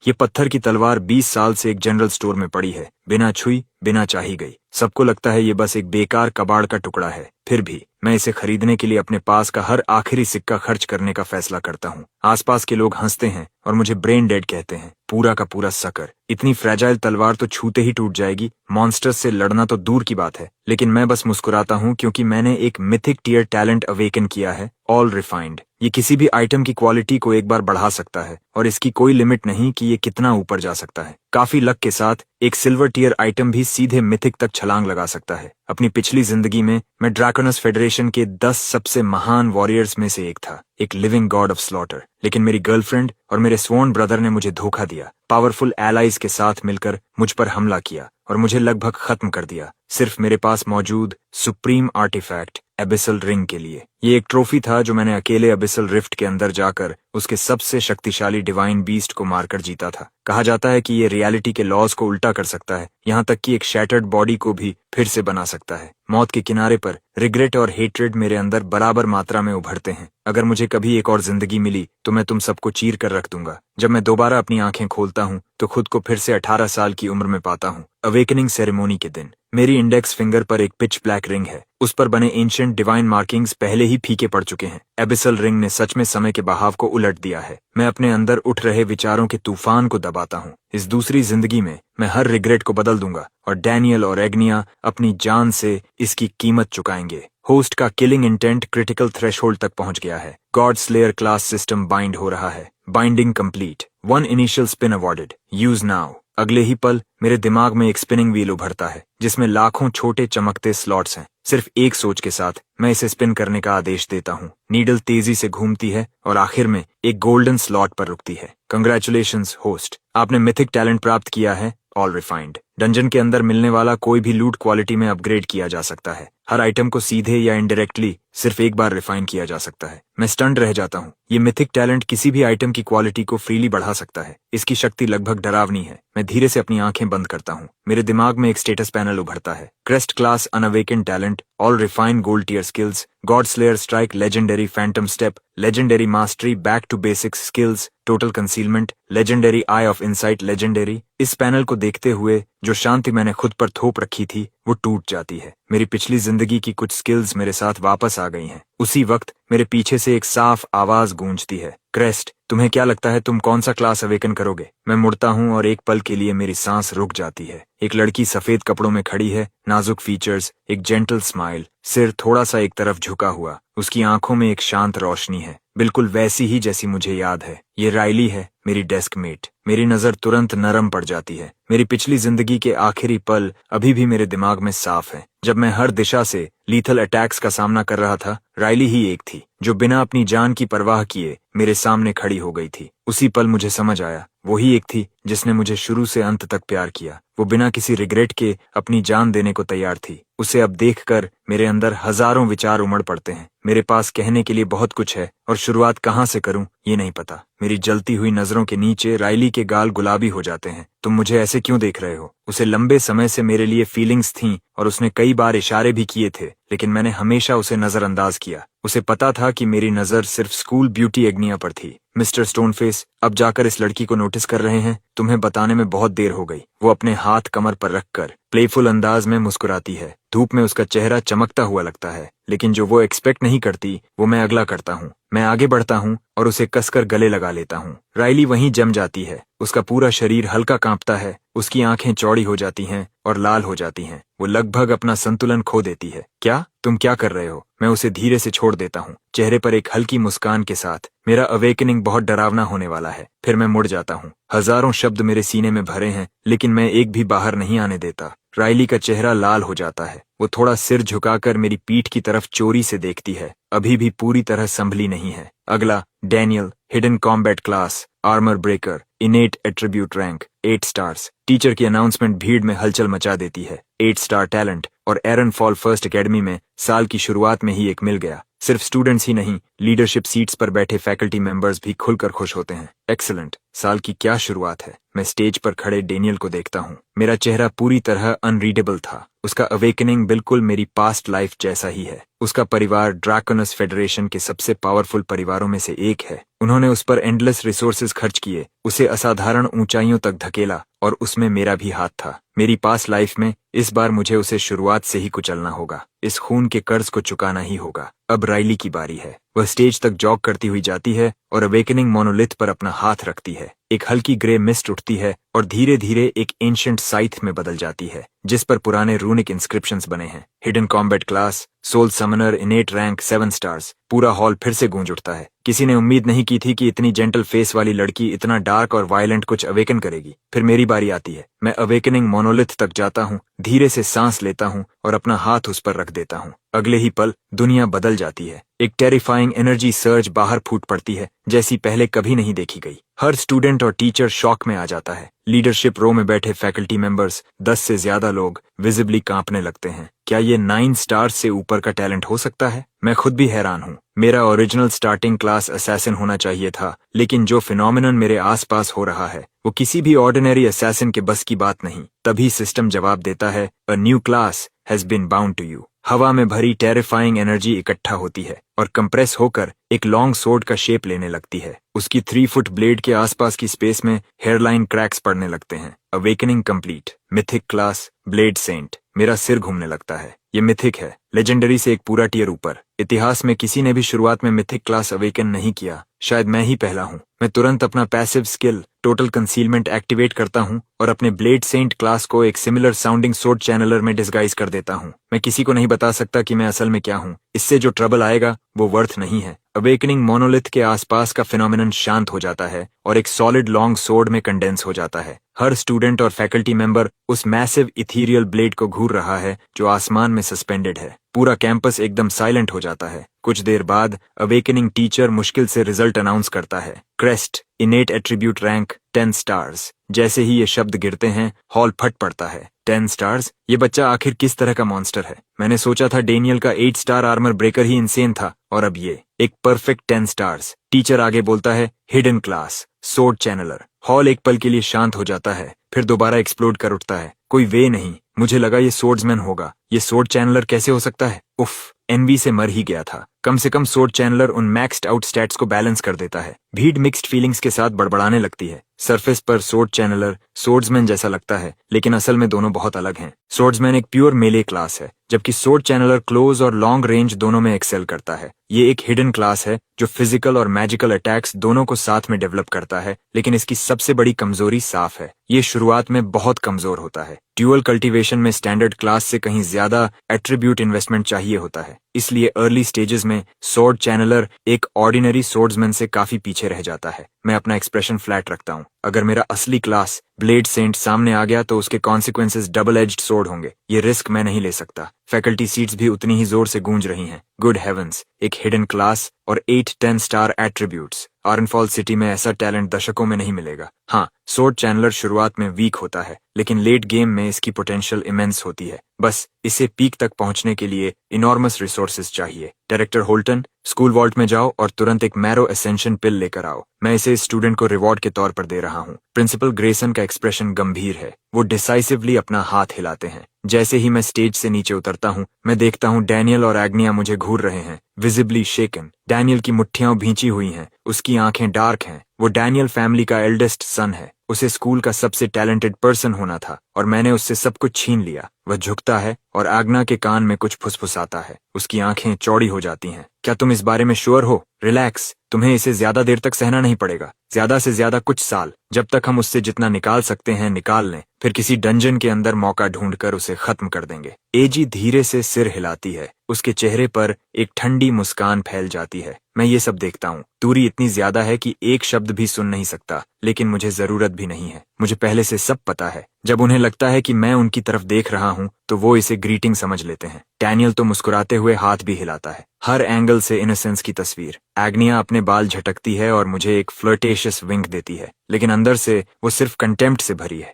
ये पत्थर की तलवार 20 साल से एक जनरल स्टोर में पड़ी है, बिना छुई बिना चाही गई। सबको लगता है ये बस एक बेकार कबाड़ का टुकड़ा है, फिर भी मैं इसे खरीदने के लिए अपने पास का हर आखिरी सिक्का खर्च करने का फैसला करता हूँ। आसपास के लोग हंसते हैं और मुझे ब्रेन डेड कहते हैं, पूरा का पूरा सकर। इतनी फ्रेजाइल तलवार तो छूते ही टूट जाएगी, मॉन्स्टर्स से लड़ना तो दूर की बात है। लेकिन मैं बस मुस्कुराता हूँ क्योंकि मैंने एक मिथिक टियर टैलेंट अवेकन किया है, ऑल रिफाइंड। ये किसी भी आइटम की क्वालिटी को एक बार बढ़ा सकता है और इसकी कोई लिमिट नहीं कि ये कितना ऊपर जा सकता है। काफी लक के साथ एक सिल्वर टियर आइटम भी सीधे मिथिक तक छलांग लगा सकता है। अपनी पिछली जिंदगी में मैं ड्रैकोनस फेडरेशन के 10 सबसे महान वॉरियर्स में से एक था, एक लिविंग गॉड ऑफ स्लॉटर। लेकिन मेरी गर्लफ्रेंड और मेरे स्वॉर्न ब्रदर ने मुझे धोखा दिया, पावरफुल एलाइज के साथ मिलकर मुझ पर हमला किया और मुझे लगभग खत्म कर दिया, सिर्फ मेरे पास मौजूद सुप्रीम आर्टिफैक्ट एबिसल रिंग के लिए। ये एक ट्रॉफी था जो मैंने अकेले एबिसल रिफ्ट के अंदर जाकर उसके सबसे शक्तिशाली डिवाइन बीस्ट को मारकर जीता था। कहा जाता है कि ये रियलिटी के लॉज को उल्टा कर सकता है, यहाँ तक कि एक शैटर्ड बॉडी को भी फिर से बना सकता है। मौत के किनारे पर रिग्रेट और हेट्रेड मेरे अंदर बराबर मात्रा में उभरते हैं। अगर मुझे कभी एक और जिंदगी मिली तो मैं तुम सबको चीर कर रख दूंगा। जब मैं दोबारा अपनी आंखें खोलता हूँ तो खुद को फिर से 18 साल की उम्र में पाता हूँ। अवेकनिंग सेरेमोनी के दिन मेरी इंडेक्स फिंगर पर एक पिच ब्लैक रिंग है, उस पर बने एंशिएंट डिवाइन मार्किंग्स पहले ही फीके पड़ चुके हैं। एबिसल रिंग ने सच में समय के बहाव को उलट दिया है। मैं अपने अंदर उठ रहे विचारों के तूफान को दबाता हूँ। इस दूसरी जिंदगी में मैं हर रिग्रेट को बदल दूंगा और डैनियल और एग्निया अपनी जान से इसकी कीमत चुकाएंगे। होस्ट का किलिंग इंटेंट क्रिटिकल थ्रेशोल्ड तक पहुंच गया है। God slayer class system bind हो रहा है। Binding complete. 1 initial spin awarded. Use now. अगले ही पल मेरे दिमाग में एक स्पिनिंग व्हील उभरता है जिसमें लाखों छोटे चमकते स्लॉट्स हैं। सिर्फ एक सोच के साथ मैं इसे स्पिन करने का आदेश देता हूँ। नीडल तेजी से घूमती है और आखिर में एक गोल्डन स्लॉट पर रुकती है। कंग्रेचुलेशंस होस्ट, आपने मिथिक टैलेंट प्राप्त किया है, ऑल रिफाइंड। डंजन के अंदर मिलने वाला कोई भी लूट क्वालिटी में अपग्रेड किया जा सकता है। हर आइटम को सीधे या इनडायरेक्टली सिर्फ एक बार रिफाइन किया जा सकता है। मैं स्टन्ड रह जाता हूँ। ये मिथिक टैलेंट किसी भी आइटम की क्वालिटी को फ्रीली बढ़ा सकता है। इसकी शक्ति लगभग डरावनी है। मैं धीरे से अपनी आंखें बंद करता हूँ। मेरे दिमाग में एक स्टेटस पैनल उभरता है। Crest class unawaken talent, all refined gold tier skills, god slayer strike, legendary phantom step, legendary mastery, back to basics skills, total concealment, legendary eye of insight, legendary. इस पैनल को देखते हुए जो शांति मैंने खुद पर थोप रखी थी वो टूट जाती है। मेरी पिछली जिंदगी की कुछ स्किल्स मेरे साथ वापस आ गई हैं। उसी वक्त मेरे पीछे से एक साफ आवाज गूंजती है, क्रेस्ट, तुम्हें क्या लगता है तुम कौन सा क्लास अवेकन करोगे? मैं मुड़ता हूँ और एक पल के लिए मेरी सांस रुक जाती है। एक लड़की सफेद कपड़ों में खड़ी है, नाजुक फीचर्स, एक जेंटल स्माइल, सिर थोड़ा सा एक तरफ झुका हुआ। उसकी आंखों में एक शांत रोशनी है, बिल्कुल वैसी ही जैसी मुझे याद है। ये राइली है, मेरी डेस्क मेट। मेरी नजर तुरंत नरम पड़ जाती है। मेरी पिछली जिंदगी के आखिरी पल अभी भी मेरे दिमाग में साफ है। जब मैं हर दिशा से लीथल अटैक्स का सामना कर रहा था, राइली ही एक थी जो बिना अपनी जान की परवाह किए मेरे सामने खड़ी हो गई थी। उसी पल मुझे समझ आया, वही एक थी जिसने मुझे शुरू से अंत तक प्यार किया। वो बिना किसी रिग्रेट के अपनी जान देने को तैयार थी। उसे अब देखकर मेरे अंदर हजारों विचार उमड़ पड़ते हैं। मेरे पास कहने के लिए बहुत कुछ है और शुरुआत कहाँ से करूं ये नहीं पता। मेरी जलती हुई नजरों के नीचे राइली के गाल गुलाबी हो जाते हैं। तुम मुझे ऐसे क्यों देख रहे हो? उसे लंबे समय से मेरे लिए फीलिंग्स थीं और उसने कई बार इशारे भी किए थे, लेकिन मैंने हमेशा उसे नजरअंदाज किया। उसे पता था कि मेरी नजर सिर्फ स्कूल ब्यूटी एग्निया पर थी। मिस्टर स्टोनफेस, अब जाकर इस लड़की को नोटिस कर रहे हैं? तुम्हें बताने में बहुत देर हो गई। वो अपने हाथ कमर पर रखकर प्लेफुल अंदाज में मुस्कुराती है। धूप में उसका चेहरा चमकता हुआ लगता है, लेकिन जो वो एक्सपेक्ट नहीं करती वो मैं अगला करता हूँ। मैं आगे बढ़ता हूँ और उसे कसकर गले लगा लेता हूँ। राइली वहीं जम जाती है। उसका पूरा शरीर हल्का कांपता है, उसकी आंखें चौड़ी हो जाती हैं और लाल हो जाती हैं। वो लगभग अपना संतुलन खो देती है। क्या तुम क्या कर रहे हो? मैं उसे धीरे से छोड़ देता हूँ, चेहरे पर एक हल्की मुस्कान के साथ। मेरा अवेकनिंग बहुत डरावना होने वाला है। फिर मैं मुड़ जाता हूँ। हजारों शब्द मेरे सीने में भरे हैं, लेकिन मैं एक भी बाहर नहीं आने देता। राइली का चेहरा लाल हो जाता है। वो थोड़ा सिर झुकाकर मेरी पीठ की तरफ चोरी से देखती है, अभी भी पूरी तरह संभली नहीं है। अगला, Daniel, hidden combat class, armour breaker, इनेट attribute rank, 8 stars. Teacher की अनाउंसमेंट भीड़ में हलचल मचा देती है। 8 स्टार टैलेंट और एरन फॉल फर्स्ट एकेडमी में साल की शुरुआत में ही एक मिल गया। सिर्फ स्टूडेंट्स ही नहीं, लीडरशिप सीट्स पर बैठे फैकल्टी मेंबर्स भी खुलकर खुश होते हैं। एक्सीलेंट, साल की क्या शुरुआत है। मैं स्टेज पर खड़े डेनियल को देखता हूँ। मेरा चेहरा पूरी तरह अनरीडेबल था। उसका अवेकनिंग बिल्कुल मेरी पास्ट लाइफ जैसा ही है। उसका परिवार ड्रैकोनस फेडरेशन के सबसे पावरफुल परिवारों में से एक है। उन्होंने उस पर एंडलेस रिसोर्सेज खर्च किए, उसे असाधारण ऊंचाइयों तक धकेला और उसमें मेरा भी हाथ था। मेरी पास लाइफ में इस बार मुझे उसे शुरुआत से ही कुचलना होगा। इस खून के कर्ज को चुकाना ही होगा। अब राइली की बारी है। वह स्टेज तक जॉग करती हुई जाती है और अवेकनिंग मोनोलिथ पर अपना हाथ रखती है। एक हल्की ग्रे मिस्ट उठती है और धीरे धीरे एक एंशिएंट साइथ में बदल जाती है जिस पर पुराने रूनिक इंस्क्रिप्शंस बने हैं। Hidden combat class, soul summoner, innate rank 7 stars. पूरा हॉल फिर से गूंज उठता है। किसी ने उम्मीद नहीं की थी कि इतनी जेंटल फेस वाली लड़की इतना डार्क और वायलेंट कुछ अवेकन करेगी। फिर मेरी बारी आती है। मैं अवेकनिंग मोनोलिथ तक जाता हूँ, धीरे से सांस लेता हूँ और अपना हाथ उस पर रख देता हूँ। अगले ही पल दुनिया बदल जाती है। एक टेरिफाइंग एनर्जी सर्ज बाहर फूट पड़ती है जैसी पहले कभी नहीं देखी गई। हर स्टूडेंट और टीचर शॉक में आ जाता है। लीडरशिप रो में बैठे फैकल्टी मेंबर्स, 10 से ज्यादा लोग विजिबली कांपने लगते हैं। क्या ये 9 स्टार्स से ऊपर का टैलेंट हो सकता है? मैं खुद भी हैरान हूँ। मेरा ओरिजिनल स्टार्टिंग क्लास असैसिन होना चाहिए था, लेकिन जो फिनोमिनन मेरे आसपास हो रहा है वो किसी भी ऑर्डिनरी असैसिन के बस की बात नहीं। तभी सिस्टम जवाब देता है, a new class has been bound to you. हवा में भरी टेरिफाइंग एनर्जी इकट्ठा होती है और कंप्रेस होकर एक लॉन्ग सोर्ड का शेप लेने लगती है। उसकी 3 फुट ब्लेड के आसपास की स्पेस में हेयरलाइन क्रैक्स पड़ने लगते हैं। Awakening complete. Mythic class, blade saint. मेरा सिर घूमने लगता है। ये मिथिक है, लेजेंडरी से एक पूरा टियर ऊपर। इतिहास में किसी ने भी शुरुआत में मिथिक क्लास अवेकन नहीं किया। शायद मैं ही पहला हूँ। मैं तुरंत अपना passive skill total concealment activate करता हूँ और अपने ब्लेड सेंट क्लास को एक सिमिलर साउंडिंग सोर्ड चैनलर में डिस्गाइज कर देता हूँ। मैं किसी को नहीं बता सकता कि मैं असल में क्या हूँ। इससे जो ट्रबल आएगा वो वर्थ नहीं है। अवेकनिंग मोनोलिथ के आसपास का फिनोमिनन शांत हो जाता है और एक सॉलिड लॉन्ग सोर्ड में कंडेंस हो जाता है। हर स्टूडेंट और फैकल्टी मेंबर उस मैसिव इथीरियल ब्लेड को घूर रहा है जो आसमान में सस्पेंडेड है। पूरा कैंपस एकदम साइलेंट हो जाता है। कुछ देर बाद अवेकनिंग टीचर मुश्किल से रिजल्ट अनाउंस करता है। Crest, इनेट attribute rank 10 stars. जैसे ही ये शब्द गिरते हैं हॉल फट पड़ता है। 10 स्टार्स? ये बच्चा आखिर किस तरह का मॉन्स्टर है? मैंने सोचा था डेनियल का 8 स्टार आर्मर ब्रेकर ही इंसेन था, और अब ये एक परफेक्ट 10 स्टार्स। टीचर आगे बोलता है, हिडन क्लास, सोर्ड चैनलर। हॉल एक पल के लिए शांत हो जाता है, फिर दोबारा एक्सप्लोड कर उठता है। कोई वे नहीं। मुझे लगा ये सोर्ड्समैन होगा। ये सोर्ड चैनलर कैसे हो सकता है? उफ, एनवी से मर ही गया था। कम से कम सोर्ड चैनलर उन मैक्स्ड आउट स्टैट्स को बैलेंस कर देता है। भीड़ मिक्स्ड फीलिंग्स के साथ बड़बड़ाने लगती है। सरफेस पर सोर्ड चैनलर सोर्ड्समैन जैसा लगता है, लेकिन असल में दोनों बहुत अलग हैं। सोर्ड्समैन एक प्योर मेले क्लास है, जबकि सोर्ड चैनलर क्लोज और लॉन्ग रेंज दोनों में एक्सेल करता है। ये एक हिडन क्लास है जो फिजिकल और मैजिकल अटैक्स दोनों को साथ में डेवलप करता है, लेकिन इसकी सबसे बड़ी कमजोरी साफ है। ये शुरुआत में बहुत कमजोर होता है। ड्यूअल कल्टीवेशन में स्टैंडर्ड क्लास से कहीं ज्यादा एट्रीब्यूट इन्वेस्टमेंट चाहिए होता है, इसलिए अर्ली स्टेजेस में सोर्ड चैनलर एक ऑर्डिनरी सोर्ड्समैन से काफी पीछे रह जाता है। मैं अपना एक्सप्रेशन फ्लैट रखता हूँ। अगर मेरा असली क्लास ब्लेड सेंट सामने आ गया तो उसके कॉन्सिक्वेंसेस डबल एज्ड सोर्ड होंगे। ये रिस्क मैं नहीं ले सकता। फैकल्टी सीट्स भी उतनी ही जोर से गूंज रही हैं। गुड हेवंस, एक हिडन क्लास और 8-10 स्टार एट्रीब्यूट्स। आर्नफॉल सिटी में ऐसा टैलेंट दशकों में नहीं मिलेगा। हाँ, सोर्ड चैनलर शुरुआत में वीक होता है, लेकिन लेट गेम में इसकी पोटेंशियल इमेंस होती है। बस इसे पीक तक पहुंचने के लिए इनॉर्मस रिसोर्सेज चाहिए। डायरेक्टर होल्टन, स्कूल वॉल्ट में जाओ और तुरंत एक मैरो एसेंशन पिल लेकर आओ। मैं इसे स्टूडेंट को रिवॉर्ड के तौर पर दे रहा हूँ। प्रिंसिपल ग्रेसन का एक्सप्रेशन गंभीर है। वो डिसाइसिवली अपना हाथ हिलाते हैं। जैसे ही मैं स्टेज से नीचे उतरता हूँ, मैं देखता हूँ डैनियल और एग्निया मुझे घूर रहे हैं, विजिबली शेकन। डैनियल की मुट्ठियां भींची हुई हैं, उसकी आंखें डार्क हैं। वो डैनियल फैमिली का एल्डेस्ट सन है। उसे स्कूल का सबसे टैलेंटेड पर्सन होना था और मैंने उससे सब कुछ छीन लिया। वह झुकता है और आग्ना के कान में कुछ फुसफुसाता है। उसकी आंखें चौड़ी हो जाती हैं। क्या तुम इस बारे में श्योर हो? रिलैक्स, तुम्हें इसे ज्यादा देर तक सहना नहीं पड़ेगा। ज्यादा से ज्यादा कुछ साल, जब तक हम उससे जितना निकाल सकते हैं निकाल लें, फिर किसी डंजन के अंदर मौका ढूंढकर उसे खत्म कर देंगे। एजी धीरे से सिर हिलाती है। उसके चेहरे पर एक ठंडी मुस्कान फैल जाती है। मैं ये सब देखता हूँ। दूरी इतनी ज्यादा है कि एक शब्द भी सुन नहीं सकता, लेकिन मुझे जरूरत भी नहीं है। मुझे पहले से सब पता है। जब उन्हें लगता है कि मैं उनकी तरफ देख रहा हूँ तो वो इसे ग्रीटिंग समझ लेते हैं। डैनियल तो मुस्कुराते हुए हाथ भी हिलाता है। हर एंगल से इनोसेंस की तस्वीर। एग्निया अपने बाल झटकती है और मुझे एक फ्लर्टेशियस विंक देती है, लेकिन अंदर से वो सिर्फ कंटेम्प्ट से भरी है।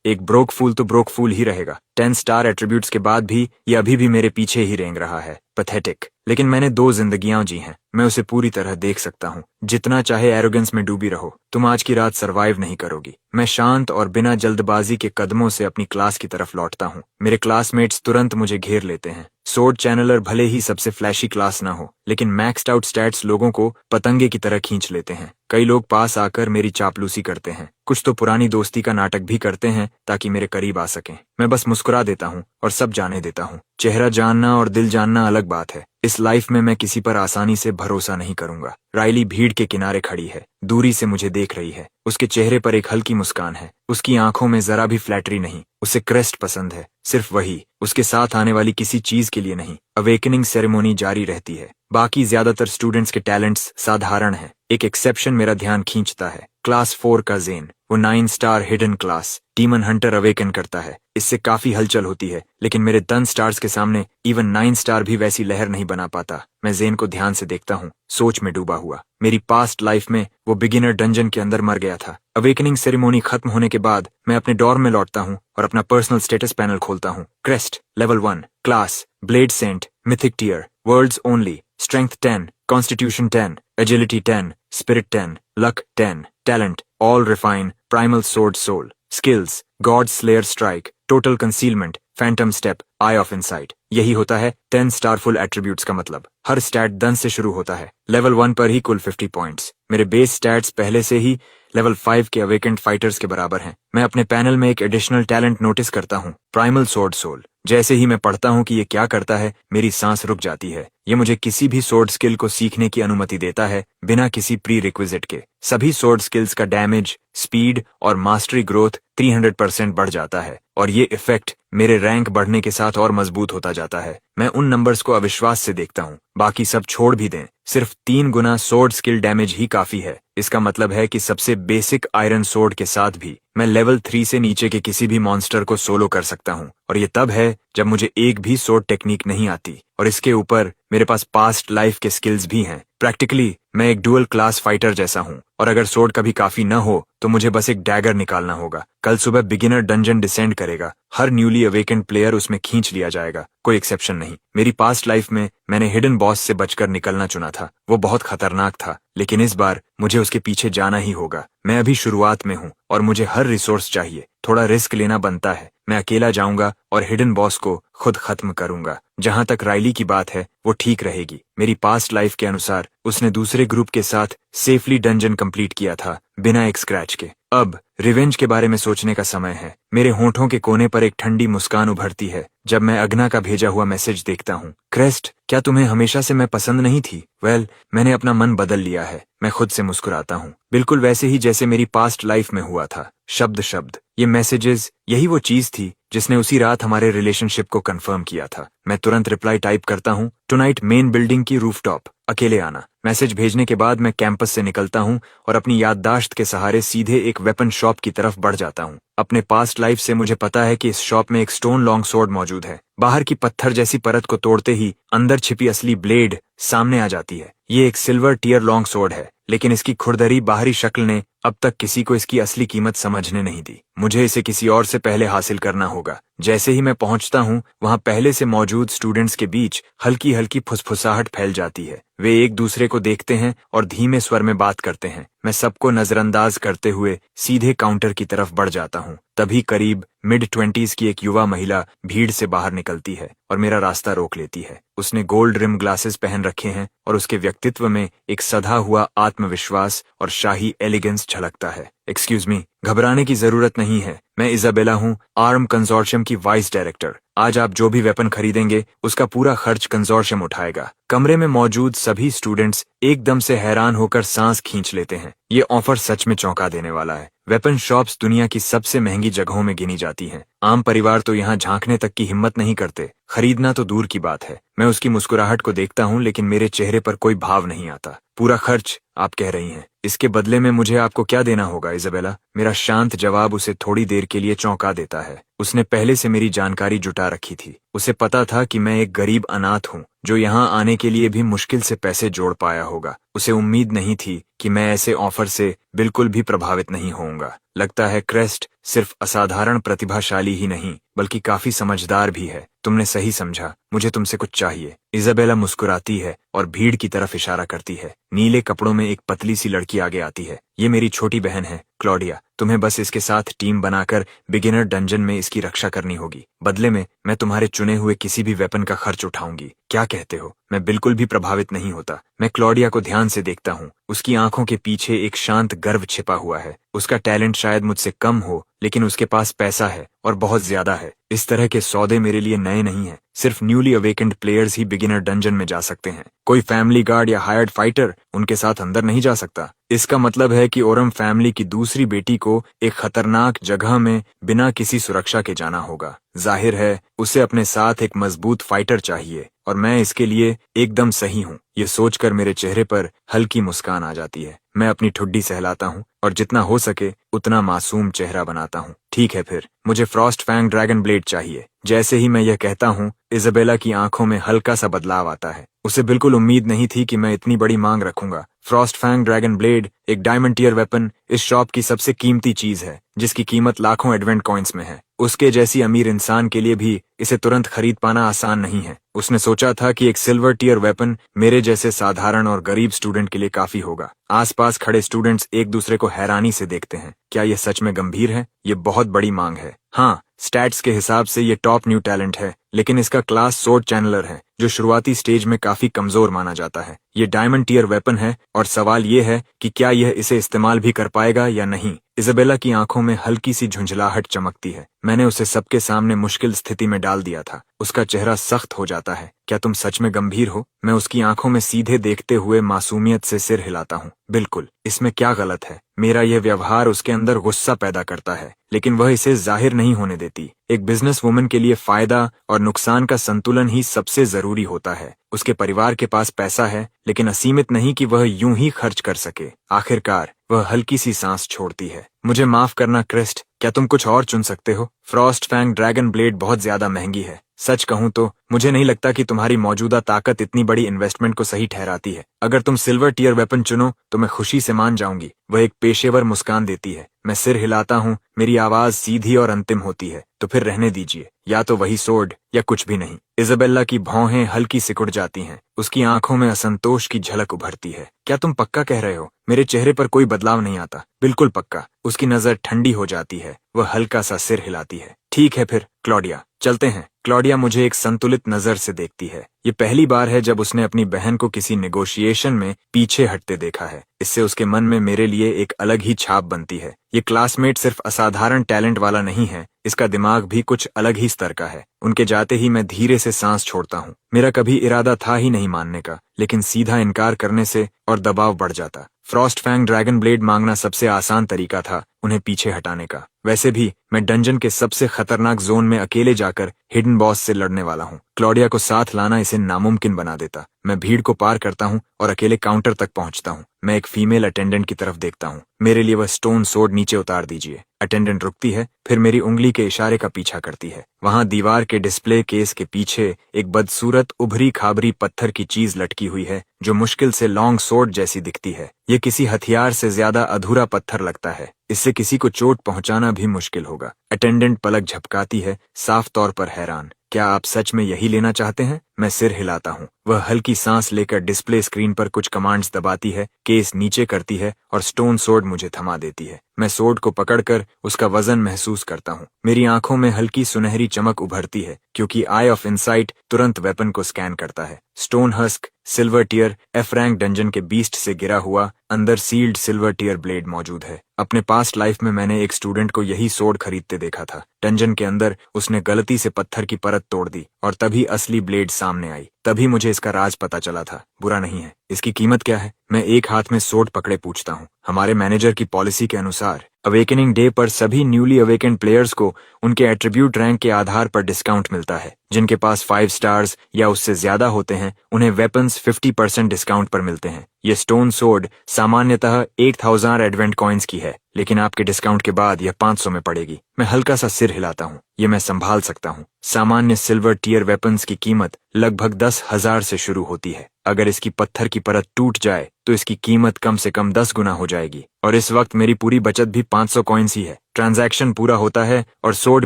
एक ब्रोक फूल तो ब्रोक फूल ही रहेगा। 10 स्टार एट्रीब्यूट्स के बाद भी ये अभी भी मेरे पीछे ही रेंग रहा है। पैथेटिक। लेकिन मैंने 2 जिंदगियां जी हैं, मैं उसे पूरी तरह देख सकता हूँ। जितना चाहे एरोगेंस में डूबी रहो, तुम आज की रात सरवाइव नहीं करोगी। मैं शांत और बिना जल्दबाजी के कदमों से अपनी क्लास की तरफ लौटता हूँ। मेरे क्लासमेट्स तुरंत मुझे घेर लेते हैं। सोर्ड चैनलर भले ही सबसे फ्लैशी क्लास ना हो, लेकिन मैक्स्ड आउट स्टैट्स लोगों को पतंगे की तरह खींच लेते हैं। कई लोग पास आकर मेरी चापलूसी करते हैं, कुछ तो पुरानी दोस्ती का नाटक भी करते हैं ताकि मेरे करीब आ सकें। मैं बस मुस्कुरा देता हूँ और सब जाने देता हूँ। चेहरा जानना और दिल जानना अलग बात है। इस लाइफ में मैं किसी पर आसानी से भरोसा नहीं करूंगा। राइली भीड़ के किनारे खड़ी है, दूरी से मुझे देख रही है। उसके चेहरे पर एक हल्की मुस्कान है, उसकी आंखों में जरा भी फ्लैटरी नहीं। उसे क्रेस्ट पसंद है, सिर्फ वही, उसके साथ आने वाली किसी चीज के लिए नहीं। अवेकनिंग सेरेमोनी जारी रहती है। बाकी ज्यादातर स्टूडेंट्स के टैलेंट्स साधारण हैं। एक एक्सेप्शन मेरा ध्यान खींचता है। क्लास 4 का जेन, वो 9 star hidden class demon Hunter awaken करता है। इससे काफी हलचल होती है, लेकिन मेरे 10 स्टार्स के सामने इवन 9 स्टार भी वैसी लहर नहीं बना पाता। मैं जेन को ध्यान से देखता हूँ, सोच में डूबा हुआ। मेरी पास्ट लाइफ में वो बिगिनर डंजन के अंदर मर गया था। अवेकनिंग सेरेमोनी खत्म होने के बाद मैं अपने डॉर्म में लौटता हूँ और अपना पर्सनल स्टेटस पैनल खोलता हूँ। Crest level 1, class blade saint, mythic tier, words only, strength 10, constitution 10, agility 10, spirit 10, luck 10, talent all refine, primal sword soul, skills god slayer strike, total concealment, phantom step, eye of insight. यही होता है 10 star full attributes का मतलब। हर stat 10 से शुरू होता है। Level 1 पर ही कुल 50 पॉइंट्स। मेरे बेस स्टैट्स पहले से ही लेवल 5 के अवेकेंट फाइटर्स के बराबर हैं। मैं अपने पैनल में एक एडिशनल टैलेंट नोटिस करता हूँ, प्राइमल सोर्ड सोल। जैसे ही मैं पढ़ता हूँ कि ये क्या करता है, मेरी सांस रुक जाती है। ये मुझे किसी भी सोर्ड स्किल को सीखने की अनुमति देता है, बिना किसी प्री रिक्विजिट के। सभी सोर्ड स्किल्स का डैमेज, स्पीड और मास्टरी ग्रोथ 300% बढ़ जाता है, और ये इफेक्ट मेरे रैंक बढ़ने के साथ और मजबूत होता जाता है। मैं उन नंबर्स को अविश्वास से देखता हूँ। बाकी सब छोड़ भी दें, सिर्फ 3 गुना सोर्ड स्किल डैमेज ही काफी है। इसका मतलब है कि सबसे बेसिक आयरन सोर्ड के साथ भी मैं लेवल 3 से नीचे के किसी भी मॉन्स्टर को सोलो कर सकता हूँ, और ये तब है जब मुझे एक भी सोर्ड टेक्निक नहीं आती, और इसके ऊपर मेरे पास पास्ट लाइफ के स्किल्स भी हैं। प्रैक्टिकली मैं एक डुअल क्लास फाइटर जैसा हूँ, और अगर सोर्ड कभी काफी न हो तो मुझे बस एक डैगर निकालना होगा। कल सुबह बिगिनर डंजन डिसेंड करेगा, हर न्यूली अवेकेंड प्लेयर उसमें खींच लिया जाएगा, कोई एक्सेप्शन नहीं। मेरी पास्ट लाइफ में मैंने हिडन बॉस से बचकर निकलना चुना था। वो बहुत खतरनाक था, लेकिन इस बार मुझे उसके पीछे जाना ही होगा। मैं अभी शुरुआत में हूँ और मुझे हर रिसोर्स चाहिए। थोड़ा रिस्क लेना बनता है। मैं अकेला जाऊंगा और हिडन बॉस को खुद खत्म करूंगा। जहां तक राइली की बात है, वो ठीक रहेगी। मेरी पास्ट लाइफ के अनुसार उसने दूसरे ग्रुप के साथ सेफली डंजन कंप्लीट किया था, बिना एक स्क्रैच के। अब रिवेंज के बारे में सोचने का समय है। मेरे होंठों के कोने पर एक ठंडी मुस्कान उभरती है जब मैं अग्ना का भेजा हुआ मैसेज देखता हूँ। क्रेस्ट, क्या तुम्हें हमेशा से मैं पसंद नहीं थी? वेल, मैंने अपना मन बदल लिया है। मैं खुद से मुस्कुराता हूँ, बिल्कुल वैसे ही जैसे मेरी पास्ट लाइफ में हुआ था। शब्द शब्द ये मैसेजेस, यही वो चीज थी जिसने उसी रात हमारे रिलेशनशिप को कंफर्म किया था। मैं तुरंत रिप्लाई टाइप करता हूँ, टुनाइट मेन बिल्डिंग की रूफटॉप, अकेले आना। मैसेज भेजने के बाद मैं कैंपस से निकलता हूँ और अपनी याददाश्त के सहारे सीधे एक वेपन शॉप की तरफ बढ़ जाता हूँ। अपने पास्ट लाइफ से मुझे पता है कि इस शॉप में एक स्टोन लॉन्ग स्वॉर्ड मौजूद है। बाहर की पत्थर जैसी परत को तोड़ते ही अंदर छिपी असली ब्लेड सामने आ जाती है। ये एक सिल्वर टियर लॉन्ग स्वॉर्ड है, लेकिन इसकी खुरदरी बाहरी शक्ल ने अब तक किसी को इसकी असली कीमत समझने नहीं दी। मुझे इसे किसी और से पहले हासिल करना होगा। जैसे ही मैं पहुंचता हूं, वहां पहले से मौजूद स्टूडेंट्स के बीच हल्की हल्की फुसफुसाहट फैल जाती है। वे एक दूसरे को देखते हैं और धीमे स्वर में बात करते हैं। मैं सबको नजरअंदाज करते हुए सीधे काउंटर की तरफ बढ़ जाता हूँ। तभी करीब मिड-20s की एक युवा महिला भीड़ से बाहर निकलती है और मेरा रास्ता रोक लेती है। उसने गोल्ड रिम ग्लासेस पहन रखे हैं और उसके व्यक्तित्व में एक सधा हुआ आत्मविश्वास और शाही एलिगेंस झलकता है। एक्सक्यूज मी, घबराने की जरूरत नहीं है। मैं इजाबेला हूँ, आर्म कंसोर्शियम की वाइस डायरेक्टर। आज आप जो भी वेपन खरीदेंगे उसका पूरा खर्च कंसोर्शियम उठाएगा। कमरे में मौजूद सभी स्टूडेंट्स एकदम से हैरान होकर सांस खींच लेते हैं। ये ऑफर सच में चौंका देने वाला है। वेपन शॉप्स दुनिया की सबसे महंगी जगहों में गिनी जाती हैं। आम परिवार तो यहाँ झांकने तक की हिम्मत नहीं करते, खरीदना तो दूर की बात है। मैं उसकी मुस्कुराहट को देखता हूँ, लेकिन मेरे चेहरे पर कोई भाव नहीं आता। पूरा खर्च आप कह रही हैं, इसके बदले में मुझे आपको क्या देना होगा इजाबेला? मेरा शांत जवाब उसे थोड़ी देर के लिए चौंका देता है। उसने पहले से मेरी जानकारी जुटा रखी थी। उसे पता था कि मैं एक गरीब अनाथ हूँ जो यहाँ आने के लिए भी मुश्किल से पैसे जोड़ पाया होगा। उसे उम्मीद नहीं थी कि मैं ऐसे ऑफर से बिल्कुल भी प्रभावित नहीं होऊंगा। लगता है क्रेस्ट, सिर्फ असाधारण प्रतिभाशाली ही नहीं बल्कि काफी समझदार भी है। तुमने सही समझा, मुझे तुमसे कुछ चाहिए। इजाबेला मुस्कुराती है और भीड़ की तरफ इशारा करती है। नीले कपड़ों में एक पतली सी लड़की आगे आती है। ये मेरी छोटी बहन है क्लॉडिया। तुम्हें बस इसके साथ टीम बनाकर बिगिनर डंजन में इसकी रक्षा करनी होगी। बदले में मैं तुम्हारे चुने हुए किसी भी वेपन का खर्च उठाऊंगी। क्या कहते हो? मैं बिल्कुल भी प्रभावित नहीं होता। मैं क्लॉडिया को ध्यान से देखता हूँ। उसकी आंखों के पीछे एक शांत गर्व छिपा हुआ है। उसका टैलेंट शायद मुझसे कम हो, लेकिन उसके पास पैसा है और बहुत ज्यादा है। इस तरह के सौदे मेरे लिए नए नहीं हैं। सिर्फ न्यूली अवेकेंड प्लेयर्स ही बिगिनर डंजन में जा सकते हैं। कोई फैमिली गार्ड या हायर्ड फाइटर उनके साथ अंदर नहीं जा सकता। इसका मतलब है कि ओरम फैमिली की दूसरी बेटी को एक खतरनाक जगह में बिना किसी सुरक्षा के जाना होगा। जाहिर है उसे अपने साथ एक मजबूत फाइटर चाहिए और मैं इसके लिए एकदम सही हूँ। ये सोचकर मेरे चेहरे पर हल्की मुस्कान आ जाती है। मैं अपनी ठुड्डी सहलाता हूँ और जितना हो सके उतना मासूम चेहरा बनाता हूँ। ठीक है, फिर मुझे फ्रॉस्ट फैंग ड्रैगन ब्लेड चाहिए। जैसे ही मैं यह कहता हूँ, इजाबेला की आंखों में हल्का सा बदलाव आता है। उसे बिल्कुल उम्मीद नहीं थी कि मैं इतनी बड़ी मांग रखूंगा। फ्रॉस्ट फैंग ड्रैगन ब्लेड एक डायमंड टियर वेपन इस शॉप की सबसे कीमती चीज है, जिसकी कीमत लाखों एडवेंट कॉइन्स में है। उसके जैसी अमीर इंसान के लिए भी इसे तुरंत खरीद पाना आसान नहीं है। उसने सोचा था कि एक सिल्वर टियर वेपन मेरे जैसे साधारण और गरीब स्टूडेंट के लिए काफी होगा। आसपास खड़े स्टूडेंट्स एक दूसरे को हैरानी से देखते हैं। क्या यह सच में गंभीर है? ये बहुत बड़ी मांग है। हाँ, स्टैट्स के हिसाब से ये टॉप न्यू टैलेंट है, लेकिन इसका क्लास सोर्ड चैनलर है, जो शुरुआती स्टेज में काफी कमजोर माना जाता है। ये डायमंड टियर वेपन है और सवाल ये है कि क्या यह इसे इस्तेमाल भी कर पाएगा या नहीं। इजाबेला की आंखों में हल्की सी झुंझलाहट चमकती है। मैंने उसे सबके सामने मुश्किल स्थिति में डाल दिया था। उसका चेहरा सख्त हो जाता है। क्या तुम सच में गंभीर हो? मैं उसकी आंखों में सीधे देखते हुए मासूमियत से सिर हिलाता हूँ। बिल्कुल, इसमें क्या गलत है? मेरा यह व्यवहार उसके अंदर गुस्सा पैदा करता है, लेकिन वह इसे जाहिर नहीं होने देती। एक बिजनेस वुमन के लिए फायदा और नुकसान का संतुलन ही सबसे जरूरी होता है। उसके परिवार के पास पैसा है, लेकिन असीमित नहीं कि वह यूं ही खर्च कर सके। आखिरकार वह हल्की सी सांस छोड़ती है। मुझे माफ करना क्रिस्ट, क्या तुम कुछ और चुन सकते हो? फ्रॉस्ट फैंग ड्रैगन ब्लेड बहुत ज्यादा महंगी है। सच कहूं तो मुझे नहीं लगता कि तुम्हारी मौजूदा ताकत इतनी बड़ी इन्वेस्टमेंट को सही ठहराती है। अगर तुम सिल्वर टियर वेपन चुनो तो मैं खुशी से मान जाऊंगी। वह एक पेशेवर मुस्कान देती है। मैं सिर हिलाता हूँ। मेरी आवाज सीधी और अंतिम होती है। तो फिर रहने दीजिए, या तो वही सोर्ड या कुछ भी नहीं। इजाबेला की भौहें हल्की सिकुड़ जाती हैं। उसकी आंखों में असंतोष की झलक उभरती है। क्या तुम पक्का कह रहे हो? मेरे चेहरे पर कोई बदलाव नहीं आता। बिल्कुल पक्का। उसकी नजर ठंडी हो जाती है। वह हल्का सा सिर हिलाती है। ठीक है फिर क्लॉडिया, चलते हैं। क्लॉडिया मुझे एक संतुलित नजर से देखती है। ये पहली बार है जब उसने अपनी बहन को किसी नेगोशिएशन में पीछे हटते देखा है। इससे उसके मन में मेरे लिए एक अलग ही छाप बनती है। ये क्लासमेट सिर्फ असाधारण टैलेंट वाला नहीं है, इसका दिमाग भी कुछ अलग ही स्तर का है। उनके जाते ही मैं धीरे से सांस छोड़ता हूँ। मेरा कभी इरादा था ही नहीं मानने का, लेकिन सीधा इनकार करने से और दबाव बढ़ जाता। फ्रॉस्ट फैंग ड्रैगन ब्लेड मांगना सबसे आसान तरीका था उन्हें पीछे हटाने का। वैसे भी मैं डंजन के सबसे खतरनाक जोन में अकेले जाकर हिडन बॉस से लड़ने वाला हूँ। क्लॉडिया को साथ लाना इसे नामुमकिन बना देता। मैं भीड़ को पार करता हूँ और अकेले काउंटर तक पहुँचता हूँ। मैं एक फीमेल अटेंडेंट की तरफ देखता हूँ। मेरे लिए वह स्टोन सोर्ड नीचे उतार दीजिए। अटेंडेंट रुकती है, फिर मेरी उंगली के इशारे का पीछा करती है। वहां दीवार के डिस्प्ले केस के पीछे एक बदसूरत उभरी खाबरी पत्थर की चीज लटकी हुई है, जो मुश्किल से लॉन्ग सोर्ड जैसी दिखती है। ये किसी हथियार से ज्यादा अधूरा पत्थर लगता है। इससे किसी को चोट पहुंचाना भी मुश्किल होगा। अटेंडेंट पलक झपकाती है, साफ तौर पर हैरान। क्या आप सच में यही लेना चाहते हैं? मैं सिर हिलाता हूँ। वह हल्की सांस लेकर डिस्प्ले स्क्रीन पर कुछ कमांड्स दबाती है, केस नीचे करती है और स्टोन सोर्ड मुझे थमा देती है। मैं सोर्ड को पकड़कर उसका वजन महसूस करता हूँ। मेरी आंखों में हल्की सुनहरी चमक उभरती है, क्योंकि आई ऑफ इनसाइट तुरंत वेपन को स्कैन करता है। Stone husk silver tier F rank dungeon के बीस्ट से गिरा हुआ अंदर सील्ड सिल्वर टियर ब्लेड मौजूद है। अपने पास्ट लाइफ में मैंने एक स्टूडेंट को यही सोर्ड खरीदते देखा था। डंजन के अंदर उसने गलती से पत्थर की परत तोड़ दी और तभी असली ब्लेड सामने आई। तभी मुझे इसका राज पता चला था। बुरा नहीं है। इसकी कीमत क्या है? मैं एक हाथ में सोर्ड पकड़े पूछता हूँ। हमारे मैनेजर की पॉलिसी के अनुसार अवेकनिंग डे पर सभी न्यूली अवेकेंड प्लेयर्स को उनके एट्रीब्यूट रैंक के आधार पर डिस्काउंट मिलता है। जिनके पास 5 स्टार्स या उससे ज्यादा होते हैं, उन्हें वेपन्स 50% डिस्काउंट पर मिलते हैं। ये स्टोन सोर्ड सामान्यतः 8000 एडवेंट कॉइन्स की है, लेकिन आपके डिस्काउंट के बाद यह 500 में पड़ेगी। मैं हल्का सा सिर हिलाता हूँ। ये मैं संभाल सकता हूँ। सामान्य सिल्वर टियर वेपन्स की कीमत लगभग 10,000 से शुरू होती है। अगर इसकी पत्थर की परत टूट जाए तो इसकी कीमत कम से कम 10 गुना हो जाएगी, और इस वक्त मेरी पूरी बचत भी 500 कॉइन्स ही है। ट्रांजैक्शन पूरा होता है और सोड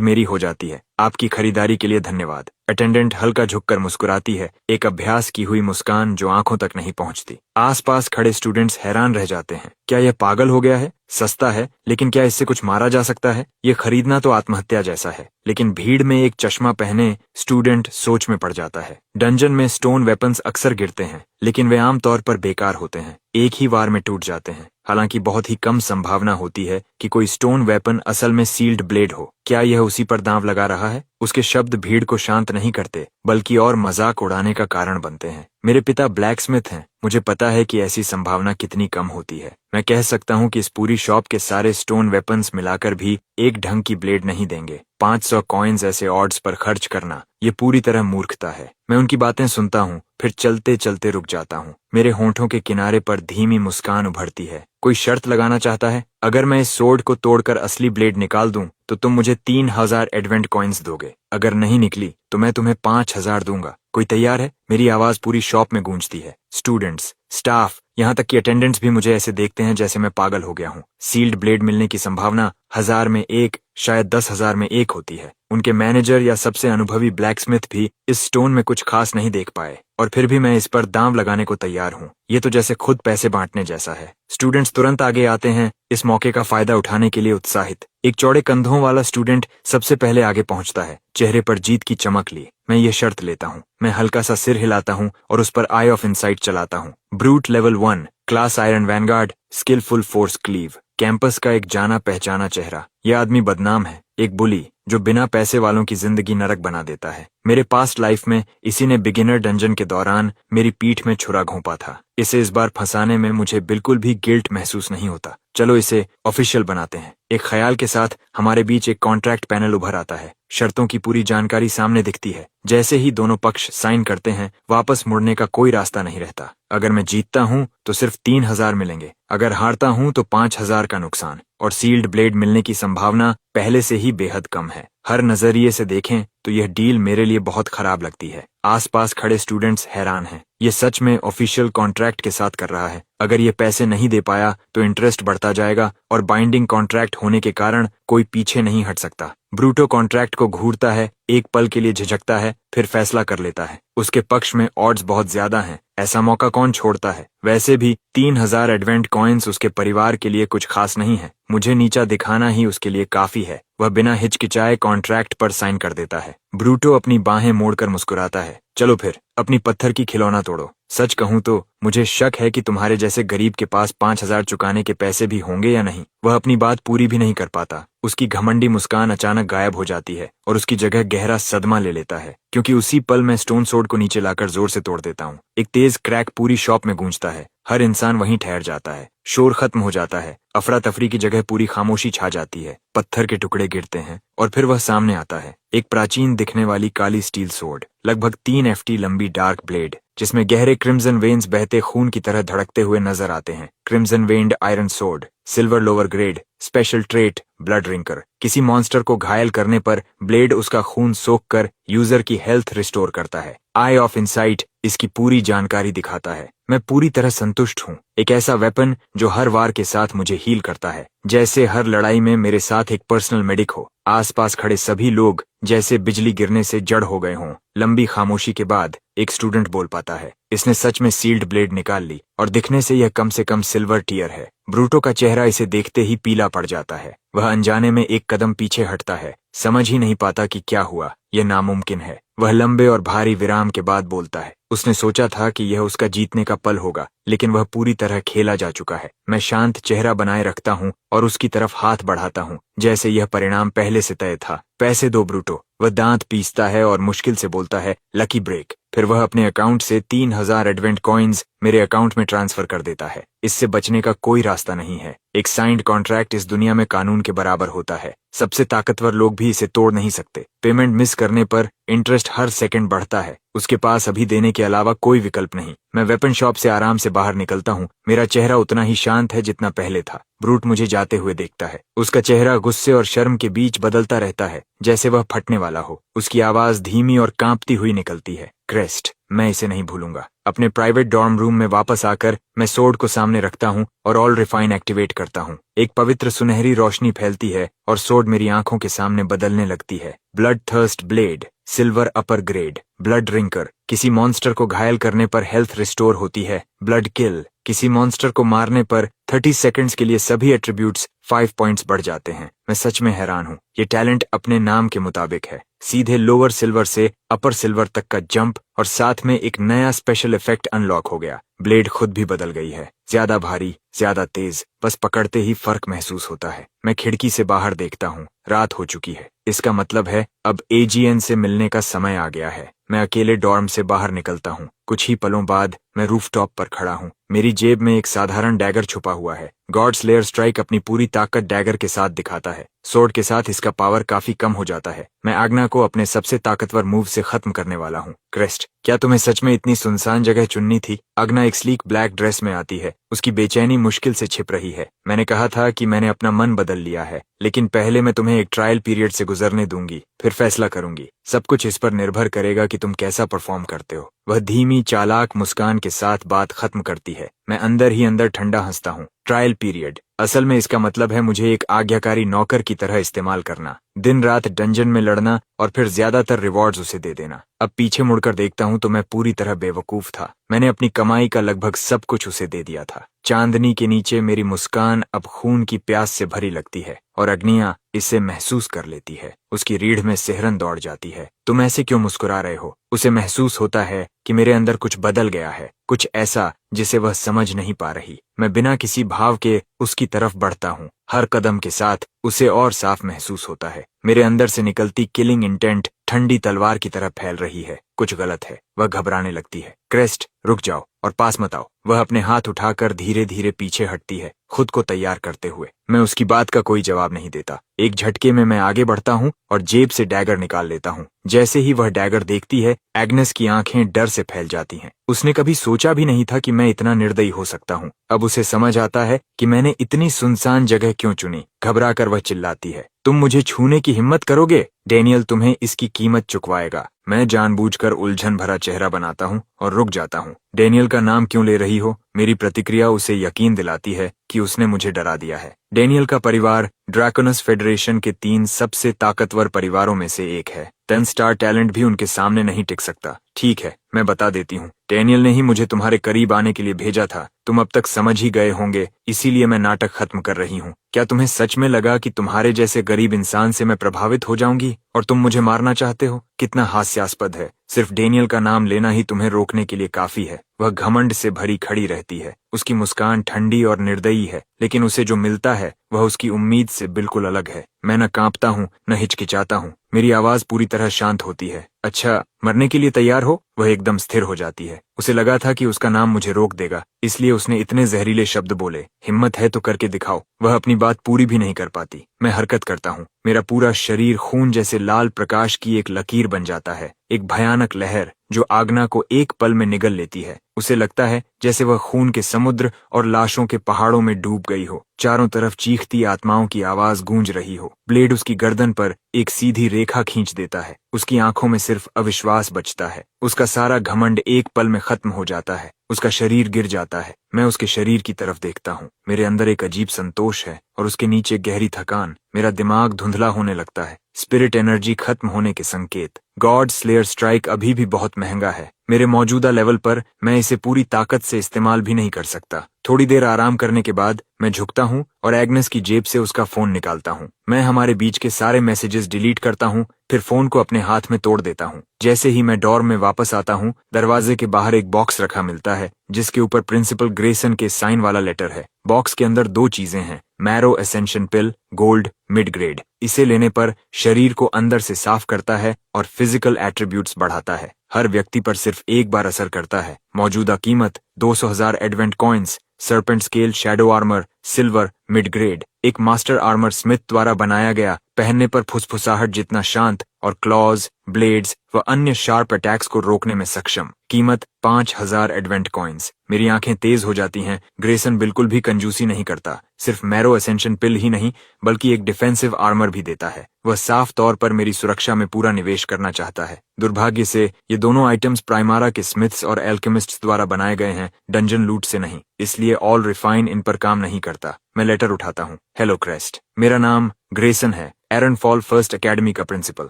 मेरी हो जाती है। आपकी खरीदारी के लिए धन्यवाद। अटेंडेंट हल्का झुककर मुस्कुराती है, एक अभ्यास की हुई मुस्कान जो आंखों तक नहीं पहुंचती। आसपास खड़े स्टूडेंट्स हैरान रह जाते हैं। क्या यह पागल हो गया है? सस्ता है, लेकिन क्या इससे कुछ मारा जा सकता है? ये खरीदना तो आत्महत्या जैसा है। लेकिन भीड़ में एक चश्मा पहने स्टूडेंट सोच में पड़ जाता है। डंजन में स्टोन वेपन्स अक्सर गिरते हैं, लेकिन वे आमतौर पर बेकार होते हैं, एक ही वार में टूट जाते हैं। हालांकि बहुत ही कम संभावना होती है कि कोई स्टोन वेपन असल में सील्ड ब्लेड हो। क्या यह उसी पर दांव लगा रहा है? उसके शब्द भीड़ को शांत नहीं करते, बल्कि और मजाक उड़ाने का कारण बनते हैं। मेरे पिता ब्लैक स्मिथ हैं। मुझे पता है कि ऐसी संभावना कितनी कम होती है। मैं कह सकता हूँ कि इस पूरी शॉप के सारे स्टोन वेपन्स मिलाकर भी एक ढंग की ब्लेड नहीं देंगे। 500 कॉइन्स ऐसे ऑड्स पर खर्च करना, ये पूरी तरह मूर्खता है। मैं उनकी बातें सुनता हूँ, फिर चलते चलते रुक जाता हूँ। मेरे होंठों के किनारे पर धीमी मुस्कान उभरती है। कोई शर्त लगाना चाहता है? अगर मैं इस सोर्ड को तोड़कर असली ब्लेड निकाल दूं, तो तुम मुझे 3000 एडवेंट कॉइन्स दोगे। अगर नहीं निकली तो मैं तुम्हें 5000 दूंगा। कोई तैयार है? मेरी आवाज पूरी शॉप में गूंजती है। स्टूडेंट्स, स्टाफ, यहाँ तक कि अटेंडेंट्स भी मुझे ऐसे देखते हैं जैसे मैं पागल हो गया हूँ। सील्ड ब्लेड मिलने की संभावना 1000 में 1, शायद 10,000 में 1 होती है। उनके मैनेजर या सबसे अनुभवी ब्लैकस्मिथ भी इस स्टोन में कुछ खास नहीं देख पाए, और फिर भी मैं इस पर दांव लगाने को तैयार हूँ। ये तो जैसे खुद पैसे बांटने जैसा है। स्टूडेंट्स तुरंत आगे आते हैं, इस मौके का फायदा उठाने के लिए उत्साहित। एक चौड़े कंधों वाला स्टूडेंट सबसे पहले आगे पहुंचता है, चेहरे पर जीत की चमक ली। मैं ये शर्त लेता हूँ। मैं हल्का सा सिर हिलाता हूँ और उस पर आई ऑफ इनसाइट चलाता हूँ। Brute level 1, class iron vanguard, skillful force cleave. Campus का एक जाना पहचाना चेहरा। यह आदमी बदनाम है, एक बुली जो बिना पैसे वालों की जिंदगी नरक बना देता है। मेरे पास्ट लाइफ में इसी ने बिगिनर डंजन के दौरान मेरी पीठ में छुरा घोंपा था। इसे इस बार फंसाने में मुझे बिल्कुल भी गिल्ट महसूस नहीं होता। चलो इसे ऑफिशियल बनाते हैं। एक ख्याल के साथ हमारे बीच एक कॉन्ट्रैक्ट पैनल उभर आता है। शर्तों की पूरी जानकारी सामने दिखती है। जैसे ही दोनों पक्ष साइन करते हैं, वापस मुड़ने का कोई रास्ता नहीं रहता। अगर मैं जीतता हूं तो सिर्फ 3000 मिलेंगे, अगर हारता हूं तो 5000 का नुकसान, और सील्ड ब्लेड मिलने की संभावना पहले से ही बेहद कम है। हर नजरिए से देखें तो यह डील मेरे लिए बहुत खराब लगती है। आसपास खड़े स्टूडेंट्स हैरान हैं। ये सच में ऑफिशियल कॉन्ट्रैक्ट के साथ कर रहा है। अगर ये पैसे नहीं दे पाया तो इंटरेस्ट बढ़ता जाएगा, और बाइंडिंग कॉन्ट्रैक्ट होने के कारण कोई पीछे नहीं हट सकता। ब्रूटो कॉन्ट्रैक्ट को घूरता है, एक पल के लिए झिझकता है, फिर फैसला कर लेता है। उसके पक्ष में ऑड्स बहुत ज्यादा हैं। ऐसा मौका कौन छोड़ता है? वैसे भी 3000 एडवेंट कॉइन्स उसके परिवार के लिए कुछ खास नहीं है। मुझे नीचा दिखाना ही उसके लिए काफी है। वह बिना हिचकिचाए कॉन्ट्रैक्ट पर साइन कर देता है। ब्रूटो अपनी बाहें मोड़कर मुस्कुराता है। चलो फिर, अपनी पत्थर की खिलौना तोड़ो। सच कहूं तो मुझे शक है कि तुम्हारे जैसे गरीब के पास 5000 चुकाने के पैसे भी होंगे या नहीं। वह अपनी बात पूरी भी नहीं कर पाता। उसकी घमंडी मुस्कान अचानक गायब हो जाती है और उसकी जगह गहरा सदमा ले लेता है, क्योंकि उसी पल मैं स्टोन सोर्ड को नीचे लाकर जोर से तोड़ देता हूँ। एक तेज क्रैक पूरी शॉप में गूंजता है। हर इंसान वहीं ठहर जाता है। शोर खत्म हो जाता है। अफरा तफरी की जगह पूरी खामोशी छा जाती है। पत्थर के टुकड़े गिरते हैं और फिर वह सामने आता है। एक प्राचीन दिखने वाली काली स्टील सोर्ड, लगभग 3 FT लंबी डार्क ब्लेड, जिसमें गहरे क्रिम्सन वेन्स बहते खून की तरह धड़कते हुए नजर आते हैं। Crimson veined iron sword, silver lower grade, special trait blood drinker. किसी मॉन्स्टर को घायल करने पर ब्लेड उसका खून सोख कर यूजर की हेल्थ रिस्टोर करता है। आई ऑफ इनसाइट इसकी पूरी जानकारी दिखाता है। मैं पूरी तरह संतुष्ट हूँ। एक ऐसा वेपन जो हर वार के साथ मुझे हील करता है, जैसे हर लड़ाई में मेरे साथ एक पर्सनल मेडिक हो। आसपास खड़े सभी लोग जैसे बिजली गिरने से जड़ हो गए हों। लंबी खामोशी के बाद एक स्टूडेंट बोल पाता है, इसने सच में सील्ड ब्लेड निकाल ली, और दिखने से यह कम से कम सिल्वर टीयर है। ब्रूटो का चेहरा इसे देखते ही पीला पड़ जाता है। वह अनजाने में एक कदम पीछे हटता है, समझ ही नहीं पाता कि क्या हुआ। यह नामुमकिन है। वह लंबे और भारी विराम के बाद बोलता है, उसने सोचा था कि यह उसका जीतने का पल होगा, लेकिन वह पूरी तरह खेला जा चुका है। मैं शांत चेहरा बनाए रखता हूँ और उसकी तरफ हाथ बढ़ाता हूँ, जैसे यह परिणाम पहले से तय था। पैसे दो ब्रूटो। वह दांत पीसता है और मुश्किल से बोलता है, लकी ब्रेक। फिर वह अपने अकाउंट से 3000 एडवेंट कॉइन्स मेरे अकाउंट में ट्रांसफर कर देता है। इससे बचने का कोई रास्ता नहीं है। एक साइंड कॉन्ट्रैक्ट इस दुनिया में कानून के बराबर होता है। सबसे ताकतवर लोग भी इसे तोड़ नहीं सकते। पेमेंट मिस करने पर इंटरेस्ट हर सेकंड बढ़ता है। उसके पास अभी देने के अलावा कोई विकल्प नहीं। मैं वेपन शॉप से आराम से बाहर निकलता हूँ। मेरा चेहरा उतना ही शांत है जितना पहले था। ब्रूट मुझे जाते हुए देखता है। उसका चेहरा गुस्से और शर्म के बीच बदलता रहता है, जैसे वह फटने वाला हो। उसकी आवाज धीमी और कांपती हुई निकलती है, क्रेस्ट, मैं इसे नहीं भूलूंगा। अपने प्राइवेट डॉर्म रूम में वापस आकर मैं सोर्ड को सामने रखता हूँ और ऑल रिफाइन एक्टिवेट करता हूँ। एक पवित्र सुनहरी रोशनी फैलती है और सोर्ड मेरी आंखों के सामने बदलने लगती है। ब्लड थर्स्ट ब्लेड, सिल्वर अपर ग्रेड। ब्लड ड्रिंकर, किसी मॉन्स्टर को घायल करने पर हेल्थ रिस्टोर होती है। ब्लड किल, किसी मॉन्स्टर को मारने पर 30 सेकंड्स के लिए सभी एट्रीब्यूट्स 5 पॉइंट्स बढ़ जाते हैं। मैं सच में हैरान हूँ। ये टैलेंट अपने नाम के मुताबिक है, सीधे लोअर सिल्वर से अपर सिल्वर तक का जंप, और साथ में एक नया स्पेशल इफेक्ट अनलॉक हो गया। ब्लेड खुद भी बदल गई है, ज्यादा भारी, ज्यादा तेज, बस पकड़ते ही फर्क महसूस होता है। मैं खिड़की से बाहर देखता हूँ, रात हो चुकी है। इसका मतलब है अब एजीएन से मिलने का समय आ गया है। मैं अकेले डॉर्म से बाहर निकलता हूँ। कुछ ही पलों बाद मैं रूफटॉप पर खड़ा हूँ। मेरी जेब में एक साधारण डैगर छुपा हुआ है। गॉड स्लेयर स्ट्राइक अपनी पूरी ताकत डैगर के साथ दिखाता है। सोर्ड के साथ इसका पावर काफी कम हो जाता है। मैं आग्ना को अपने सबसे ताकतवर मूव से खत्म करने वाला हूँ। क्रेस्ट, क्या तुम्हें सच में इतनी सुनसान जगह चुननी थी? आग्ना एक स्लीक ब्लैक ड्रेस में आती है। उसकी बेचैनी मुश्किल से छिप रही है। मैंने कहा था कि मैंने अपना मन बदल लिया है, लेकिन पहले मैं तुम्हें एक ट्रायल पीरियड से गुजरने दूंगी, फिर फैसला करूंगी। सब कुछ इस पर निर्भर करेगा कि तुम कैसा परफॉर्म करते हो। वह धीमी चालाक मुस्कान के साथ बात खत्म करती है। मैं अंदर ही अंदर ठंडा हंसता हूँ। ट्रायल पीरियड, असल में इसका मतलब है मुझे एक आज्ञाकारी नौकर की तरह इस्तेमाल करना, दिन रात डंजन में लड़ना और फिर ज्यादातर रिवॉर्ड्स उसे दे देना। अब पीछे मुड़कर देखता हूँ तो मैं पूरी तरह बेवकूफ था। मैंने अपनी कमाई का लगभग सब कुछ उसे दे दिया था। चांदनी के नीचे मेरी मुस्कान अब खून की प्यास से भरी लगती है और अग्निया इसे महसूस कर लेती है। उसकी रीढ़ में सिहरन दौड़ जाती है। तुम ऐसे क्यों मुस्कुरा रहे हो? उसे महसूस होता है कि मेरे अंदर कुछ बदल गया है, कुछ ऐसा जिसे वह समझ नहीं पा रही। मैं बिना किसी भाव के उसकी तरफ बढ़ता हूँ। हर कदम के साथ उसे और साफ महसूस होता है। मेरे अंदर से निकलती किलिंग इंटेंट ठंडी तलवार की तरह फैल रही है। कुछ गलत है। वह घबराने लगती है। क्रेस्ट, रुक जाओ और पास मत आओ। वह अपने हाथ उठाकर धीरे धीरे पीछे हटती है, खुद को तैयार करते हुए। मैं उसकी बात का कोई जवाब नहीं देता। एक झटके में मैं आगे बढ़ता हूँ और जेब से डैगर निकाल लेता हूँ। जैसे ही वह डैगर देखती है, एग्नेस की आंखें डर से फैल जाती हैं। उसने कभी सोचा भी नहीं था कि मैं इतना निर्दयी हो सकता हूँ। अब उसे समझ आता है कि मैंने इतनी सुनसान जगह क्यों चुनी। घबरा कर वह चिल्लाती है, तुम मुझे छूने की हिम्मत करोगे? डेनियल तुम्हें इसकी कीमत चुकवाएगा। मैं जानबूझकर उलझन भरा चेहरा बनाता हूँ और रुक जाता हूँ। डेनियल का नाम क्यों ले रही हो? मेरी प्रतिक्रिया उसे यकीन दिलाती है कि उसने मुझे डरा दिया है। डेनियल का परिवार ड्रैकोनस फेडरेशन के 3 सबसे ताकतवर परिवारों में से एक है। 10 स्टार टैलेंट भी उनके सामने नहीं टिक सकता। ठीक है, मैं बता देती हूँ। डेनियल ने ही मुझे तुम्हारे करीब आने के लिए भेजा था। तुम अब तक समझ ही गए होंगे, इसीलिए मैं नाटक खत्म कर रही हूँ। क्या तुम्हें सच में लगा कि तुम्हारे जैसे गरीब इंसान से मैं प्रभावित हो जाऊंगी और तुम मुझे मारना चाहते हो? कितना हास्यास्पद है। सिर्फ डेनियल का नाम लेना ही तुम्हें रोकने के लिए काफी है। वह घमंड से भरी खड़ी रहती है। उसकी मुस्कान ठंडी और निर्दयी है, लेकिन उसे जो मिलता है वह उसकी उम्मीद से बिल्कुल अलग है। मैं न कांपता हूँ न हिचकिचाता हूँ। मेरी आवाज पूरी तरह शांत होती है। अच्छा, मरने के लिए तैयार हो? वह एकदम स्थिर हो जाती है। उसे लगा था कि उसका नाम मुझे रोक देगा, इसलिए उसने इतने जहरीले शब्द बोले। हिम्मत है तो करके दिखाओ। वह अपनी बात पूरी भी नहीं कर पाती। मैं हरकत करता हूँ। मेरा पूरा शरीर खून जैसे लाल प्रकाश की एक लकीर बन जाता है, एक भयानक लहर जो आग्ना को एक पल में निगल लेती है। उसे लगता है जैसे वह खून के समुद्र और लाशों के पहाड़ों में डूब गई हो। चारों तरफ चीखती आत्माओं की आवाज गूंज रही हो। ब्लेड उसकी गर्दन पर एक सीधी रेखा खींच देता है। उसकी आंखों में सिर्फ अविश्वास बचता है। उसका सारा घमंड एक पल में खत्म हो जाता है। उसका शरीर गिर जाता है। मैं उसके शरीर की तरफ देखता हूँ। मेरे अंदर एक अजीब संतोष है और उसके नीचे गहरी थकान। मेरा दिमाग धुंधला होने लगता है। स्पिरिट एनर्जी खत्म होने के संकेत। गॉड स्लेयर स्ट्राइक अभी भी बहुत महंगा है। मेरे मौजूदा लेवल पर मैं इसे पूरी ताकत से इस्तेमाल भी नहीं कर सकता। थोड़ी देर आराम करने के बाद मैं झुकता हूँ और एग्नेस की जेब से उसका फोन निकालता हूँ। मैं हमारे बीच के सारे मैसेजेस डिलीट करता हूँ, फिर फोन को अपने हाथ में तोड़ देता हूँ। जैसे ही मैं डॉर्म में वापस आता हूँ, दरवाजे के बाहर एक बॉक्स रखा मिलता है जिसके ऊपर प्रिंसिपल ग्रेसन के साइन वाला लेटर है। बॉक्स के अंदर 2 चीजें हैं, मैरो एसेंशन पिल, गोल्ड, मिड ग्रेड। इसे लेने पर शरीर को अंदर से साफ करता है और फिजिकल एट्रीब्यूट्स बढ़ाता है। हर व्यक्ति पर सिर्फ एक बार असर करता है। मौजूदा कीमत 200,000 advent coins. Serpent scale shadow armour silver mid grade, एक मास्टर आर्मर स्मिथ द्वारा बनाया गया, पहनने पर फुसफुसाहट जितना शांत और क्लॉज, ब्लेड्स व अन्य शार्प अटैक्स को रोकने में सक्षम। कीमत 5000 एडवेंट कॉइन्स। मेरी आंखें तेज हो जाती हैं। ग्रेसन बिल्कुल भी कंजूसी नहीं करता। सिर्फ मैरो असेंशन पिल ही नहीं बल्कि एक डिफेंसिव आर्मर भी देता है। वह साफ तौर पर मेरी सुरक्षा में पूरा निवेश करना चाहता है। दुर्भाग्य से ये दोनों आइटम्स प्राइमारा के स्मिथ्स और एल्केमिस्ट्स द्वारा बनाए गए हैं, डंजन लूट से नहीं, इसलिए ऑल रिफाइन इन पर काम नहीं करता। मैं लेटर उठाता हूँ। हेलो क्रेस्ट, मेरा नाम ग्रेसन है, एरन फॉल फर्स्ट एकेडमी का प्रिंसिपल।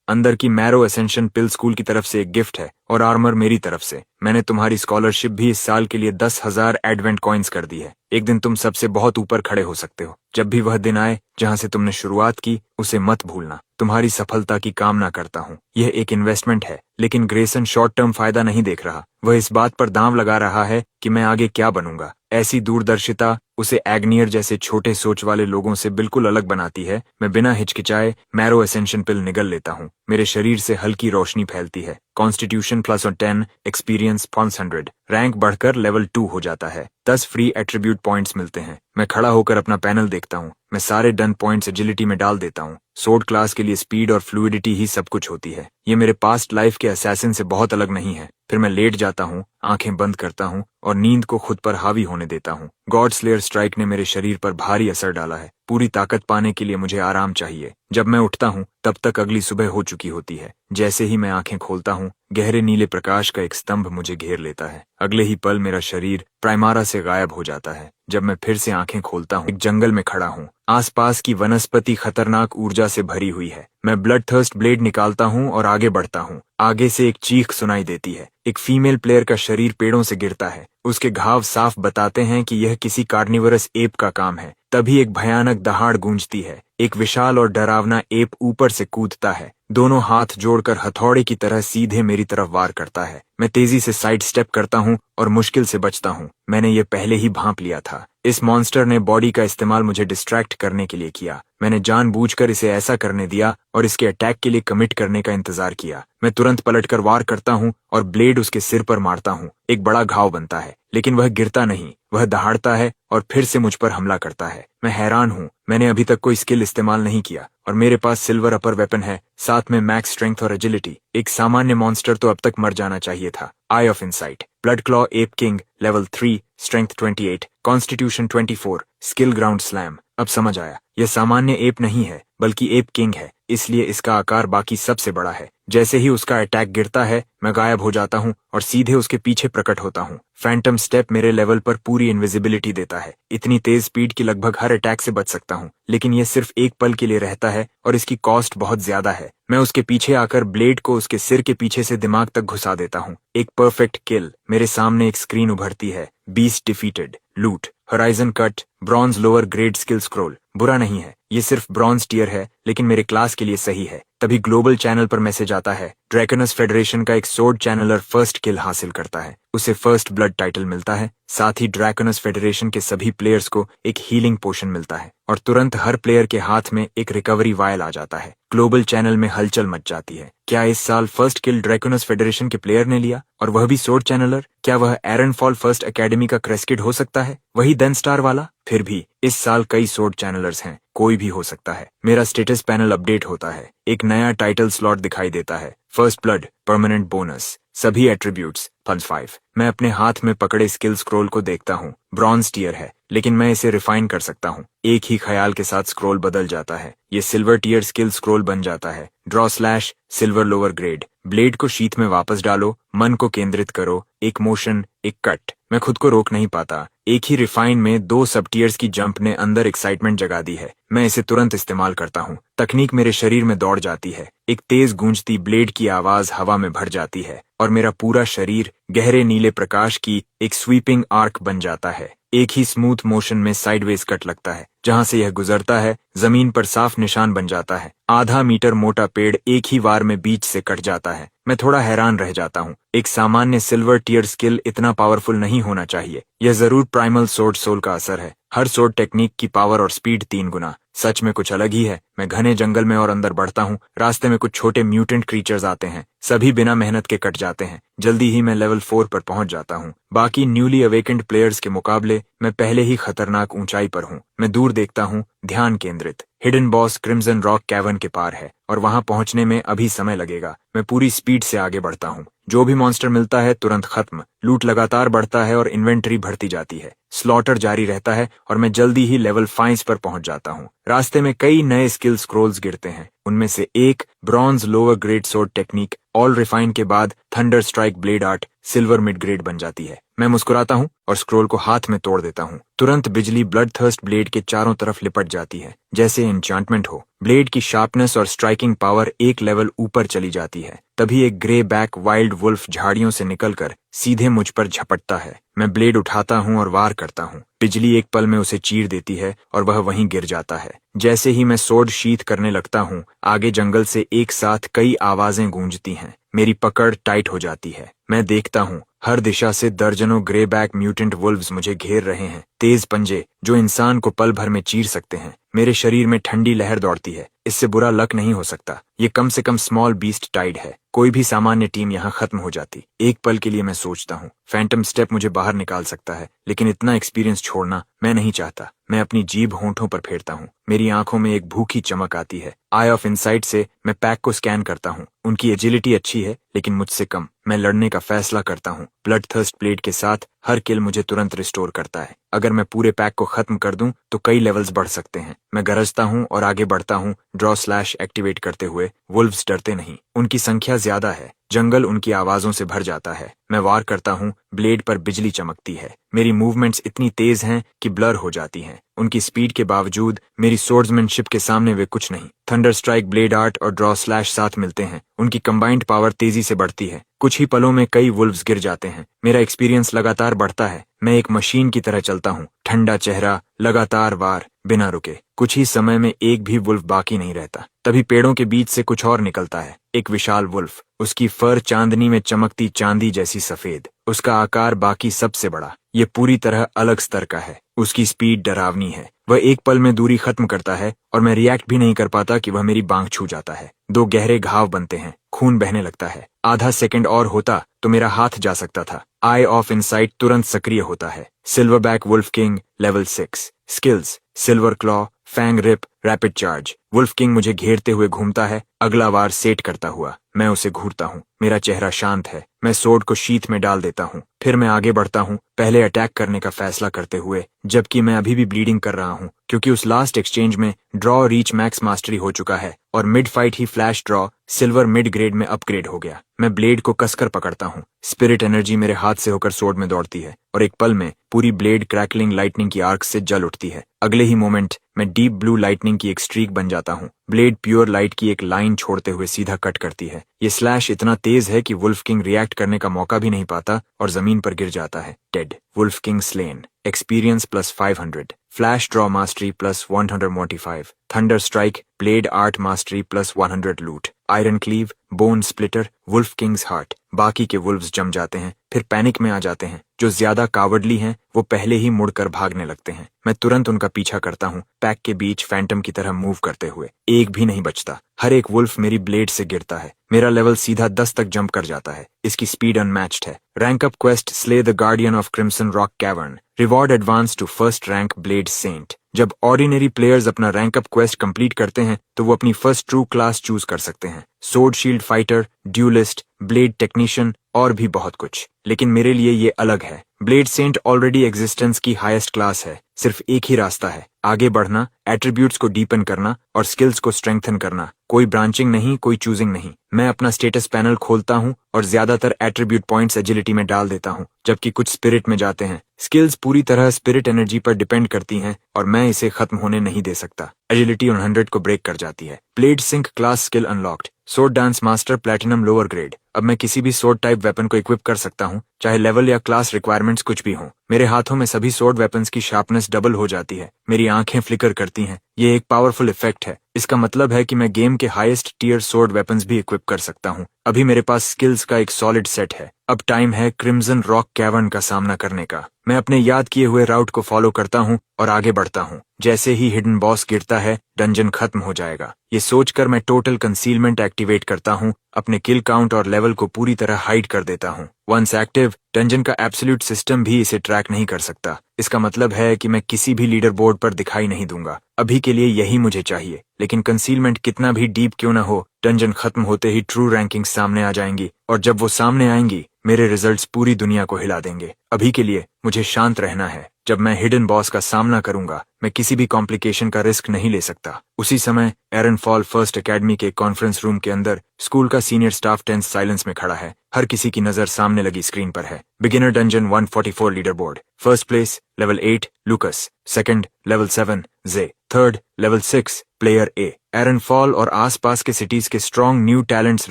अंदर की मैरो असेंशन पिल स्कूल की तरफ से एक गिफ्ट है और आर्मर मेरी तरफ से। मैंने तुम्हारी स्कॉलरशिप भी इस साल के लिए 10,000 एडवेंट कॉइन्स कर दी है। एक दिन तुम सबसे बहुत ऊपर खड़े हो सकते हो। जब भी वह दिन आए जहां से तुमने शुरुआत की, उसे मत भूलना। तुम्हारी सफलता की कामना करता हूँ। यह एक इन्वेस्टमेंट है, लेकिन ग्रेसन शॉर्ट टर्म फायदा नहीं देख रहा। वह इस बात पर दांव लगा रहा है कि मैं आगे क्या बनूंगा। ऐसी दूरदर्शिता उसे एग्नियर जैसे छोटे सोच वाले लोगों से बिल्कुल अलग बनाती है। मैं बिना हिचकिचाए मैरो एसेंशन पिल निगल लेता हूँ। मेरे शरीर से हल्की रोशनी फैलती है। कॉन्स्टिट्यूशन +10, एक्सपीरियंस 500, रैंक बढ़कर लेवल 2 हो जाता है। 10 फ्री एट्रीब्यूट पॉइंट्स मिलते हैं। मैं खड़ा होकर अपना पैनल देखता हूँ। मैं सारे डन पॉइंट्स एजिलिटी में डाल देता हूँ। सोर्ड क्लास के लिए स्पीड और फ्लूइडिटी ही सब कुछ होती है। ये मेरे पास्ट लाइफ के असैसिन से बहुत अलग नहीं है। फिर मैं लेट जाता हूँ, आंखें बंद करता हूँ और नींद को खुद पर हावी होने देता हूँ। गॉड स्लेयर स्ट्राइक ने मेरे शरीर पर भारी असर डाला है। पूरी ताकत पाने के लिए मुझे आराम चाहिए। जब मैं उठता हूँ तब तक अगली सुबह हो चुकी होती है। जैसे ही मैं आंखें खोलता हूँ, गहरे नीले प्रकाश का एक स्तंभ मुझे घेर लेता है। अगले ही पल मेरा शरीर प्राइमारा से गायब हो जाता है। जब मैं फिर से आंखें खोलता हूँ, एक जंगल में खड़ा हूँ। आसपास की वनस्पति खतरनाक ऊर्जा से भरी हुई है। मैं ब्लड थर्स्ट ब्लेड निकालता हूँ और आगे बढ़ता हूँ। आगे से एक चीख सुनाई देती है। एक फीमेल प्लेयर का शरीर पेड़ों से गिरता है। उसके घाव साफ बताते हैं कि यह किसी कार्निवरस एप का काम है। तभी एक भयानक दहाड़ गूंजती है। एक विशाल और डरावना एप ऊपर से कूदता है। दोनों हाथ जोड़कर हथौड़े की तरह सीधे मेरी तरफ वार करता है। मैं तेजी से साइड स्टेप करता हूँ और मुश्किल से बचता हूँ। मैंने ये पहले ही भांप लिया था। इस मॉन्स्टर ने बॉडी का इस्तेमाल मुझे डिस्ट्रैक्ट करने के लिए किया। मैंने जानबूझकर इसे ऐसा करने दिया और इसके अटैक के लिए कमिट करने का इंतजार किया। मैं तुरंत पलटकर वार करता हूँ और ब्लेड उसके सिर पर मारता हूँ। एक बड़ा घाव बनता है, लेकिन वह गिरता नहीं। वह दहाड़ता है और फिर से मुझ पर हमला करता है। मैं हैरान हूँ। मैंने अभी तक कोई स्किल इस्तेमाल नहीं किया और मेरे पास सिल्वर अपर वेपन है, साथ में मैक्स स्ट्रेंथ और एजिलिटी। एक सामान्य मॉन्स्टर तो अब तक मर जाना चाहिए था। Eye of insight, blood claw ape king, level 3, strength 28, constitution 24, skill ground slam. अब समझ आया, यह सामान्य एप नहीं है बल्कि एप किंग है, इसलिए इसका आकार बाकी सबसे बड़ा है। जैसे ही उसका अटैक गिरता है, मैं गायब हो जाता हूँ और सीधे उसके पीछे प्रकट होता हूँ। फैंटम स्टेप मेरे लेवल पर पूरी इनविजिबिलिटी देता है। इतनी तेज स्पीड की लगभग हर अटैक से बच सकता हूँ, लेकिन यह सिर्फ एक पल के लिए रहता है और इसकी कॉस्ट बहुत ज्यादा है। मैं उसके पीछे आकर ब्लेड को उसके सिर के पीछे से दिमाग तक घुसा देता हूँ। एक परफेक्ट किल। मेरे सामने एक स्क्रीन उभरती है। बीस्ट डिफीटेड, लूट, horizon cut, bronze lower grade skill scroll. बुरा नहीं है, ये सिर्फ ब्रॉन्ज टियर है, लेकिन मेरे क्लास के लिए सही है। तभी ग्लोबल चैनल पर मैसेज आता है। ड्रैकनस फेडरेशन का एक सोर्ड चैनलर फर्स्ट किल हासिल करता है। उसे फर्स्ट ब्लड टाइटल मिलता है। साथ ही ड्रैकनस फेडरेशन के सभी प्लेयर्स को एक हीलिंग पोशन मिलता है और तुरंत हर प्लेयर के हाथ में एक रिकवरी वायल आ जाता है। ग्लोबल चैनल में हलचल मच जाती है। क्या इस साल फर्स्ट किल ड्रैकनस फेडरेशन के प्लेयर ने लिया, और वह भी सोर्ड चैनलर? क्या वह एरन फॉल फर्स्ट एकेडमी का क्रेस्किड हो सकता है, वही देन स्टार वाला? फिर भी इस साल कई सोर्ड चैनलर्स हैं, कोई भी हो सकता है। मेरा स्टेटस पैनल अपडेट होता है। एक नया टाइटल स्लॉट दिखाई देता है। फर्स्ट ब्लड, परमानेंट बोनस, सभी एट्रीब्यूट्स +5। मैं अपने हाथ में पकड़े स्किल स्क्रॉल को देखता हूँ। ब्रॉन्ज टियर है, लेकिन मैं इसे रिफाइन कर सकता हूँ। एक ही ख्याल के साथ स्क्रॉल बदल जाता है। ये सिल्वर टियर स्किल स्क्रॉल बन जाता है। Draw slash, silver lower grade. Blade को शीथ में वापस डालो, मन को केंद्रित करो, एक मोशन, एक कट। मैं खुद को रोक नहीं पाता। एक ही रिफाइन में 2 सब टियर्स की जंप ने अंदर एक्साइटमेंट जगा दी है। मैं इसे तुरंत इस्तेमाल करता हूँ। तकनीक मेरे शरीर में दौड़ जाती है। एक तेज गूंजती ब्लेड की आवाज हवा में भर जाती है और मेरा पूरा शरीर गहरे नीले प्रकाश की एक स्वीपिंग आर्क बन जाता है। एक ही स्मूथ मोशन में साइडवेज कट लगता है। जहां से यह गुजरता है, जमीन पर साफ निशान बन जाता है। आधा मीटर मोटा पेड़ एक ही वार में बीच से कट जाता है। मैं थोड़ा हैरान रह जाता हूँ। एक सामान्य सिल्वर टियर स्किल इतना पावरफुल नहीं होना चाहिए। यह जरूर प्राइमल सोर्ड सोल का असर है। हर सोर्ड टेक्निक की पावर और स्पीड 3 गुना। सच में कुछ अलग ही है। मैं घने जंगल में और अंदर बढ़ता हूँ। रास्ते में कुछ छोटे म्यूटेंट क्रीचर्स आते हैं। सभी बिना मेहनत के कट जाते हैं। जल्दी ही मैं लेवल 4 पर पहुंच जाता हूँ। बाकी न्यूली अवेकेंड प्लेयर्स के मुकाबले मैं पहले ही खतरनाक ऊंचाई पर हूँ। मैं दूर देखता हूँ, ध्यान केंद्रित। Hidden boss crimson rock cavern के पार है और वहां पहुंचने में अभी समय लगेगा। मैं पूरी स्पीड से आगे बढ़ता हूँ। जो भी मॉन्स्टर मिलता है तुरंत खत्म। लूट लगातार बढ़ता है और इन्वेंटरी बढ़ती जाती है। स्लॉटर जारी रहता है और मैं जल्दी ही लेवल 5 पर पहुंच जाता हूँ। रास्ते में कई नए स्किल स्क्रोल्स गिरते हैं। उनमें से एक bronze lower grade sword technique all refine के बाद thunder strike blade art silver mid grade बन जाती है। मैं मुस्कुराता हूँ और स्क्रोल को हाथ में तोड़ देता हूँ। तुरंत बिजली ब्लड थर्स्ट ब्लेड के चारों तरफ लिपट जाती है, जैसे एन्चांटमेंट हो। ब्लेड की शार्पनेस और स्ट्राइकिंग पावर एक लेवल ऊपर चली जाती है। तभी एक ग्रे बैक वाइल्ड वुल्फ झाड़ियों से निकलकर सीधे मुझ पर झपटता है। मैं ब्लेड उठाता हूँ और वार करता हूँ। बिजली एक पल में उसे चीर देती है और वह वहीं गिर जाता है। जैसे ही मैं सोर्ड शीथ करने लगता हूँ, आगे जंगल से एक साथ कई आवाजें गूंजती हैं। मेरी पकड़ टाइट हो जाती है। मैं देखता हूँ, हर दिशा से दर्जनों ग्रे बैक म्यूटेंट वुल्व्स मुझे घेर रहे हैं। तेज पंजे जो इंसान को पल भर में चीर सकते हैं। मेरे शरीर में ठंडी लहर दौड़ती है। इससे बुरा लक नहीं हो सकता। ये कम से कम स्मॉल बीस्ट टाइड है। कोई भी सामान्य टीम यहाँ खत्म हो जाती। एक पल के लिए मैं सोचता हूँ, फैंटम स्टेप मुझे बाहर निकाल सकता है, लेकिन इतना एक्सपीरियंस छोड़ना मैं नहीं चाहता। मैं अपनी जीभ होंठों पर फेरता हूँ। मेरी आंखों में एक भूखी चमक आती है। आई ऑफ इनसाइट से मैं पैक को स्कैन करता हूँ। उनकी एजिलिटी अच्छी है, लेकिन मुझसे कम। मैं लड़ने का फैसला करता हूँ। ब्लड थर्स्ट ब्लेड के साथ हर किल मुझे तुरंत रिस्टोर करता है। अगर मैं पूरे पैक को खत्म कर दूं तो कई लेवल्स बढ़ सकते हैं। मैं गरजता हूं और आगे बढ़ता हूं, ड्रॉ स्लैश एक्टिवेट करते हुए। वुल्व्स डरते नहीं, उनकी संख्या ज्यादा है। जंगल उनकी आवाजों से भर जाता है। मैं वार करता हूं, ब्लेड पर बिजली चमकती है। मेरी मूवमेंट्स इतनी तेज हैं कि ब्लर हो जाती हैं। उनकी स्पीड के बावजूद मेरी सोर्ड्समैनशिप के सामने वे कुछ नहीं। थंडर स्ट्राइक ब्लेड आर्ट और ड्रॉ स्लैश साथ मिलते हैं। उनकी कंबाइंड पावर तेजी से बढ़ती है। कुछ ही पलों में कई वुल्व्स गिर जाते हैं। मेरा एक्सपीरियंस लगातार बढ़ता है। मैं एक मशीन की तरह चलता हूँ। ठंडा चेहरा, लगातार वार, बिना रुके। कुछ ही समय में एक भी वुल्फ बाकी नहीं रहता। तभी पेड़ों के बीच से कुछ और निकलता है। एक विशाल वुल्फ। उसकी फर चांदनी में चमकती चांदी जैसी सफेद। उसका आकार बाकी सबसे बड़ा। ये पूरी तरह अलग स्तर का है। उसकी स्पीड डरावनी है। वह एक पल में दूरी खत्म करता है और मैं रिएक्ट भी नहीं कर पाता कि वह मेरी बांह छू जाता है। दो गहरे घाव बनते हैं। खून बहने लगता है। आधा सेकंड और होता तो मेरा हाथ जा सकता था। आई ऑफ इनसाइट तुरंत सक्रिय होता है। Silverback wolf king level 6। Skills silver claw, fang rip, rapid charge. Wolf king मुझे घेरते हुए घूमता है, अगला वार सेट करता हुआ। मैं उसे घूरता हूँ। मेरा चेहरा शांत है। मैं सोर्ड को शीथ में डाल देता हूँ। फिर मैं आगे बढ़ता हूँ, पहले अटैक करने का फैसला करते हुए, जबकि मैं अभी भी ब्लीडिंग कर रहा हूँ, क्योंकि उस लास्ट एक्सचेंज में ड्रॉ रीच मैक्स मास्टरी हो चुका है और मिड फाइट ही flash draw silver mid grade में अपग्रेड हो गया। मैं ब्लेड को कसकर पकड़ता हूँ। स्पिरिट एनर्जी मेरे हाथ से होकर सोर्ड में दौड़ती है और एक पल में पूरी ब्लेड क्रैकलिंग लाइटनिंग की आर्क से जल उठती है। अगले ही मोमेंट मैं डीप ब्लू लाइटनिंग की एक स्ट्रीक बन जाता हूँ। ब्लेड प्योर लाइट की एक लाइन छोड़ते हुए सीधा कट करती है। ये स्लैश इतना तेज है कि वुल्फ किंग रिएक्ट करने का मौका भी नहीं पाता और जमीन पर गिर जाता है, dead. Wolf king slain. Experience plus 500, flash draw mastery plus 145, thunder strike blade art mastery plus 100 loot, iron cleave, bone splitter, wolf king's heart. बाकी के वुल्व्स जम जाते हैं, फिर पैनिक में आ जाते हैं। जो ज्यादा कावड़ली हैं वो पहले ही मुड़कर भागने लगते हैं। मैं तुरंत उनका पीछा करता हूँ, पैक के बीच फैंटम की तरह मूव करते हुए। एक भी नहीं बचता। हर एक वुल्फ मेरी ब्लेड से गिरता है। मेरा लेवल सीधा 10 तक जंप कर जाता है। इसकी स्पीड अनमैच्ड है। Rank up quest slay the guardian of crimson rock cavern. Reward advance to first rank blade saint. जब ऑर्डिनरी प्लेयर्स अपना रैंक अप क्वेस्ट कंप्लीट करते हैं तो वो अपनी फर्स्ट ट्रू क्लास चूज कर सकते हैं। Sword shield fighter, dualist, blade technician और भी बहुत कुछ। लेकिन मेरे लिए ये अलग है। ब्लेड सेंट ऑलरेडी एग्जिस्टेंस की हाईएस्ट क्लास है। सिर्फ एक ही रास्ता है, आगे बढ़ना, एट्रीब्यूट्स को डीपन करना और स्किल्स को स्ट्रेंथन करना। कोई ब्रांचिंग नहीं, कोई चूजिंग नहीं। मैं अपना स्टेटस पैनल खोलता हूँ और ज्यादातर एट्रीब्यूट पॉइंट्स एजिलिटी में डाल देता हूँ, जबकि कुछ स्पिरिट में जाते हैं। स्किल्स पूरी तरह स्पिरिट एनर्जी पर डिपेंड करती हैं और मैं इसे खत्म होने नहीं दे सकता। एजिलिटी 100 को ब्रेक कर जाती है। Blade sync class skill unlocked. Sword dance master platinum lower grade. अब मैं किसी भी सोर्ड टाइप वेपन को इक्विप कर सकता हूँ, चाहे लेवल या क्लास रिक्वायरमेंट्स कुछ भी हों। मेरे हाथों में सभी सोर्ड वेपन्स की शार्पनेस डबल हो जाती है। मेरी आंखें फ्लिकर करती हैं। ये एक पावरफुल इफेक्ट है। इसका मतलब है कि मैं गेम के हाईएस्ट टियर सोर्ड वेपन्स भी इक्विप कर सकता हूँ। अभी मेरे पास स्किल्स का एक सॉलिड सेट है। अब टाइम है क्रिम्सन रॉक कैवर्न का सामना करने का। मैं अपने याद किए हुए राउट को फॉलो करता हूँ और आगे बढ़ता हूँ। जैसे ही हिडन बॉस गिरता है, डंजन खत्म हो जाएगा। ये सोचकर मैं टोटल कंसीलमेंट एक्टिवेट करता हूँ। अपने किल काउंट और लेवल को पूरी तरह हाइड कर देता हूँ। वंस एक्टिव, डंजन का एब्सोल्यूट सिस्टम भी इसे ट्रैक नहीं कर सकता। इसका मतलब है कि मैं किसी भी लीडर बोर्ड पर दिखाई नहीं दूंगा। अभी के लिए यही मुझे चाहिए, लेकिन कंसीलमेंट कितना भी डीप क्यों ना हो, डंजन खत्म होते ही ट्रू रैंकिंग्स सामने आ जाएंगी, और जब वो सामने आएंगी मेरे रिजल्ट्स पूरी दुनिया को हिला देंगे। अभी के लिए मुझे शांत रहना है। जब मैं हिडन बॉस का सामना करूंगा, मैं किसी भी कॉम्प्लिकेशन का रिस्क नहीं ले सकता। उसी समय एरन फॉल फर्स्ट एकेडमी के कॉन्फ्रेंस रूम के अंदर स्कूल का सीनियर स्टाफ टेंस साइलेंस में खड़ा है। हर किसी की नजर सामने लगी स्क्रीन पर है। Beginner dungeon 144 leaderboard. First place level 8 Lucas, second level 7 J, third level 6 player A. Aaron Fall और आसपास के सिटीज के स्ट्रॉन्ग न्यू टैलेंट्स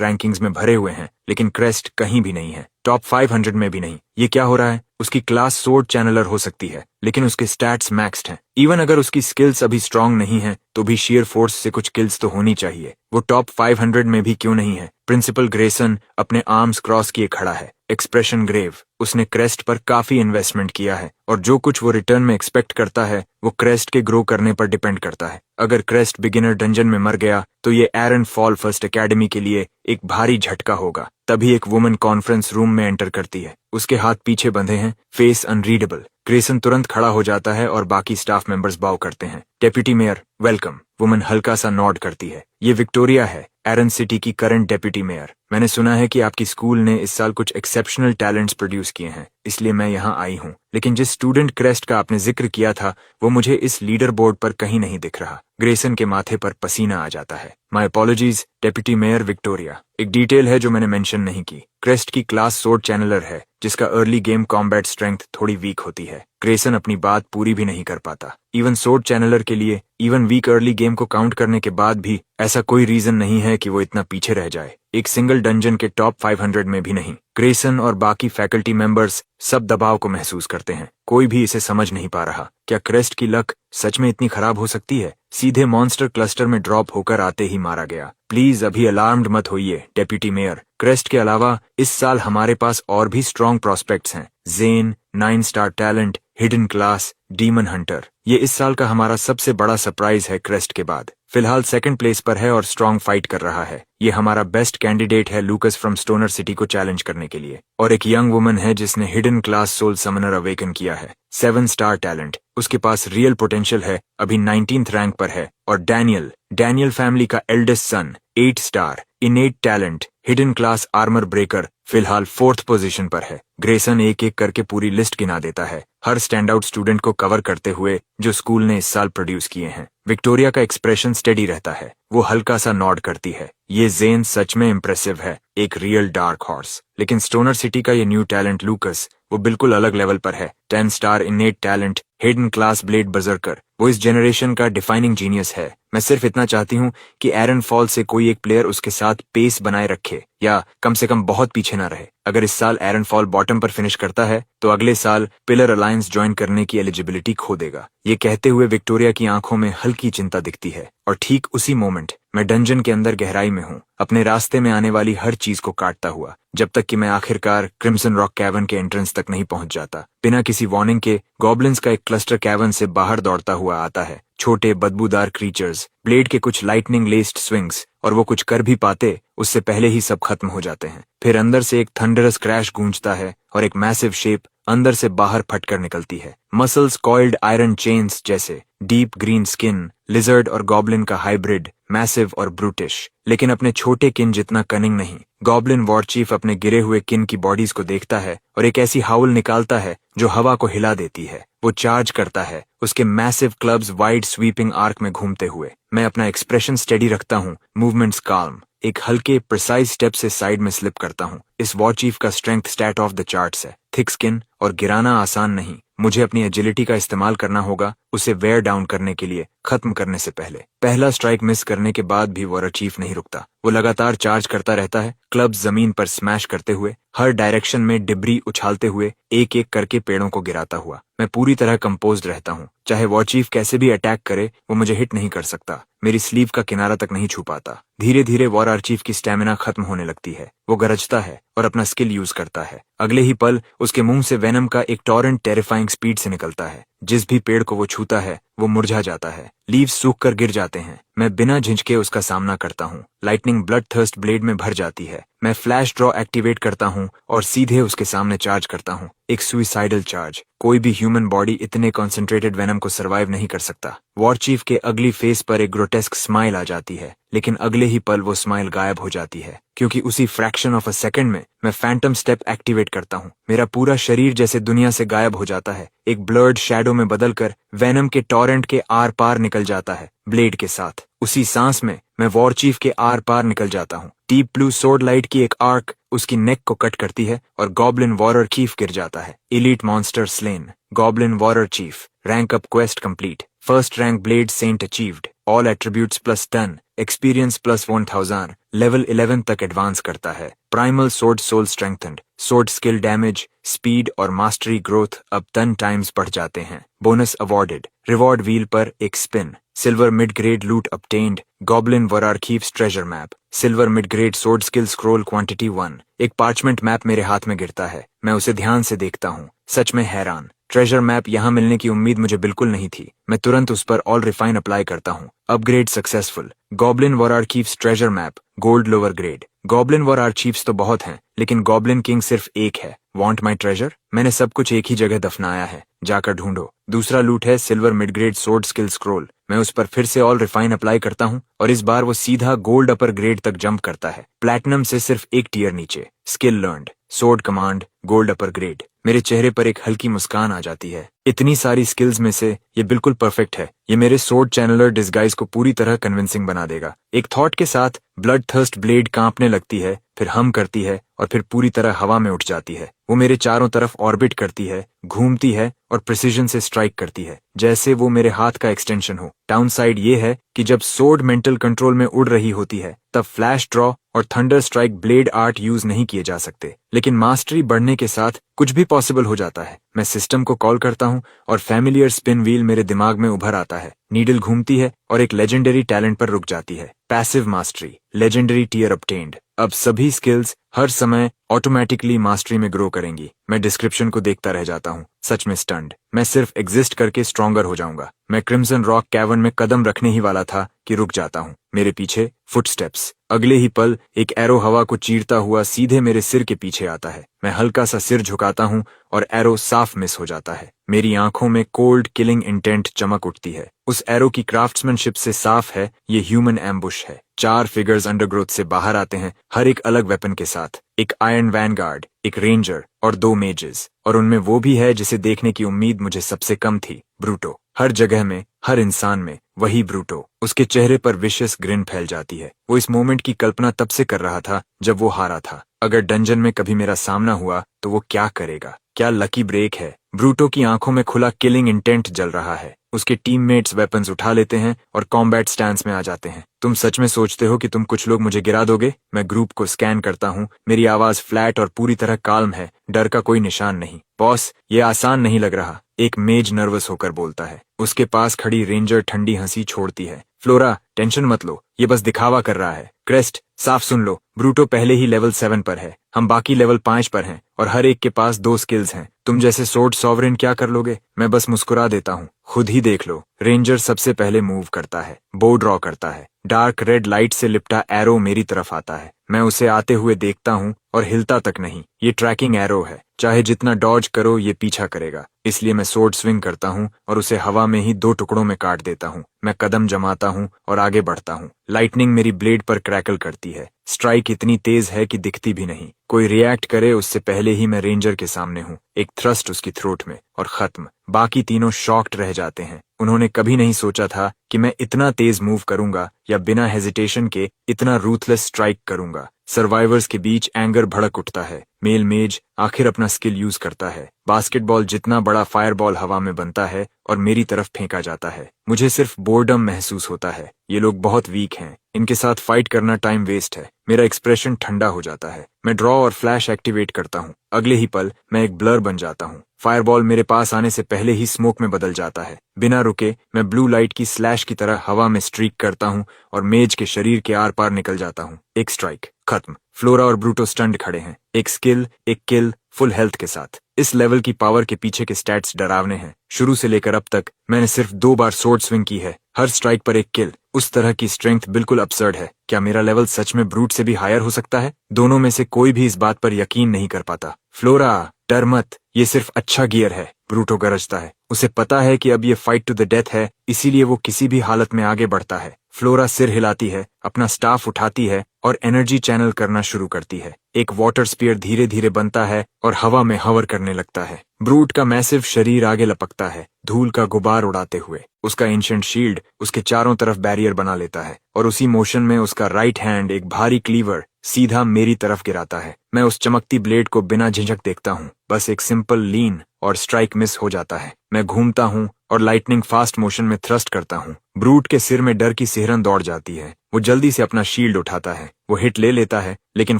रैंकिंग्स में भरे हुए हैं, लेकिन क्रेस्ट कहीं भी नहीं है, टॉप 500 में भी नहीं। ये क्या हो रहा है? उसकी क्लास सोर्ड चैनलर हो सकती है, लेकिन उसके स्टैट्स मैक्स्ड हैं। इवन अगर उसकी स्किल्स अभी स्ट्रांग नहीं है, तो भी शेयर फोर्स से कुछ स्किल्स तो होनी चाहिए। वो टॉप 500 में भी क्यों नहीं है? प्रिंसिपल ग्रेसन अपने आर्म्स क्रॉस किए खड़ा है, एक्सप्रेशन ग्रेव। उसने क्रेस्ट पर काफी इन्वेस्टमेंट किया है, और जो कुछ वो रिटर्न में एक्सपेक्ट करता है वो क्रेस्ट के ग्रो करने पर डिपेंड करता है। अगर क्रेस्ट बिगिनर डंजन में मर गया तो ये एरन फॉल फर्स्ट एकेडमी के लिए एक भारी झटका होगा। तभी एक वुमन कॉन्फ्रेंस रूम में एंटर करती है। उसके हाथ पीछे बंधे हैं, फेस अनरीडेबल। ग्रेसन तुरंत खड़ा हो जाता है और बाकी स्टाफ मेंबर्स बाव करते हैं। Deputy mayor welcome. वुमन हल्का सा नॉड करती है। ये विक्टोरिया है, एरन सिटी की करंट डेप्यूटी मेयर। मैंने सुना है कि आपकी स्कूल ने इस साल कुछ एक्सेप्शनल टैलेंट्स प्रोड्यूस किए हैं, इसलिए मैं यहाँ आई हूँ। लेकिन जिस स्टूडेंट क्रेस्ट का आपने जिक्र किया था, वो मुझे इस लीडर बोर्ड पर कहीं नहीं दिख रहा। ग्रेसन के माथे पर पसीना आ जाता है। My apologies deputy mayor Victoria. एक डिटेल है जो मैंने मेंशन नहीं की। क्रेस्ट की क्लास सोर्ड चैनलर है, जिसका अर्ली गेम कॉम्बैट स्ट्रेंथ थोड़ी वीक होती है। ग्रेसन अपनी बात पूरी भी नहीं कर पाता। इवन सोर्ड चैनलर के लिए इवन वीक अर्ली गेम को काउंट करने के बाद भी ऐसा कोई रीजन नहीं है कि वो इतना पीछे रह जाए, एक सिंगल डंजन के टॉप 500 में भी नहीं। ग्रेसन और बाकी फैकल्टी मेंबर्स सब दबाव को महसूस करते हैं। कोई भी इसे समझ नहीं पा रहा। क्या क्रेस्ट की लक सच में इतनी खराब हो सकती है? सीधे मॉन्स्टर क्लस्टर में ड्रॉप होकर आते ही मारा गया। प्लीज अभी अलार्म्ड मत होइए डेप्यूटी मेयर। क्रेस्ट के अलावा इस साल हमारे पास और भी स्ट्रॉन्ग प्रोस्पेक्ट्स हैं। जेन, 9 star talent, hidden class, demon Hunter. ये इस साल का हमारा सबसे बड़ा सरप्राइज है क्रेस्ट के बाद। फिलहाल सेकंड प्लेस पर है और स्ट्रॉन्ग फाइट कर रहा है। ये हमारा बेस्ट कैंडिडेट है लूकस फ्रॉम स्टोनर सिटी को चैलेंज करने के लिए। और एक यंग वुमन है जिसने hidden class soul summoner awaken किया है, 7 स्टार टैलेंट। उसके पास रियल पोटेंशियल है, अभी 19th रैंक पर है। और डैनियल फैमिली का eldest son, 8 star innate talent, hidden class armour breaker, फिलहाल 4th पोजीशन पर है। ग्रेसन एक एक करके पूरी लिस्ट गिना देता है, हर स्टैंड आउट स्टूडेंट को कवर करते हुए जो स्कूल ने इस साल प्रोड्यूस किए हैं। विक्टोरिया का एक्सप्रेशन स्टेडी रहता है, वो हल्का सा नॉड करती है। ये जेन सच में इम्प्रेसिव है, एक रियल डार्क हॉर्स। लेकिन स्टोनर सिटी का ये न्यू टैलेंट लूकस, वो बिल्कुल अलग लेवल पर है। 10 star innate talent, hidden class blade berserker. वो इस जनरेशन का डिफाइनिंग जीनियस है। मैं सिर्फ इतना चाहती हूँ कि एरन फॉल से कोई एक प्लेयर उसके साथ पेस बनाए रखे, या कम से कम बहुत पीछे ना रहे। अगर इस साल एरन फॉल बॉटम पर फिनिश करता है तो अगले साल पिलर अलायंस ज्वाइन करने की एलिजिबिलिटी खो देगा। ये कहते हुए विक्टोरिया की आंखों में हल्की चिंता दिखती है। और ठीक उसी मोमेंट मैं डंजन के अंदर गहराई में हूँ, अपने रास्ते में आने वाली हर चीज को काटता हुआ, जब तक कि मैं आखिरकार क्रिम्सन रॉक कैवन के एंट्रेंस तक नहीं पहुंच जाता। बिना किसी वार्निंग के गॉब्लिन्स का एक क्लस्टर कैवन से बाहर दौड़ता हुआ आता है। छोटे बदबूदार क्रीचर्स, ब्लेड के कुछ लाइटनिंग लेस्ड स्विंग्स, और वो कुछ कर भी पाते उससे पहले ही सब खत्म हो जाते हैं। फिर अंदर से एक थंडरस क्रैश गूंजता है और एक मैसिव शेप अंदर से बाहर फटकर निकलती है। मसल्स कॉइल्ड आयरन चेन्स जैसे, डीप ग्रीन स्किन, लिजर्ड और गॉब्लिन का हाइब्रिड, मैसिव और ब्रूटिश, लेकिन अपने छोटे किन जितना कनिंग नहीं। गॉब्लिन वॉर चीफ अपने गिरे हुए किन की बॉडीज को देखता है और एक ऐसी हाउल निकालता है जो हवा को हिला देती है। वो चार्ज करता है, उसके massive clubs wide sweeping arc में घूमते हुए। मैं अपना एक्सप्रेशन स्टेडी रखता हूँ, मूवमेंट्स काल्म। एक हल्के प्रिसाइज स्टेप से साइड में स्लिप करता हूँ। इस वॉर चीफ का strength stat off the charts है, थिक स्किन, और गिराना आसान नहीं। मुझे अपनी एजिलिटी का इस्तेमाल करना होगा उसे वेयर डाउन करने के लिए, खत्म करने से पहले। पहला स्ट्राइक मिस करने के बाद भी वॉर चीफ नहीं रुकता। वो लगातार चार्ज करता रहता है, क्लब जमीन पर स्मैश करते हुए, हर डायरेक्शन में डिब्री उछालते हुए, एक एक करके पेड़ों को गिराता हुआ। मैं पूरी तरह कंपोज्ड रहता हूँ। चाहे वॉर चीफ कैसे भी अटैक करे, वो मुझे हिट नहीं कर सकता, मेरी स्लीव का किनारा तक नहीं छू पाता। धीरे धीरे वॉर आर्चीफ की स्टेमिना खत्म होने लगती है। वो गरजता है और अपना स्किल यूज करता है। अगले ही पल उसके मुंह से वेनम का एक टॉरेंट टेरिफाइंग स्पीड से निकलता है। जिस भी पेड़ को वो छूता है वो मुरझा जाता है, लीव्स सूख कर गिर जाते हैं। मैं बिना झिझके उसका सामना करता हूँ। लाइटनिंग ब्लड थर्स्ट ब्लेड में भर जाती है। मैं फ्लैश ड्रॉ एक्टिवेट करता हूँ और सीधे उसके सामने चार्ज करता हूँ, एक सुइसाइडल चार्ज। कोई भी ह्यूमन बॉडी इतने कॉन्सेंट्रेटेड वेनम को सर्वाइव नहीं कर सकता। वॉर चीफ के अगली फेस पर एक ग्रोटेस्क स्माइल आ जाती है, लेकिन अगले ही पल वो स्माइल गायब हो जाती है, क्योंकि उसी फ्रैक्शन ऑफ अ सेकंड में मैं फैंटम स्टेप एक्टिवेट करता हूँ। मेरा पूरा शरीर जैसे दुनिया से गायब हो जाता है, एक ब्लर्ड शैडो में बदलकर वेनम के टॉरेंट के आर पार निकल जाता है। ब्लेड के साथ उसी सांस में मैं वॉर चीफ के आर पार निकल जाता हूँ। डीप ब्लू सोर्ड लाइट की एक आर्क उसकी नेक को कट करती है और गॉब्लिन वॉरर चीफ गिर जाता है। Elite monster slain, goblin warrior chief, rank up quest complete, first rank blade saint achieved, all attributes plus 10, experience plus 1000, level 11 तक एडवांस करता है। Primal sword soul strengthened, sword skill damage, speed और mastery growth अब 10 times बढ़ जाते हैं। Bonus awarded, reward wheel पर एक spin, silver mid grade loot obtained, goblin warrior chief's treasure map, silver mid grade sword skill scroll quantity 1। एक parchment map मेरे हाथ में गिरता है। मैं उसे ध्यान से देखता हूँ, सच में हैरान। ट्रेजर मैप यहाँ मिलने की उम्मीद मुझे बिल्कुल नहीं थी। मैं तुरंत उस पर ऑल रिफाइन अप्लाई करता हूँ। Upgrade successful, goblin warrior chief's treasure map, gold lower grade. Goblin warrior chiefs तो बहुत हैं, लेकिन गॉब्लिन किंग सिर्फ एक है। Want my treasure? मैंने सब कुछ एक ही जगह दफनाया है, जाकर ढूंढो। दूसरा लूट है silver mid grade sword skill scroll. मैं उस पर फिर से ऑल रिफाइन अप्लाई करता हूँ और इस बार वो सीधा गोल्ड अपर ग्रेड तक जंप करता है, प्लैटिनम से सिर्फ एक टियर नीचे। Skill learned, sword command, gold upper grade. मेरे चेहरे पर एक हल्की मुस्कान आ जाती है। इतनी सारी स्किल्स में से ये बिल्कुल परफेक्ट है। ये मेरे सोर्ड चैनलर डिस्गाइज को पूरी तरह कन्विंसिंग बना देगा। एक थॉट के साथ ब्लड थर्स्ट ब्लेड कांपने लगती है, फिर हम करती है और फिर पूरी तरह हवा में उठ जाती है। वो मेरे चारों तरफ ऑर्बिट करती है, घूमती है और प्रिसीजन से स्ट्राइक करती है, जैसे वो मेरे हाथ का एक्सटेंशन हो। डाउन साइड ये है कि जब सोर्ड मेंटल कंट्रोल में उड़ रही होती है, तब फ्लैश ड्रॉ और thunder strike blade art use नहीं किए जा सकते, लेकिन मास्टरी बढ़ने के साथ कुछ भी पॉसिबल हो जाता है। मैं सिस्टम को कॉल करता हूँ और फैमिलियर स्पिन व्हील मेरे दिमाग में उभर आता है। नीडल घूमती है और एक लेजेंडरी टैलेंट पर रुक जाती है। Passive mastery, legendary tier obtained। अब सभी स्किल्स हर समय ऑटोमेटिकली मास्टरी में ग्रो करेंगी। मैं डिस्क्रिप्शन को देखता रह जाता हूँ, सच में स्टन्ड। मैं सिर्फ एग्जिस्ट करके स्ट्रॉन्गर हो जाऊंगा। मैं क्रिम्सन रॉक कैवर्न में कदम रखने ही वाला था कि रुक जाता हूँ। मेरे पीछे फुटस्टेप्स। अगले ही पल एक एरो हवा को चीरता हुआ सीधे मेरे सिर के पीछे आता है। मैं हल्का सा सिर झुकाता हूँ और एरो साफ मिस हो जाता है। मेरी आंखों में कोल्ड किलिंग इंटेंट चमक उठती है। उस एरो की क्राफ्ट्समैनशिप से साफ है ये ह्यूमन एम्बुश है। 4 फिगर्स अंडरग्रोथ से बाहर आते हैं, हर एक अलग वेपन के साथ। एक आयरन वैनगार्ड, एक रेंजर और 2 मेजेस। और उनमें वो भी है जिसे देखने की उम्मीद मुझे सबसे कम थी, ब्रूटो। हर जगह में, हर इंसान में वही ब्रूटो। उसके चेहरे पर विशियस ग्रिन फैल जाती है। वो इस मोमेंट की कल्पना तब से कर रहा था जब वो हारा था। अगर डंजन में कभी मेरा सामना हुआ तो वो क्या करेगा? क्या लकी ब्रेक है? ब्रूटो की आंखों में खुला किलिंग इंटेंट जल रहा है। उसके टीममेट्स वेपन्स उठा लेते हैं और कॉम्बैट स्टैंस में आ जाते हैं। तुम सच में सोचते हो कि तुम कुछ लोग मुझे गिरा दोगे? मैं ग्रुप को स्कैन करता हूँ। मेरी आवाज फ्लैट और पूरी तरह काल्म है, डर का कोई निशान नहीं। बॉस, ये आसान नहीं लग रहा, एक मेज नर्वस होकर बोलता है। उसके पास खड़ी रेंजर ठंडी हंसी छोड़ती है। फ्लोरा, टेंशन मत लो, ये बस दिखावा कर रहा है। क्रेस्ट, साफ सुन लो, ब्रूटो पहले ही लेवल 7 पर है, हम बाकी लेवल 5 पर हैं और हर एक के पास 2 स्किल्स हैं। तुम जैसे सोर्ड सॉवरेन क्या कर लोगे? मैं बस मुस्कुरा देता हूँ। खुद ही देख लो। रेंजर सबसे पहले मूव करता है, बो ड्रॉ करता है। डार्क रेड लाइट से लिपटा एरो मेरी तरफ आता है। मैं उसे आते हुए देखता हूँ और हिलता तक नहीं। ये ट्रैकिंग एरो है, चाहे जितना डॉज करो ये पीछा करेगा। इसलिए मैं सोर्ड स्विंग करता हूँ और उसे हवा में ही 2 टुकड़ों में काट देता हूँ। मैं कदम जमाता हूँ और आगे बढ़ता हूँ। लाइटनिंग मेरी ब्लेड पर क्रैकल करती है। स्ट्राइक इतनी तेज है कि दिखती भी नहीं। कोई रिएक्ट करे उससे पहले ही मैं रेंजर के सामने हूँ। एक थ्रस्ट उसकी थ्रोट में और खत्म। बाकी तीनों शॉक्ड रह जाते हैं। उन्होंने कभी नहीं सोचा था कि मैं इतना तेज मूव करूंगा या बिना हेजिटेशन के इतना रूथलेस स्ट्राइक करूंगा। सर्वाइवर्स के बीच एंगर भड़क उठता है। मेल मेज आखिर अपना स्किल यूज करता है। बास्केटबॉल जितना बड़ा फायरबॉल हवा में बनता है और मेरी तरफ फेंका जाता है। मुझे सिर्फ बोर्डम महसूस होता है। ये लोग बहुत वीक हैं, इनके साथ फाइट करना टाइम वेस्ट है। मेरा एक्सप्रेशन ठंडा हो जाता है। मैं ड्रॉ और फ्लैश एक्टिवेट करता हूँ। अगले ही पल मैं एक ब्लर बन जाता हूँ। फायरबॉल मेरे पास आने से पहले ही स्मोक में बदल जाता है। बिना रुके मैं ब्लू लाइट की स्लैश की तरह हवा में स्ट्रीक करता हूँ और मेज के शरीर के आर पार निकल जाता हूँ। एक स्ट्राइक, खत्म। फ्लोरा और ब्रूटो स्टंड खड़े हैं। एक स्किल, एक किल, फुल हेल्थ के साथ। इस लेवल की पावर के पीछे के स्टैट्स डरावने हैं। शुरू से लेकर अब तक मैंने सिर्फ 2 बार स्वॉर्ड स्विंग की है, हर स्ट्राइक पर एक किल। उस तरह की स्ट्रेंथ बिल्कुल absurd है। क्या मेरा लेवल सच में ब्रूट से भी हायर हो सकता है? दोनों में से कोई भी इस बात पर यकीन नहीं कर पाता। फ्लोरा, डर मत, ये सिर्फ अच्छा गियर है। ब्रूटो गरजता है। उसे पता है कि अब ये फाइट टू द डेथ है, इसीलिए वो किसी भी हालत में आगे बढ़ता है। फ्लोरा सिर हिलाती है, अपना स्टाफ उठाती है और एनर्जी चैनल करना शुरू करती है। एक वाटर स्पीयर धीरे धीरे बनता है और हवा में हवर करने लगता है। ब्रूट का मैसिव शरीर आगे लपकता है, धूल का गुबार उड़ाते हुए। उसका एंशिएंट शील्ड उसके चारों तरफ बैरियर बना लेता है और उसी मोशन में उसका राइट हैंड एक भारी क्लीवर सीधा मेरी तरफ गिराता है। मैं उस चमकती ब्लेड को बिना झिझक देखता हूँ। बस एक सिंपल लीन और स्ट्राइक मिस हो जाता है। मैं घूमता हूँ और लाइटनिंग फास्ट मोशन में थ्रस्ट करता हूँ। ब्रूट के सिर में डर की सिहरन दौड़ जाती है। वो जल्दी से अपना शील्ड उठाता है। वो हिट ले लेता है, लेकिन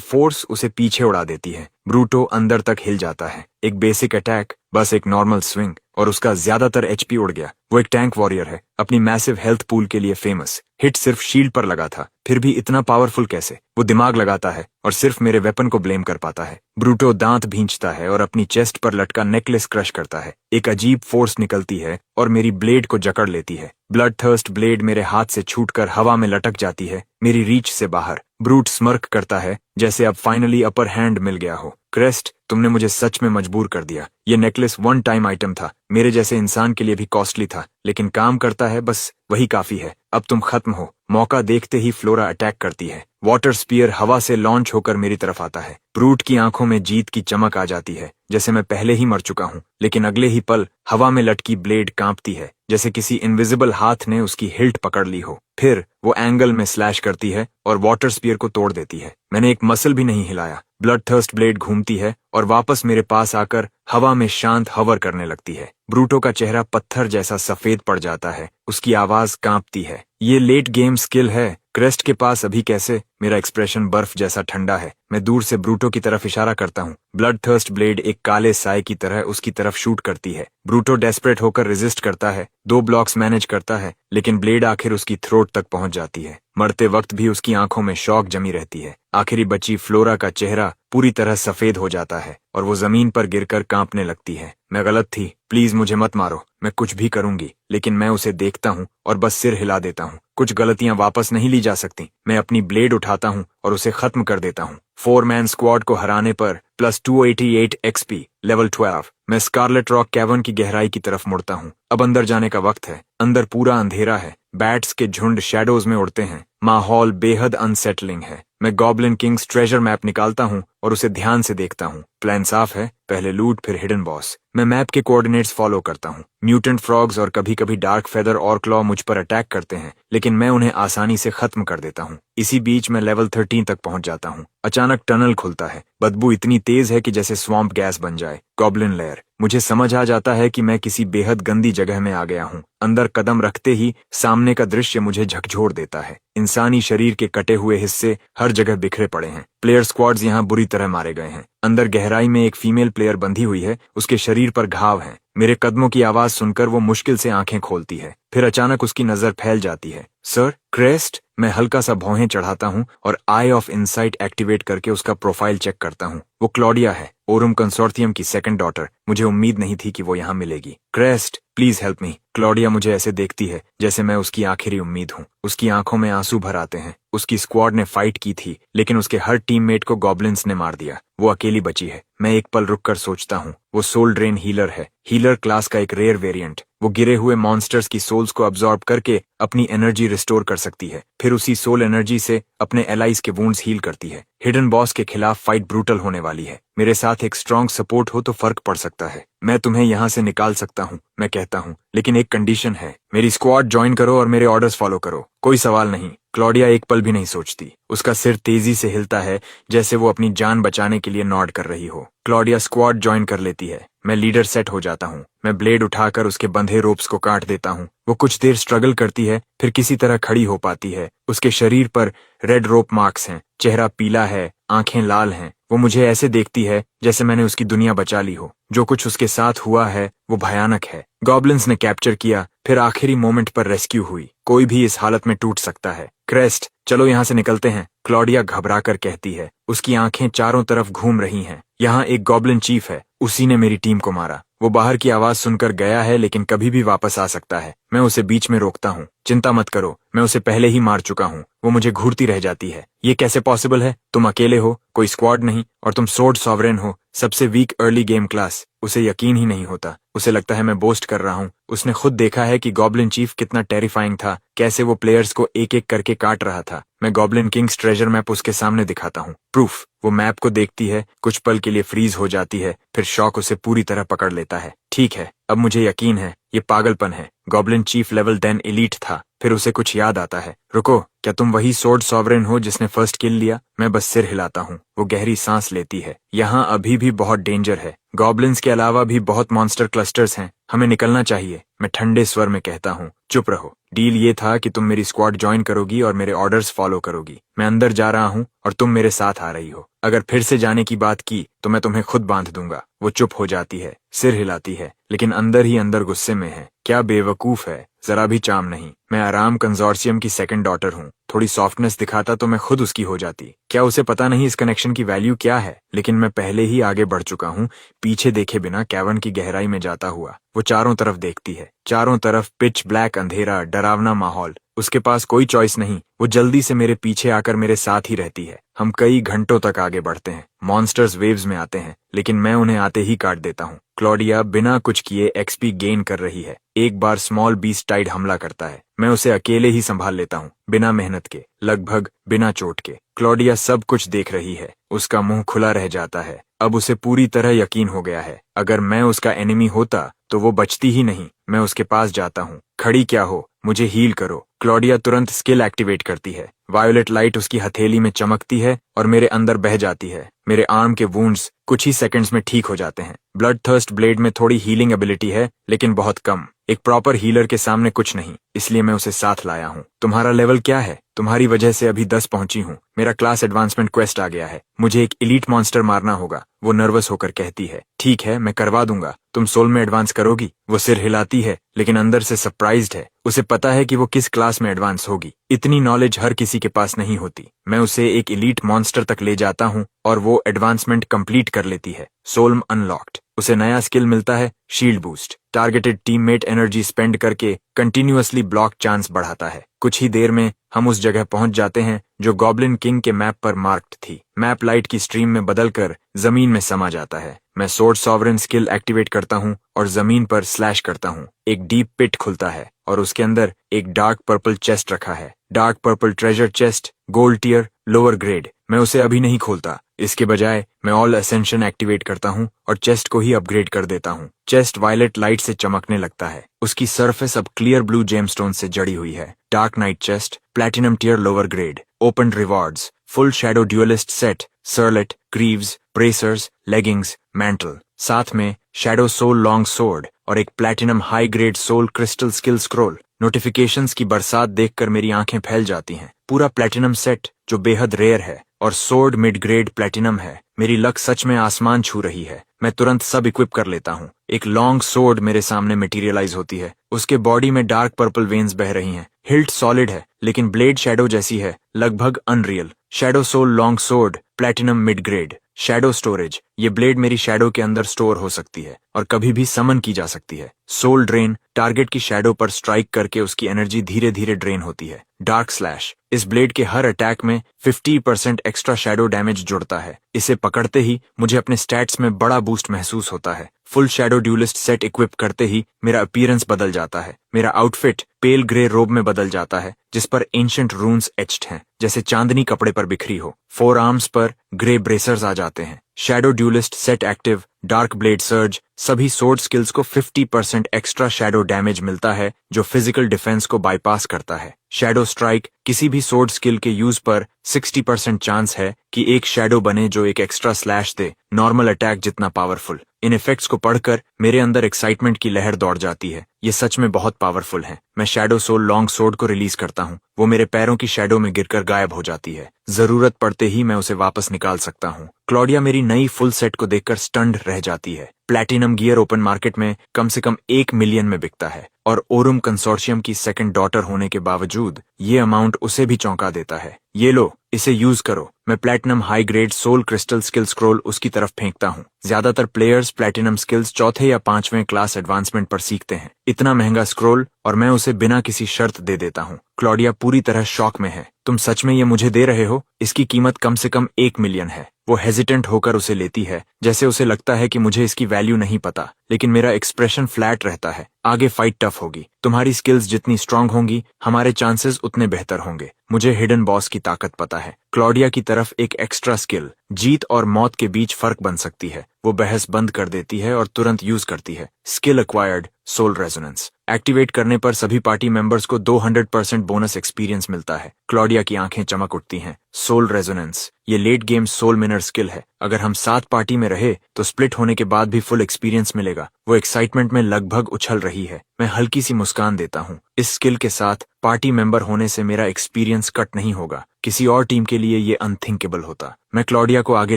फोर्स उसे पीछे उड़ा देती है। ब्रूटो अंदर तक हिल जाता है। एक बेसिक अटैक, बस एक नॉर्मल स्विंग, और उसका ज्यादातर एचपी उड़ गया। वो एक टैंक वॉरियर है, अपनी मैसिव हेल्थ पूल के लिए फेमस। हिट सिर्फ शील्ड पर लगा था, फिर भी इतना पावरफुल कैसे? वो दिमाग लगाता है और सिर्फ मेरे वेपन को ब्लेम कर पाता है। ब्रूटो दांत भींचता है और अपनी चेस्ट पर लटका नेकलेस क्रश करता है। एक अजीब फोर्स निकलती है और मेरी ब्लेड को जकड़ लेती है। ब्लड थर्स्ट ब्लेड मेरे हाथ से छूटकर हवा में लटक जाती है, मेरी रीच से बाहर। ब्रूट स्मर्क करता है, जैसे अब फाइनली अपर हैंड मिल गया हो। क्रेस्ट, तुमने मुझे सच में मजबूर कर दिया। ये नेकलेस वन टाइम आइटम था, मेरे जैसे इंसान के लिए भी कॉस्टली था, लेकिन काम करता है, बस वही काफी है। अब तुम खत्म हो। मौका देखते ही फ्लोरा अटैक करती है। वाटर स्पीयर हवा से लॉन्च होकर मेरी तरफ आता है। ब्रूट की आंखों में जीत की चमक आ जाती है, जैसे मैं पहले ही मर चुका हूँ। लेकिन अगले ही पल हवा में लटकी ब्लेड कांपती है, जैसे किसी इनविजिबल हाथ ने उसकी हिल्ट पकड़ ली हो। फिर वो एंगल में स्लैश करती है और वाटर स्पीयर को तोड़ देती है। मैंने एक मसल भी नहीं हिलाया। ब्लड थर्स्ट ब्लेड घूमती है और वापस मेरे पास आकर हवा में शांत हवर करने लगती है। ब्रूटो का चेहरा पत्थर जैसा सफेद पड़ जाता है, उसकी आवाज कांपती है। ये लेट गेम स्किल है क्रेस्ट के पास अभी कैसे? मेरा एक्सप्रेशन बर्फ जैसा ठंडा है। मैं दूर से ब्रूटो की तरफ इशारा करता हूँ। ब्लड थर्स्ट ब्लेड एक काले साए की तरह उसकी तरफ शूट करती है। ब्रूटो डेस्परेट होकर रेजिस्ट करता है, 2 ब्लॉक्स मैनेज करता है, लेकिन ब्लेड आखिर उसकी थ्रोट तक पहुंच जाती है। मरते वक्त भी उसकी आंखों में शौक जमी रहती है। आखिरी बची फ्लोरा का चेहरा पूरी तरह सफेद हो जाता है और वो जमीन पर गिरकर कांपने लगती है। मैं गलत थी, प्लीज मुझे मत मारो, मैं कुछ भी करूंगी। लेकिन मैं उसे देखता हूँ और बस सिर हिला देता हूँ। कुछ गलतियां वापस नहीं ली जा सकती। मैं अपनी ब्लेड उठाता हूँ और उसे खत्म कर देता हूँ। 4 मैन स्क्वाड को हराने पर प्लस 288 एक्सपी, लेवल 12। मैं स्कारलेट रॉक कैवर्न की गहराई की तरफ मुड़ता हूँ। अब अंदर जाने का वक्त है। अंदर पूरा अंधेरा है, बैट्स के झुंड शैडोज में उड़ते हैं, माहौल बेहद अनसेटलिंग है। मैं गॉब्लिन किंग्स ट्रेजर मैप निकालता हूँ और उसे ध्यान से देखता हूँ। प्लान साफ है, पहले लूट फिर हिडन बॉस। मैं मैप के कोऑर्डिनेट्स फॉलो करता हूँ। म्यूटेंट फ्रॉग्स और कभी कभी डार्क फेदर और क्लॉ मुझ पर अटैक करते हैं, लेकिन मैं उन्हें आसानी से खत्म कर देता हूँ। इसी बीच मैं लेवल 13 तक पहुंच जाता हूँ। अचानक टनल खुलता है। बदबू इतनी तेज है कि जैसे स्वॉम्प गैस बन जाए। Goblin layer. मुझे समझ आ जाता है कि मैं किसी बेहद गंदी जगह में आ गया हूँ। अंदर कदम रखते ही सामने का दृश्य मुझे झकझोर देता है। इंसानी शरीर के कटे हुए हिस्से हर जगह बिखरे पड़े हैं। प्लेयर स्क्वाड्स यहाँ बुरी तरह मारे गए हैं। अंदर गहराई में एक फीमेल प्लेयर बंधी हुई है, उसके शरीर पर घाव हैं। मेरे कदमों की आवाज सुनकर वो मुश्किल से आंखें खोलती है। फिर अचानक उसकी नजर फैल जाती है। Sir, crest. मैं हल्का सा भौहें चढ़ाता हूँ और आई ऑफ इनसाइट एक्टिवेट करके उसका प्रोफाइल चेक करता हूँ। वो क्लॉडिया है, ओरुम कंसोर्टियम की सेकंड डॉटर। मुझे उम्मीद नहीं थी कि वो यहाँ मिलेगी। Crest, please help me. Claudia मुझे ऐसे देखती है जैसे मैं उसकी आखिरी उम्मीद हूँ। उसकी आंखों में आंसू भर आते हैं। उसकी स्क्वाड ने फाइट की थी, लेकिन उसके हर टीममेट को गॉब्लिन्स ने मार दिया। वो अकेली बची है। मैं एक पल रुककर सोचता हूँ, वो सोल ड्रेन हीलर है, हीलर क्लास का एक रेयर वेरिएंट। वो गिरे हुए मॉन्स्टर्स की सोल्स को अब्सॉर्ब करके अपनी एनर्जी रिस्टोर कर सकती है, फिर उसी सोल एनर्जी से अपने एलाइज के वुंड्स हील करती है। हिडन बॉस के खिलाफ फाइट ब्रूटल होने वाली है। मेरे साथ एक स्ट्रॉन्ग सपोर्ट हो तो फर्क पड़ सकता है। मैं तुम्हें यहाँ से निकाल सकता हूँ, मैं कहता हूँ, लेकिन एक कंडीशन है। मेरी स्क्वाड ज्वाइन करो और मेरे ऑर्डर्स फॉलो करो। कोई सवाल नहीं। क्लॉडिया एक पल भी नहीं सोचती। उसका सिर तेजी से हिलता है, जैसे वो अपनी जान बचाने के लिए नॉड कर रही हो। क्लॉडिया स्क्वाड ज्वाइन कर लेती है। मैं लीडर सेट हो जाता हूँ। मैं ब्लेड उठाकर उसके बंधे रोप्स को काट देता हूँ। वो कुछ देर स्ट्रगल करती है, फिर किसी तरह खड़ी हो पाती है। उसके शरीर पर रेड रोप मार्क्स हैं, चेहरा पीला है, आंखें लाल हैं। वो मुझे ऐसे देखती है जैसे मैंने उसकी दुनिया बचा ली हो। जो कुछ उसके साथ हुआ है वो भयानक है। गॉब्लिन्स ने कैप्चर किया, फिर आखिरी मोमेंट पर रेस्क्यू हुई। कोई भी इस हालत में टूट सकता है। क्रेस्ट, चलो यहाँ से निकलते हैं, क्लॉडिया घबरा कर कहती है। उसकी आंखें चारों तरफ घूम रही हैं। यहाँ एक गॉब्लिन चीफ है, उसी ने मेरी टीम को मारा। वो बाहर की आवाज सुनकर गया है, लेकिन कभी भी वापस आ सकता है। मैं उसे बीच में रोकता हूँ। चिंता मत करो, मैं उसे पहले ही मार चुका हूँ। वो मुझे घूरती रह जाती है। ये कैसे पॉसिबल है? तुम अकेले हो, कोई स्क्वाड नहीं, और तुम सोर्ड सॉवरेन हो, सबसे वीक अर्ली गेम क्लास। उसे यकीन ही नहीं होता। उसे लगता है मैं बोस्ट कर रहा हूँ। उसने खुद देखा है कि गॉब्लिन चीफ कितना टेरिफाइंग था, कैसे वो प्लेयर्स को एक एक करके काट रहा था। मैं गॉब्लिन किंग्स ट्रेजर मैप उसके सामने दिखाता हूँ, प्रूफ। वो मैप को देखती है, कुछ पल के लिए फ्रीज हो जाती है, फिर शॉक उसे पूरी तरह पकड़ लेता है। ठीक है, अब मुझे यकीन है, ये पागलपन है। गॉब्लिन चीफ लेवल 10 एलीट था। फिर उसे कुछ याद आता है। रुको, क्या तुम वही सोर्ड सॉवरेन हो जिसने फर्स्ट किल लिया? मैं बस सिर हिलाता हूँ। वो गहरी सांस लेती है। यहाँ अभी भी बहुत डेंजर है। गॉब्लिन्स के अलावा भी बहुत मॉन्स्टर क्लस्टर्स हैं। हमें निकलना चाहिए। मैं ठंडे स्वर में कहता हूँ, चुप रहो। डील ये था कि तुम मेरी स्क्वाड ज्वाइन करोगी और मेरे ऑर्डर्स फॉलो करोगी। मैं अंदर जा रहा हूँ और तुम मेरे साथ आ रही हो। अगर फिर से जाने की बात की तो मैं तुम्हें खुद बांध दूंगा। वो चुप हो जाती है, सिर हिलाती है, लेकिन अंदर ही अंदर गुस्से में है। क्या बेवकूफ है, जरा भी चाम नहीं। मैं आराम कंजोर्सियम की सेकंड डॉटर हूँ। थोड़ी सॉफ्टनेस दिखाता तो मैं खुद उसकी हो जाती। क्या उसे पता नहीं इस कनेक्शन की वैल्यू क्या है? लेकिन मैं पहले ही आगे बढ़ चुका हूँ, पीछे देखे बिना कैवर्न की गहराई में जाता हुआ। वो चारों तरफ देखती है। चारों तरफ पिच ब्लैक अंधेरा, डरावना माहौल। उसके पास कोई चॉइस नहीं। वो जल्दी से मेरे पीछे आकर मेरे साथ ही रहती है। हम कई घंटों तक आगे बढ़ते हैं। मॉन्स्टर्स वेव्स में आते हैं, लेकिन मैं उन्हें आते ही काट देता हूँ। क्लॉडिया बिना कुछ किए एक्सपी गेन कर रही है। एक बार स्मॉल बीस्ट टाइड हमला करता है। मैं उसे अकेले ही संभाल लेता हूँ, बिना मेहनत के, लगभग बिना चोट के। क्लॉडिया सब कुछ देख रही है। उसका मुंह खुला रह जाता है। अब उसे पूरी तरह यकीन हो गया है, अगर मैं उसका एनिमी होता तो वो बचती ही नहीं। मैं उसके पास जाता हूँ। खड़ी क्या हो, मुझे हील करो। क्लॉडिया तुरंत स्किल एक्टिवेट करती है। वायोलेट लाइट उसकी हथेली में चमकती है और मेरे अंदर बह जाती है। मेरे आर्म के वुंड्स कुछ ही सेकंड्स में ठीक हो जाते हैं। ब्लड थर्स्ट ब्लेड में थोड़ी हीलिंग एबिलिटी है, लेकिन बहुत कम। एक प्रॉपर हीलर के सामने कुछ नहीं, इसलिए मैं उसे साथ लाया हूँ। तुम्हारा लेवल क्या है? तुम्हारी वजह से अभी 10 पहुंची हूँ। मेरा क्लास एडवांसमेंट क्वेस्ट आ गया है। मुझे एक एलीट मॉन्स्टर मारना होगा। वो नर्वस होकर कहती है, ठीक है, मैं करवा दूंगा। तुम सोल में एडवांस करोगी? वो सिर हिलाती है, लेकिन अंदर से सरप्राइज्ड है। उसे पता है कि वो किस क्लास में एडवांस होगी। इतनी नॉलेज हर किसी के पास नहीं होती। मैं उसे एक एलीट मॉन्स्टर तक ले जाता हूँ और वो एडवांसमेंट कंप्लीट कर लेती है। सोल्म अनलॉक्ड। उसे नया स्किल मिलता है, shield boost. Targeted teammate energy spend करके कंटिन्यूअसली ब्लॉक चांस बढ़ाता है। कुछ ही देर में हम उस जगह पहुंच जाते हैं जो गॉब्लिन किंग के मैप पर मार्क्ड थी। मैप लाइट की स्ट्रीम में बदलकर जमीन में समा जाता है। मैं सोर्ड सॉवरेन स्किल एक्टिवेट करता हूँ और जमीन पर स्लैश करता हूँ। एक डीप पिट खुलता है और उसके अंदर एक डार्क पर्पल चेस्ट रखा है। Dark purple treasure chest, gold tier, lower grade. मैं उसे अभी नहीं खोलता। इसके बजाय मैं ऑल असेंशन एक्टिवेट करता हूँ और चेस्ट को ही अपग्रेड कर देता हूँ। चेस्ट वायलेट लाइट से चमकने लगता है। उसकी सरफेस अब क्लियर ब्लू जेमस्टोन से जड़ी हुई है। Dark knight chest, platinum tier, lower grade. Open rewards, full shadow duelist set, circlet, greaves, bracers, leggings, mantle. साथ में शैडो सोल लॉन्ग सोर्ड और एक platinum high grade soul crystal skill scroll. Notifications की बरसात देखकर मेरी आंखें फैल जाती हैं। पूरा प्लैटिनम सेट जो बेहद रेयर है, और सोर्ड मिड ग्रेड प्लैटिनम है। मेरी लक सच में आसमान छू रही है। मैं तुरंत सब इक्विप कर लेता हूँ। एक लॉन्ग सोर्ड मेरे सामने मटेरियलाइज होती है। उसके बॉडी में डार्क पर्पल वेन्स बह रही हैं। हिल्ट सॉलिड है, लेकिन ब्लेड शैडो जैसी है, लगभग unreal. Shadow soul long sword, platinum mid grade. Shadow storage, ये ब्लेड मेरी शैडो के अंदर स्टोर हो सकती है और कभी भी समन की जा सकती है। सोल ड्रेन, टारगेट की शैडो पर स्ट्राइक करके उसकी एनर्जी धीरे धीरे ड्रेन होती है। डार्क स्लैश, इस ब्लेड के हर अटैक में 50% एक्स्ट्रा शैडो डैमेज जुड़ता है। इसे पकड़ते ही मुझे अपने स्टैट्स में बड़ा बूस्ट महसूस होता है। Full shadow duelist set equip करते ही मेरा अपीयरेंस बदल जाता है। मेरा आउटफिट पेल ग्रे रोब में बदल जाता है, जिस पर एंशिएंट रून्स एच्ड हैं, जैसे चांदनी कपड़े पर बिखरी हो। फोर आर्म्स पर ग्रे ब्रेसर्स आ जाते हैं। Shadow duelist set active, dark blade surge, सभी सोर्ड स्किल्स को 50% एक्स्ट्रा शैडो डैमेज मिलता है, जो फिजिकल डिफेंस को बाईपास करता है। शैडो स्ट्राइक, किसी भी सोर्ड स्किल के यूज पर 60% चांस है कि एक शैडो बने जो एक एक्स्ट्रा स्लैश दे, नॉर्मल अटैक जितना पावरफुल। इन इफेक्ट्स को पढ़कर मेरे अंदर एक्साइटमेंट की लहर दौड़ जाती है। ये सच में बहुत पावरफुल है। मैं शैडो सोल लॉन्ग सोर्ड को रिलीज करता हूँ। वो मेरे पैरों की शैडो में गिरकर गायब हो जाती है। जरूरत पड़ते ही मैं उसे वापस निकाल सकता हूँ। क्लॉडिया मेरी नई फुल सेट को देखकर स्टन्ड रह जाती है। प्लैटिनम गियर ओपन मार्केट में कम से कम 1 मिलियन में बिकता है और ओरुम कंसोर्शियम की सेकंड डॉटर होने के बावजूद ये अमाउंट उसे भी चौंका देता है। ये लो, इसे यूज करो। मैं platinum high grade soul crystal skill scroll उसकी तरफ फेंकता हूँ। ज्यादातर प्लेयर्स प्लैटिनम स्किल्स चौथे या 5वें क्लास एडवांसमेंट पर सीखते हैं। इतना महंगा स्क्रोल और मैं उसे बिना किसी शर्त दे देता हूँ। क्लॉडिया पूरी तरह शॉक में है। तुम सच में ये मुझे दे रहे हो? इसकी कीमत कम से कम 1 मिलियन है। वो हेजिटेंट होकर उसे लेती है, जैसे उसे लगता है कि मुझे इसकी वैल्यू नहीं पता, लेकिन मेरा एक्सप्रेशन फ्लैट रहता है। आगे फाइट टफ होगी। तुम्हारी स्किल्स जितनी स्ट्रांग होंगी, हमारे चांसेस उतने बेहतर होंगे। मुझे हिडन बॉस की ताकत पता है। क्लॉडिया की तरफ एक एक्स्ट्रा स्किल जीत और मौत के बीच फर्क बन सकती है। वो बहस बंद कर देती है और तुरंत यूज करती है। Skill acquired soul resonance activate करने पर सभी पार्टी मेंबर्स को 200% बोनस एक्सपीरियंस मिलता है। क्लॉडिया की आंखें चमक उठती हैं। सोल रेजोनेंस ये लेट गेम सोल मिनर स्किल है। अगर हम 7 पार्टी में रहे तो स्प्लिट होने के बाद भी फुल एक्सपीरियंस मिलेगा। वो एक्साइटमेंट में लगभग उछल रही है। मैं हल्की सी मुस्कान देता हूँ। इस स्किल के साथ पार्टी मेंबर होने से मेरा एक्सपीरियंस कट नहीं होगा। किसी और टीम के लिए ये अनथिंकेबल होता। मैं क्लॉडिया को आगे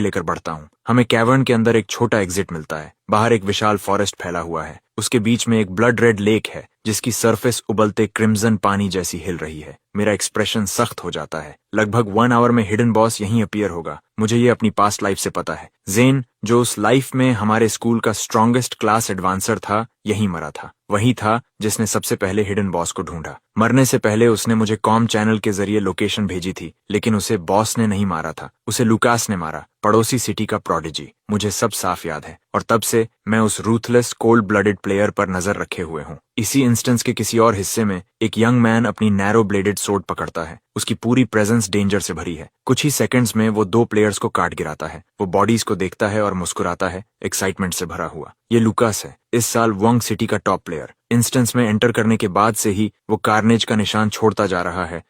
लेकर बढ़ता हूँ। हमें कैवर्न के अंदर एक छोटा एग्जिट मिलता है। बाहर एक विशाल फॉरेस्ट फैला हुआ है। उसके बीच में एक ब्लड रेड लेक है जिसकी सरफेस उबलते क्रिम्सन पानी जैसी हिल रही है। मेरा एक्सप्रेशन सख्त हो जाता है। लगभग 1 आवर में हिडन बॉस यहीं अपीयर होगा। मुझे ये अपनी पास्ट लाइफ से पता है। जेन, जो उस लाइफ में हमारे स्कूल का स्ट्रॉन्गेस्ट क्लास एडवांसर था, यहीं मरा था। वही था जिसने सबसे पहले हिडन बॉस को ढूंढा। मरने से पहले उसने मुझे कॉम चैनल के जरिए लोकेशन भेजी थी, लेकिन उसे बॉस ने नहीं मारा था, उसे लुकास ने मारा, पड़ोसी सिटी का प्रोडिजी। मुझे सब साफ याद है और तब से मैं उस रूथलेस कोल्ड ब्लडेड प्लेयर पर नजर रखे हुए हूँ। इसी इंस्टेंस के किसी और हिस्से में एक यंग मैन अपनी नैरो ब्लेडेड सोर्ड पकड़ता है। उसकी पूरी प्रेजेंस डेंजर से भरी है। कुछ ही सेकंड्स में वो 2 प्लेयर्स को काट गिराता है। वो बॉडीज को देखता है और मुस्कुराता है, एक्साइटमेंट से भरा हुआ। ये लुकास है, इस साल वंग सिटी का टॉप प्लेयर। इंस्टेंस में एंटर करने के बाद से ही वो कार्नेज का निशान छोड़ता जा रहा है,